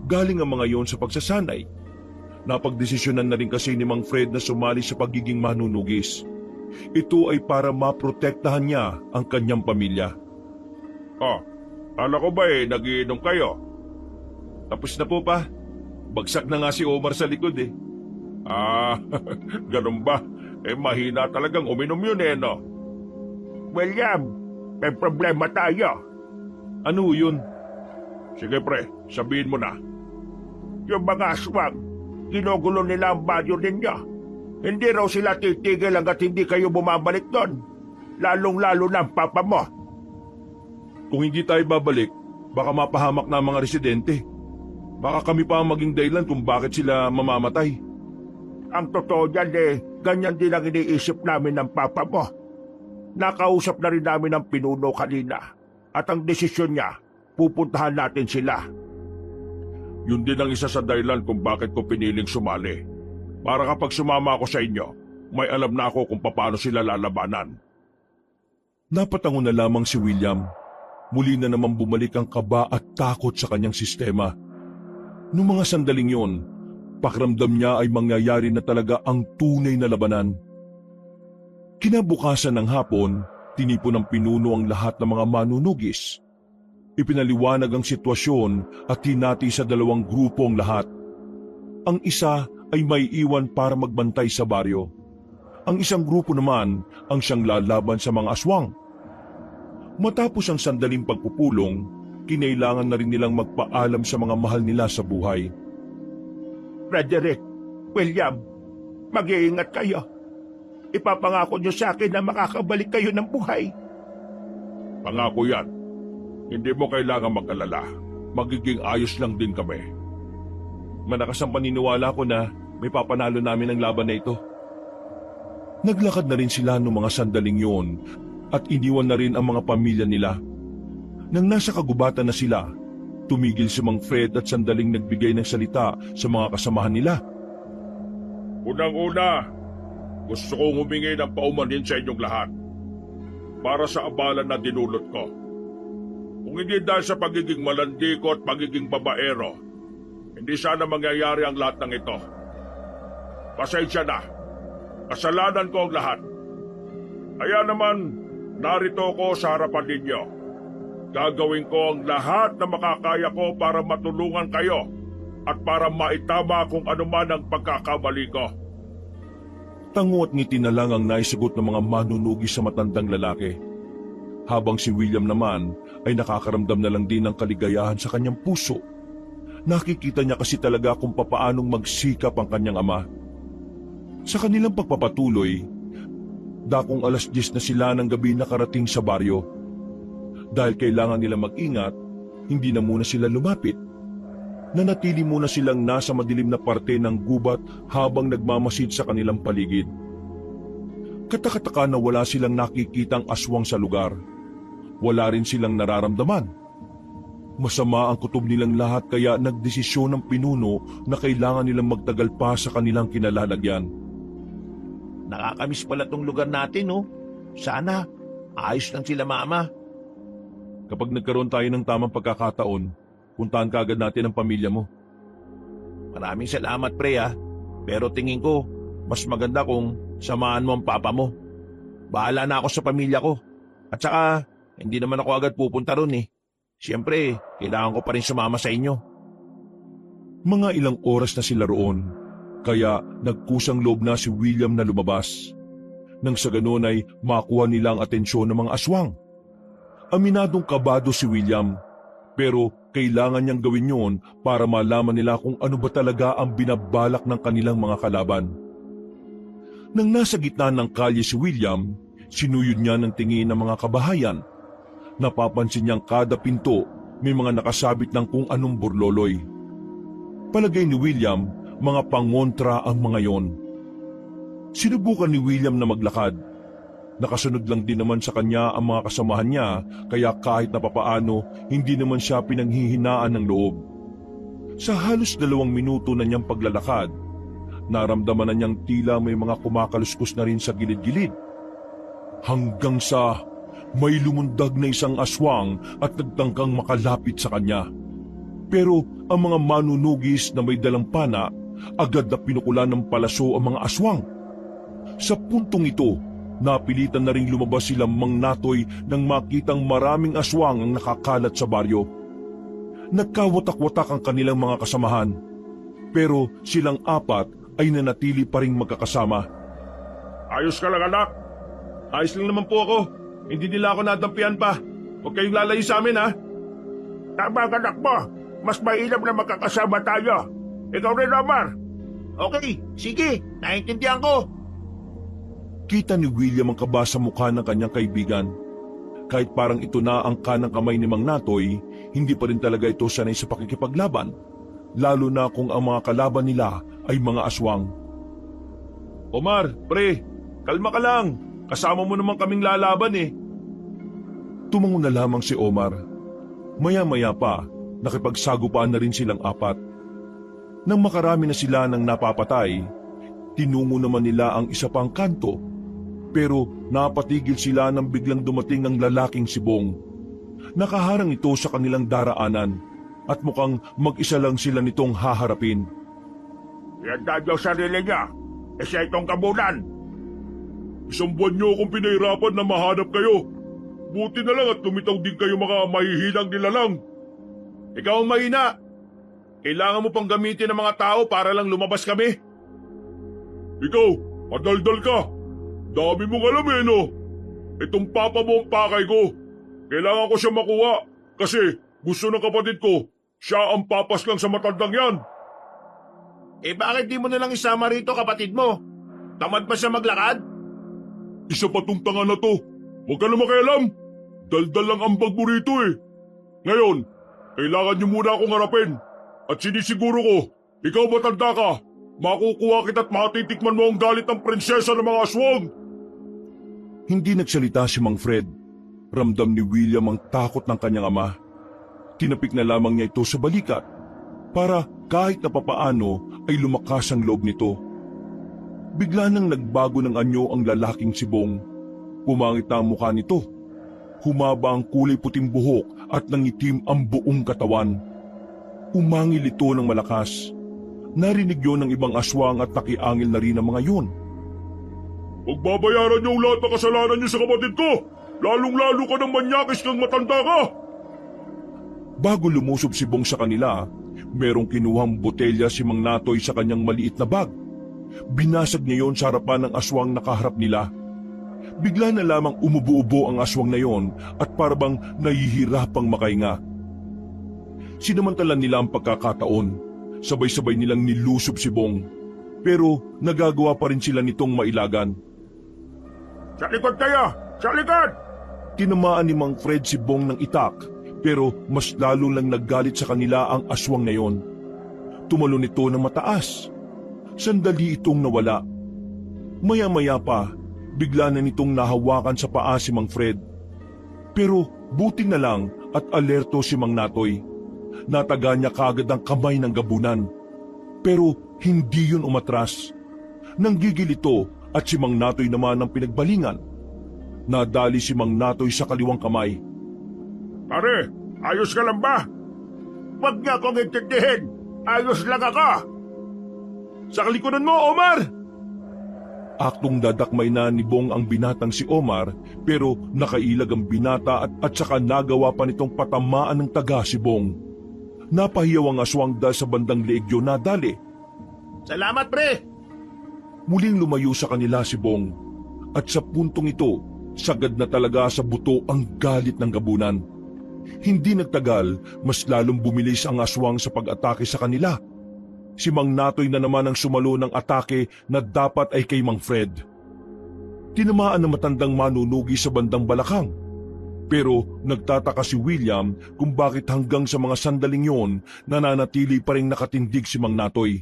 Galing ang mga yon sa pagsasanay. Napagdesisyonan na rin kasi ni Mang Fred na sumali sa pagiging manunugis. Ito ay para maprotektahan niya ang kanyang pamilya. Kala ko ba nagiinom kayo? Tapos na po pa. Bagsak na nga si Omar sa likod eh. Ganun ba? Mahina talagang uminom yun no? William, may problema tayo. Ano yun? Sige pre, sabihin mo na. Yung mga aswang, ginugulo nila ang banyo ninyo. Hindi raw sila titigil hanggat hindi kayo bumabalik doon. Lalong-lalo na ang papa mo. Kung hindi tayo babalik, baka mapahamak na ang mga residente. Baka kami pa ang maging dahilan kung bakit sila mamamatay. Ang totoo yan ganyan din ang iniisip namin ng papa mo. Nakausap na rin namin ang pinuno kanina. At ang desisyon niya, pupuntahan natin sila. Yun din ang isa sa dahilan kung bakit ko piniling sumali. Para kapag sumama ako sa inyo, may alam na ako kung paano sila lalabanan. Napatango na lamang si William. Muli na naman bumalik ang kaba at takot sa kanyang sistema. Noong mga sandaling yon, pakiramdam niya ay mangyayari na talaga ang tunay na labanan. Kinabukasan ng hapon, tinipon ng pinuno ang lahat ng mga manunugis. Ipinaliwanag ang sitwasyon at hinati sa 2 grupo ang lahat. Ang isa ay may iwan para magbantay sa baryo. Ang isang grupo naman ang siyang lalaban sa mga aswang. Matapos ang sandaling pagpupulong, kinailangan na rin nilang magpaalam sa mga mahal nila sa buhay. Frederick, William, mag-iingat kayo. Ipapangako niyo sa akin na makakabalik kayo ng buhay. Pangako yan. Hindi mo kailangan mag-alala. Magiging ayos lang din kami. Malakas ang paniniwala ko na may papanalo namin ang laban na ito. Naglakad na rin sila noong mga sandaling yon at iniwan na rin ang mga pamilya nila. Nang nasa kagubatan na sila, tumigil si Mang Fred at sandaling nagbigay ng salita sa mga kasamahan nila. Unang-una, gusto kong humingi ng paumanhin sa inyong lahat para sa abala na dinulot ko. Kung hindi dahil sa pagiging malandi ko at pagiging babaero, hindi sana mangyayari ang lahat ng ito. Pasensya na. Kasalanan ko ang lahat. Kaya naman, narito ko sa harapan ninyo. Gagawin ko ang lahat na makakaya ko para matulungan kayo at para maitama kung anuman ang pagkakamali ko. Tango at ngiti na lang ang naisagot ng mga manunugi sa matandang lalaki. Habang si William naman ay nakakaramdam na lang din ng kaligayahan sa kanyang puso. Nakikita niya kasi talaga kung papaanong magsikap ang kanyang ama. Sa kanilang pagpapatuloy, dakong 10:00 na sila ng gabi nakarating sa baryo. Dahil kailangan nila mag-ingat, hindi na muna sila lumapit. Nanatili muna silang nasa madilim na parte ng gubat habang nagmamasid sa kanilang paligid. Katakataka na wala silang nakikitang aswang sa lugar. Wala rin silang nararamdaman. Masama ang kutob nilang lahat kaya nagdesisyon ng pinuno na kailangan nilang magtagal pa sa kanilang kinalalagyan. Nakakamiss pala tong lugar natin, no? Sana, ayos lang sila mama. Kapag nagkaroon tayo ng tamang pagkakataon, puntahan kaagad natin ang pamilya mo. Maraming salamat, pre, ha? Pero tingin ko, mas maganda kung samahan mo ang papa mo. Bahala na ako sa pamilya ko. At saka, Hindi naman ako agad pupunta ron eh. Siyempre, kailangan ko pa rin sumama sa inyo. Mga ilang oras na sila roon, kaya nagkusang loob na si William na lumabas. Nang sa ganon ay makuha nila ang atensyon ng mga aswang. Aminadong kabado si William, pero kailangan niyang gawin yun para malaman nila kung ano ba talaga ang binabalak ng kanilang mga kalaban. Nang nasa gitna ng kalye si William, sinuyod niya ng tingin ng mga kabahayan. Napapansin niyang kada pinto may mga nakasabit ng kung anong burloloy. Palagay ni William, mga pangontra ang mga yon. Sinubukan ni William na maglakad. Nakasunod lang din naman sa kanya ang mga kasamahan niya, kaya kahit na papaano, hindi naman siya pinanghihinaan ng loob. Sa halos 2 minuto na niyang paglalakad, naramdaman na niyang tila may mga kumakaluskos na rin sa gilid-gilid. Hanggang sa may lumundag na isang aswang at nagtangkang makalapit sa kanya. Pero ang mga manunugis na may dalang pana, agad na pinukulan ng palaso ang mga aswang. Sa puntong ito, napilitan na ring lumabas sila Mang Natoy nang makitang maraming aswang ang nakakalat sa baryo. Nagkawatak-watak ang kanilang mga kasamahan, pero silang 4 ay nanatili pa ring magkakasama. Ayos ka lang, anak. Ayos lang naman po ako. Hindi nila ako nadampian pa. Huwag kayong lalayo sa amin, ha? Tama ka, anak mo. Mas mainam na magkakasama tayo. Ikaw rin, Omar. Okay, sige, naiintindihan ko. Kita ni William ang kaba sa mukha ng kanyang kaibigan. Kahit parang ito na ang kanang kamay ni Mang Natoy, hindi pa rin talaga ito sanay sa pakikipaglaban, lalo na kung ang mga kalaban nila ay mga aswang. Omar, pre, kalma ka lang. Kasama mo naman kaming lalaban eh. Tumango na lamang si Omar. Maya-maya pa, nakipagsagupaan na rin silang 4. Nang makarami na sila ng napapatay, tinungo naman nila ang isa pang kanto. Pero napatigil sila nang biglang dumating ang lalaking si Bong. Nakaharang ito sa kanilang daraanan at mukhang mag-isa lang sila nitong haharapin. Ianda niyo sarili niya. Siya itong kabulan. Isang buwan niyo akong pinahirapan na mahanap kayo. Buti na lang at lumitaw din kayo mga mahihinang nilalang. Ikaw ang mahina. Kailangan mo pang gamitin ng mga tao para lang lumabas kami. Ikaw, madaldal ka. Dami mong alam eh, no? Itong papa mo ang pakay ko. Kailangan ko siya makuha kasi gusto ng kapatid ko, siya ang papas lang sa matandang yan. Bakit di mo nalang isama rito kapatid mo? Tamad pa siya maglakad? Isa pa tong tanga na to. Huwag ka na makialam. Daldal lang ang bag mo rito eh. Ngayon, kailangan niyo muna akong harapin. At sinisiguro ko, ikaw matanda ka. Makukuha kita at matitikman mo ang galit ng prinsesa ng mga aswang. Hindi nagsalita si Mang Fred. Ramdam ni William ang takot ng kanyang ama. Tinapik na lamang niya ito sa balikat para kahit na papaano ay lumakas ang loob nito. Bigla nang nagbago ng anyo ang lalaking si Bong. Pumangit na ang mukha nito. Humaba ang kulay puting buhok at nangitim ang buong katawan. Umangil ito ng malakas. Narinig yon ng ibang aswang at nakiangil na rin ang mga yun. Pagbabayaran niyo ang lahat ng kasalanan niyo sa kapatid ko! Lalong-lalo ka ng manyakis kang matanda ka! Bago lumusob si Bong sa kanila, merong kinuhang botelya si Mang Natoy sa kanyang maliit na bag. Binasag niya yon sa harapan ng aswang nakaharap nila. Bigla na lamang umubo-ubo ang aswang na yon at parabang nahihirapang makahinga. Sinamantala nila ang pagkakataon. Sabay-sabay nilang nilusob si Bong. Pero nagagawa pa rin sila nitong mailagan. Sa likod kayo! Sa likod! Tinamaan ni Mang Fred si Bong ng itak, pero mas lalo lang naggalit sa kanila ang aswang na yon. Tumalon ito ng mataas. Sandali itong nawala. Maya-maya pa, bigla na nitong nahawakan sa paa si Mang Fred. Pero buti na lang at alerto si Mang Natoy. Nataga niya kagad ang kamay ng gabunan. Pero hindi yun umatras. Nanggigil ito at si Mang Natoy naman ang pinagbalingan. Nadali si Mang Natoy sa kaliwang kamay. Pare, ayos ka lang ba? Huwag niya akong intindihin. Ayos lang ako. Sa kalikunan mo, Omar! aktong dadakmay na ni Bong ang binatang si Omar pero nakailag ang binata at saka nagawa pa nitong patamaan ng taga si Bong. Napahiyaw ang aswang dahil sa bandang leeg yun nadali. Salamat, pre! Muling lumayo sa kanila si Bong at sa puntong ito, sagad na talaga sa buto ang galit ng gabunan. Hindi nagtagal, mas lalong bumilis ang aswang sa pag-atake sa kanila. Si Mang Natoy na naman ang sumalo ng atake na dapat ay kay Mang Fred. Tinamaan ng matandang manunugi sa bandang balakang. Pero nagtataka si William kung bakit hanggang sa mga sandaling yon nananatili pa rin nakatindig si Mang Natoy.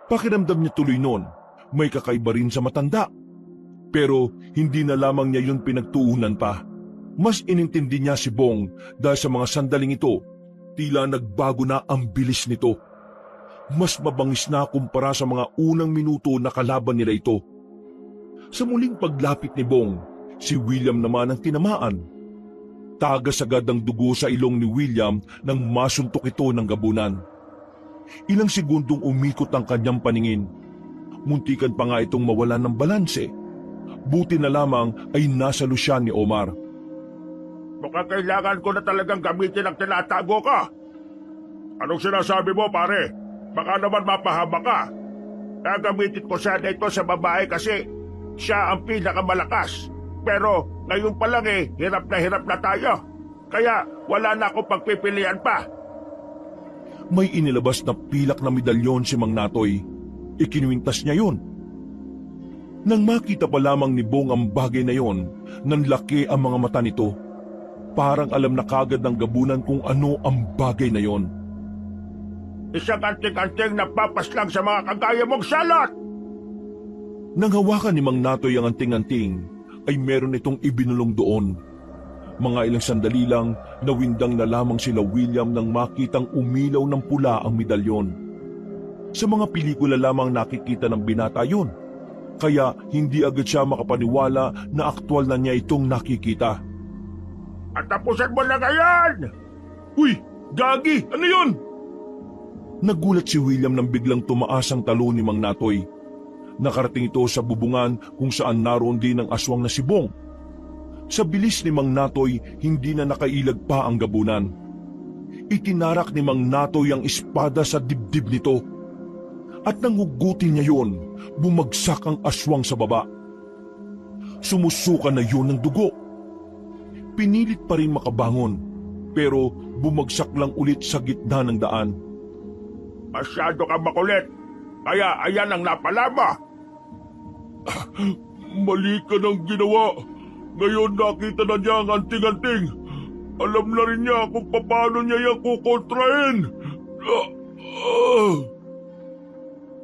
Pakiramdam niya tuloy noon, may kakaiba rin sa matanda. Pero hindi na lamang niya yun pinagtuunan pa. Mas inintindi niya si Bong dahil sa mga sandaling ito, tila nagbago na ang bilis nito. Mas mabangis na kumpara sa mga unang minuto na kalaban nila ito. Sa muling paglapit ni Bong, si William naman ang tinamaan. Tagas agad ang dugo sa ilong ni William nang masuntok ito ng gabunan. Ilang segundong umikot ang kanyang paningin. Muntikan pa nga itong mawalan ng balanse. Buti na lamang ay nasa lusya ni Omar. Mukhang kailangan ko na talagang gamitin ang tinatago ka. Anong sinasabi mo, pare? Baka naman mapahama ka. Gagamitin ko sana ito sa babae kasi siya ang pinakamalakas. Pero ngayon pa lang hirap na tayo. Kaya wala na akong pagpipilian pa. May inilabas na pilak na medalyon si Mang Natoy. Ikinuwintas niya yun. Nang makita pa lamang ni Bong ang bagay na yon, nanlaki ang mga mata nito. Parang alam na kagad ng gabunan kung ano ang bagay na yon. Isang anting-anting na papaslang sa mga kagaya mong salot! Nang hawakan ni Mang Natoy ang anting-anting, ay meron itong ibinulong doon. Mga ilang sandali lang, nawindang na lamang sila William nang makitang umilaw ng pula ang medalyon. Sa mga pelikula lamang nakikita ng binata yun, kaya hindi agad siya makapaniwala na aktwal na niya itong nakikita. At tapusin mo na ngayon! Uy! Gagi! Ano yun? Nagulat si William nang biglang tumaas ang talo ni Mang Natoy. Nakarating ito sa bubungan kung saan naroon din ang aswang na si Bong. Sa bilis ni Mang Natoy, hindi na nakailag pa ang gabunan. Itinarak ni Mang Natoy ang espada sa dibdib nito. At nang hugutin niya yun, bumagsak ang aswang sa baba. Sumusuka na yun ng dugo. Pinilit pa rin makabangon, pero bumagsak lang ulit sa gitna ng daan. Masyado ka makulit, kaya ayan ang napalama. Mali ka ng ginawa. Ngayon nakita na niya ang anting-anting. Alam na rin niya kung paano niya yan kukontrahin.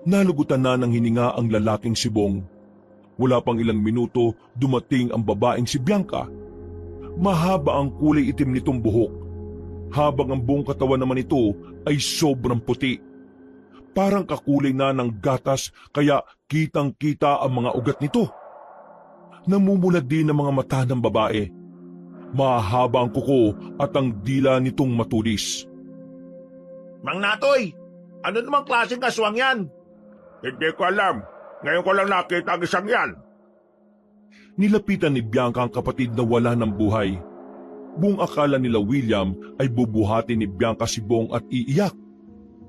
Nalugutan na ng hininga ang lalaking si Bong. Wala pang ilang minuto, dumating ang babaeng si Bianca. Mahaba ang kulay itim nitong buhok, habang ang buong katawan naman ito ay sobrang puti. Parang kakulay na ng gatas kaya kitang-kita ang mga ugat nito. Namumula din ang mga mata ng babae. Mahaba ang kuko at ang dila nitong matulis. Mang Natoy, ano namang klaseng aswang yan? Hindi ko alam. Ngayon ko lang nakita ang isang yan. Nilapitan ni Bianca ang kapatid na wala ng buhay. Buong akala nila William ay bubuhatin ni Bianca si Bong at iiyak.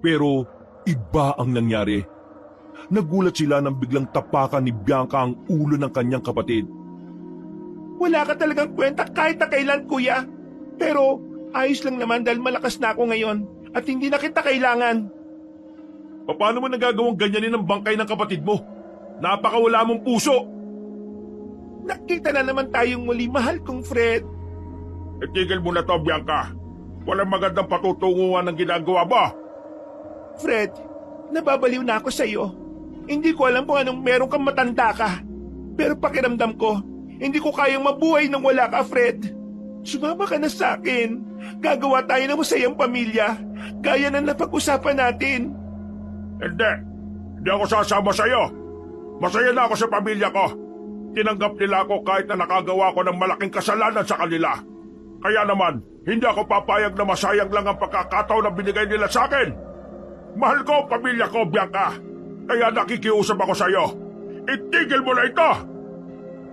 Pero iba ang nangyari. Nagulat sila nang biglang tapakan ni Bianca ang ulo ng kanyang kapatid. Wala ka talagang kwenta kahit na kailan, kuya. Pero ayos lang naman dahil malakas na ako ngayon at hindi na kita kailangan. Paano mo nagagawang ganyanin ang bangkay ng kapatid mo? Napakawala mong puso! Nakita na naman tayong muli, mahal kong Fred. Itigil mo na to, Bianca. Walang magandang patutunguhan ng ginagawa mo. Fred, nababaliw na ako sa iyo. Hindi ko alam kung anong meron kang matanda ka. Pero pakiramdam ko, hindi ko kayang mabuhay nang wala ka, Fred. Sumama ka na sa akin. Gagawa tayo ng masayang pamilya. Gaya na napag-usapan natin. Hindi ako sasama sa'yo. Masaya na ako sa pamilya ko. Tinanggap nila ako kahit na nakagawa ko ng malaking kasalanan sa kanila. Kaya naman, hindi ako papayag na masayang lang ang pagkakataon na binigay nila sa akin. Mahal ko ang pamilya ko, Bianca. Kaya nakikiusap ako sa'yo. Itigil mo na ito!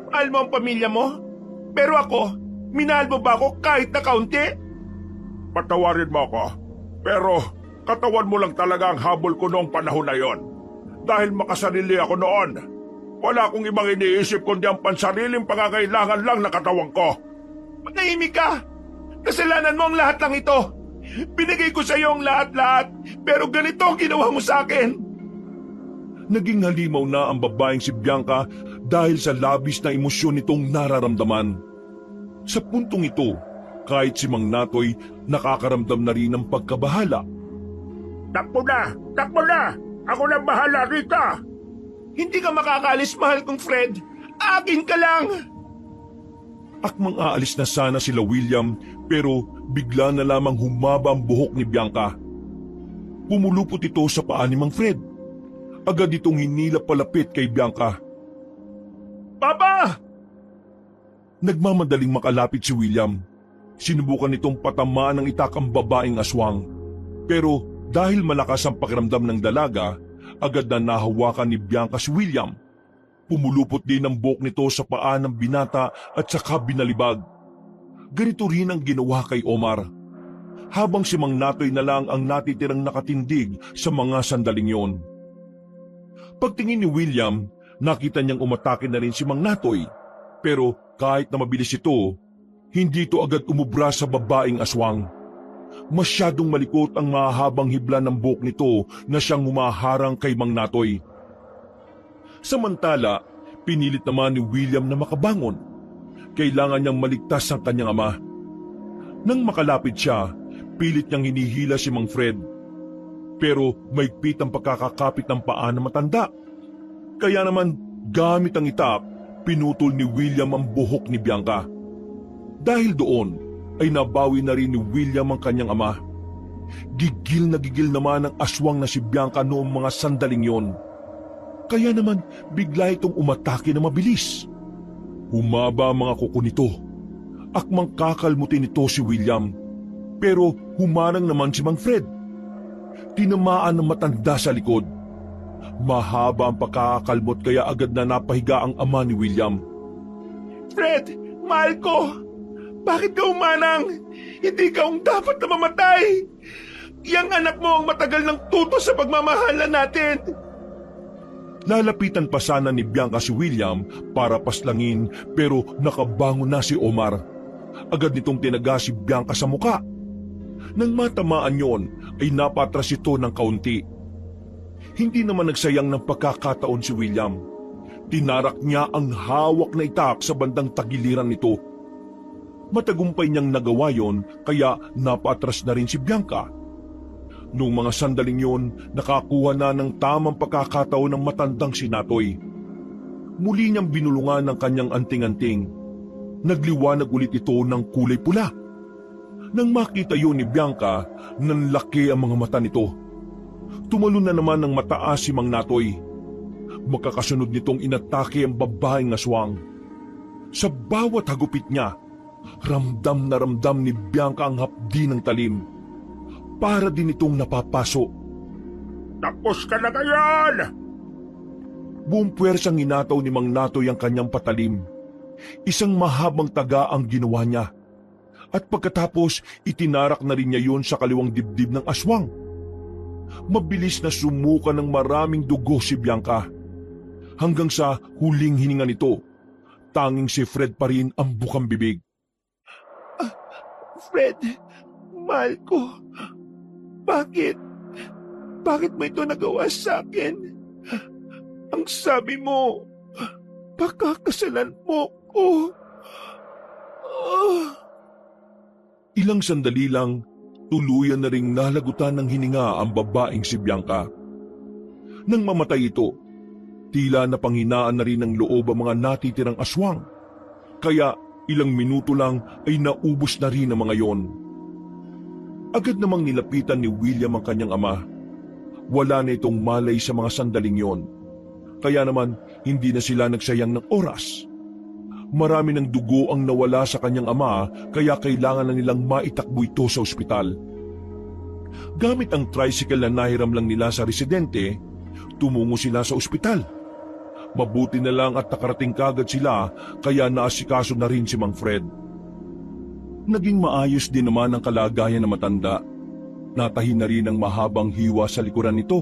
Mahal mo ang pamilya mo? Pero ako, minahal mo ba ako kahit na kaunti? Patawarin mo ako. Pero katawan mo lang talaga ang habol ko noong panahon na yon. Dahil makasarili ako noon. Wala akong ibang iniisip kundi ang pansariling pangangailangan lang na katawan ko. Manahimik ka! Kasalanan mo ang lahat ng ito. Binigay ko sa iyo ang lahat-lahat, pero ganito ang ginawa mo sa akin. Naging halimaw na ang babaeng si Bianca dahil sa labis na emosyon nitong nararamdaman. Sa puntong ito, kahit si Mang Natoy nakakaramdam na rin ng pagkabahala. Takbo na! Takbo na! Ako na bahala, Rita! Hindi ka makakalis, mahal kong Fred. Akin ka lang! Akmang aalis na sana sila William pero bigla na lamang humaba ang buhok ni Bianca. Pumulupot ito sa paa ni Mang Fred. Agad itong hinila palapit kay Bianca. Papa! Nagmamadaling makalapit si William. Sinubukan nitong patamaan ng itak ang babaeng aswang. Pero dahil malakas ang pakiramdam ng dalaga, agad na nahawakan ni Bianca si William. Pumulupot din ang buhok nito sa paa ng binata at saka binalibag. Ganito rin ang ginawa kay Omar. Habang si Mang Natoy na lang ang natitirang nakatindig sa mga sandaling yon. Pagtingin ni William, nakita niyang umatake na rin si Mang Natoy. Pero kahit na mabilis ito, hindi ito agad umubra sa babaeng aswang. Masyadong malikot ang mahahabang hibla ng buhok nito na siyang humaharang kay Mang Natoy. Samantala, pinilit naman ni William na makabangon. Kailangan niyang maligtas ang kanyang ama. Nang makalapit siya, pilit niyang hinihila si Mang Fred. Pero maigpit ang pagkakakapit ng paa ng matanda. Kaya naman, gamit ang itak, pinutol ni William ang buhok ni Bianca. Dahil doon, ay nabawi na rin ni William ang kanyang ama. Gigil na gigil naman ang aswang na si Bianca noong mga sandaling yon. Kaya naman bigla itong umatake na mabilis. Humaba ang mga kuko nito. Akmang kakalmutin nito si William. Pero humarang naman si Mang Fred. Tinamaan ng matanda sa likod. Mahaba ang pagkakakalmot kaya agad na napahiga ang ama ni William. Fred, mahal ko! Bakit ka umanang? Hindi ka ang dapat na mamatay! Yang anak mo ang matagal ng tuto sa pagmamahalan natin! Lalapitan pa sana ni Bianca si William para paslangin pero nakabangon na si Omar. Agad nitong tinaga si Bianca sa muka. Nang matamaan yon ay napatras ito ng kaunti. Hindi naman nagsayang ng pagkakataon si William. Tinarak niya ang hawak na itak sa bandang tagiliran nito. Matagumpay niyang nagawa yon kaya napatras na rin si Bianca. Noong mga sandaling yon, nakakuha na ng tamang pagkakataon ng matandang si Natoy. Muli niyang binulungan ng kanyang anting-anting. Nagliwanag ulit ito ng kulay pula. Nang makita yun ni Bianca, nanlaki ang mga mata nito. Tumalon na naman ng mataas si Mang Natoy. Magkakasunod nitong inatake ang babaeng aswang. Sa bawat hagupit niya, ramdam na ramdam ni Bianca ang hapdi ng talim. Para din itong napapaso. Tapos ka na ngayon! Buong puwersang inataw ni Mang Natoy ang kanyang patalim. Isang mahabang taga ang ginawa niya. At pagkatapos, itinarak na rin niya yun sa kaliwang dibdib ng aswang. Mabilis na sumuka ng maraming dugo si Bianca. Hanggang sa huling hininga nito, tanging si Fred pa rin ang bukang bibig. Fred, mahal ko. Bakit? Bakit mo ito nagawa sa akin? Ang sabi mo, pakakasalan mo ko. Ilang sandali lang, tuluyan na ring nalagutan ng hininga ang babaeng si Bianca. Nang mamatay ito, tila napanghinaan na rin ng loob ang mga natitirang aswang. Kaya ilang minuto lang ay naubos na rin ang mga yon. Agad namang nilapitan ni William ang kanyang ama. Wala na itong malay sa mga sandaling yon. Kaya naman hindi na sila nagsayang ng oras. Marami ng dugo ang nawala sa kanyang ama kaya kailangan na nilang maitakbo ito sa ospital. Gamit ang tricycle na nahiram lang nila sa residente, tumungo sila sa ospital. Mabuti na lang at nakarating kagad sila kaya naasikaso na rin si Mang Fred. Naging maayos din naman ang kalagayan ng matanda. Natahi na rin ang mahabang hiwa sa likuran nito.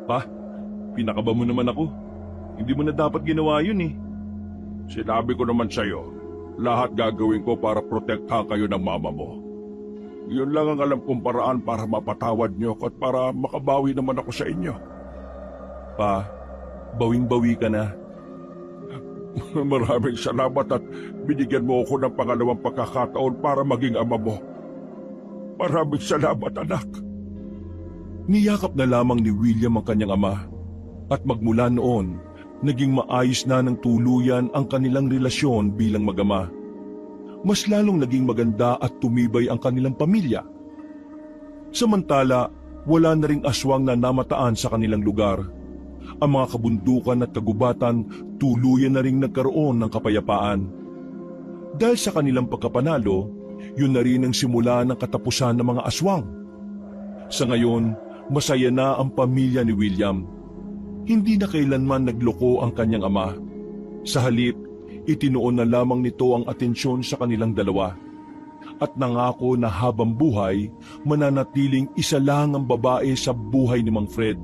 Pa, pinakaba mo naman ako. Hindi mo na dapat ginawa yun eh. Sinabi ko naman sa'yo, lahat gagawin ko para protektahan kayo ng mama mo. Yun lang ang alam kong paraan para mapatawad niyo at para makabawi naman ako sa inyo. Pa, bawing-bawi ka na. Maraming salamat at binigyan mo ako ng pangalawang pagkakataon para maging ama mo. Maraming salamat, anak. Niyakap na lamang ni William ang kanyang ama at magmula noon, naging maayos na ng tuluyan ang kanilang relasyon bilang mag-ama. Mas lalong naging maganda at tumibay ang kanilang pamilya. Samantala, wala na ring aswang na namataan sa kanilang lugar. Ang mga kabundukan at kagubatan tuluyan na ring nagkaroon ng kapayapaan. Dahil sa kanilang pagkapanalo, yun na rin ang simula ng katapusan ng mga aswang. Sa ngayon, masaya na ang pamilya ni William. Hindi na kailanman nagloko ang kanyang ama. Sa halip, itinuon na lamang nito ang atensyon sa kanilang dalawa. At nangako na habang buhay, mananatiling isa lang ang babae sa buhay ni Mang Fred.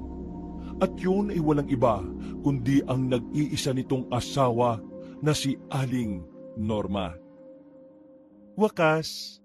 At yun ay walang iba, kundi ang nag-iisa nitong asawa na si Aling Norma. Wakas,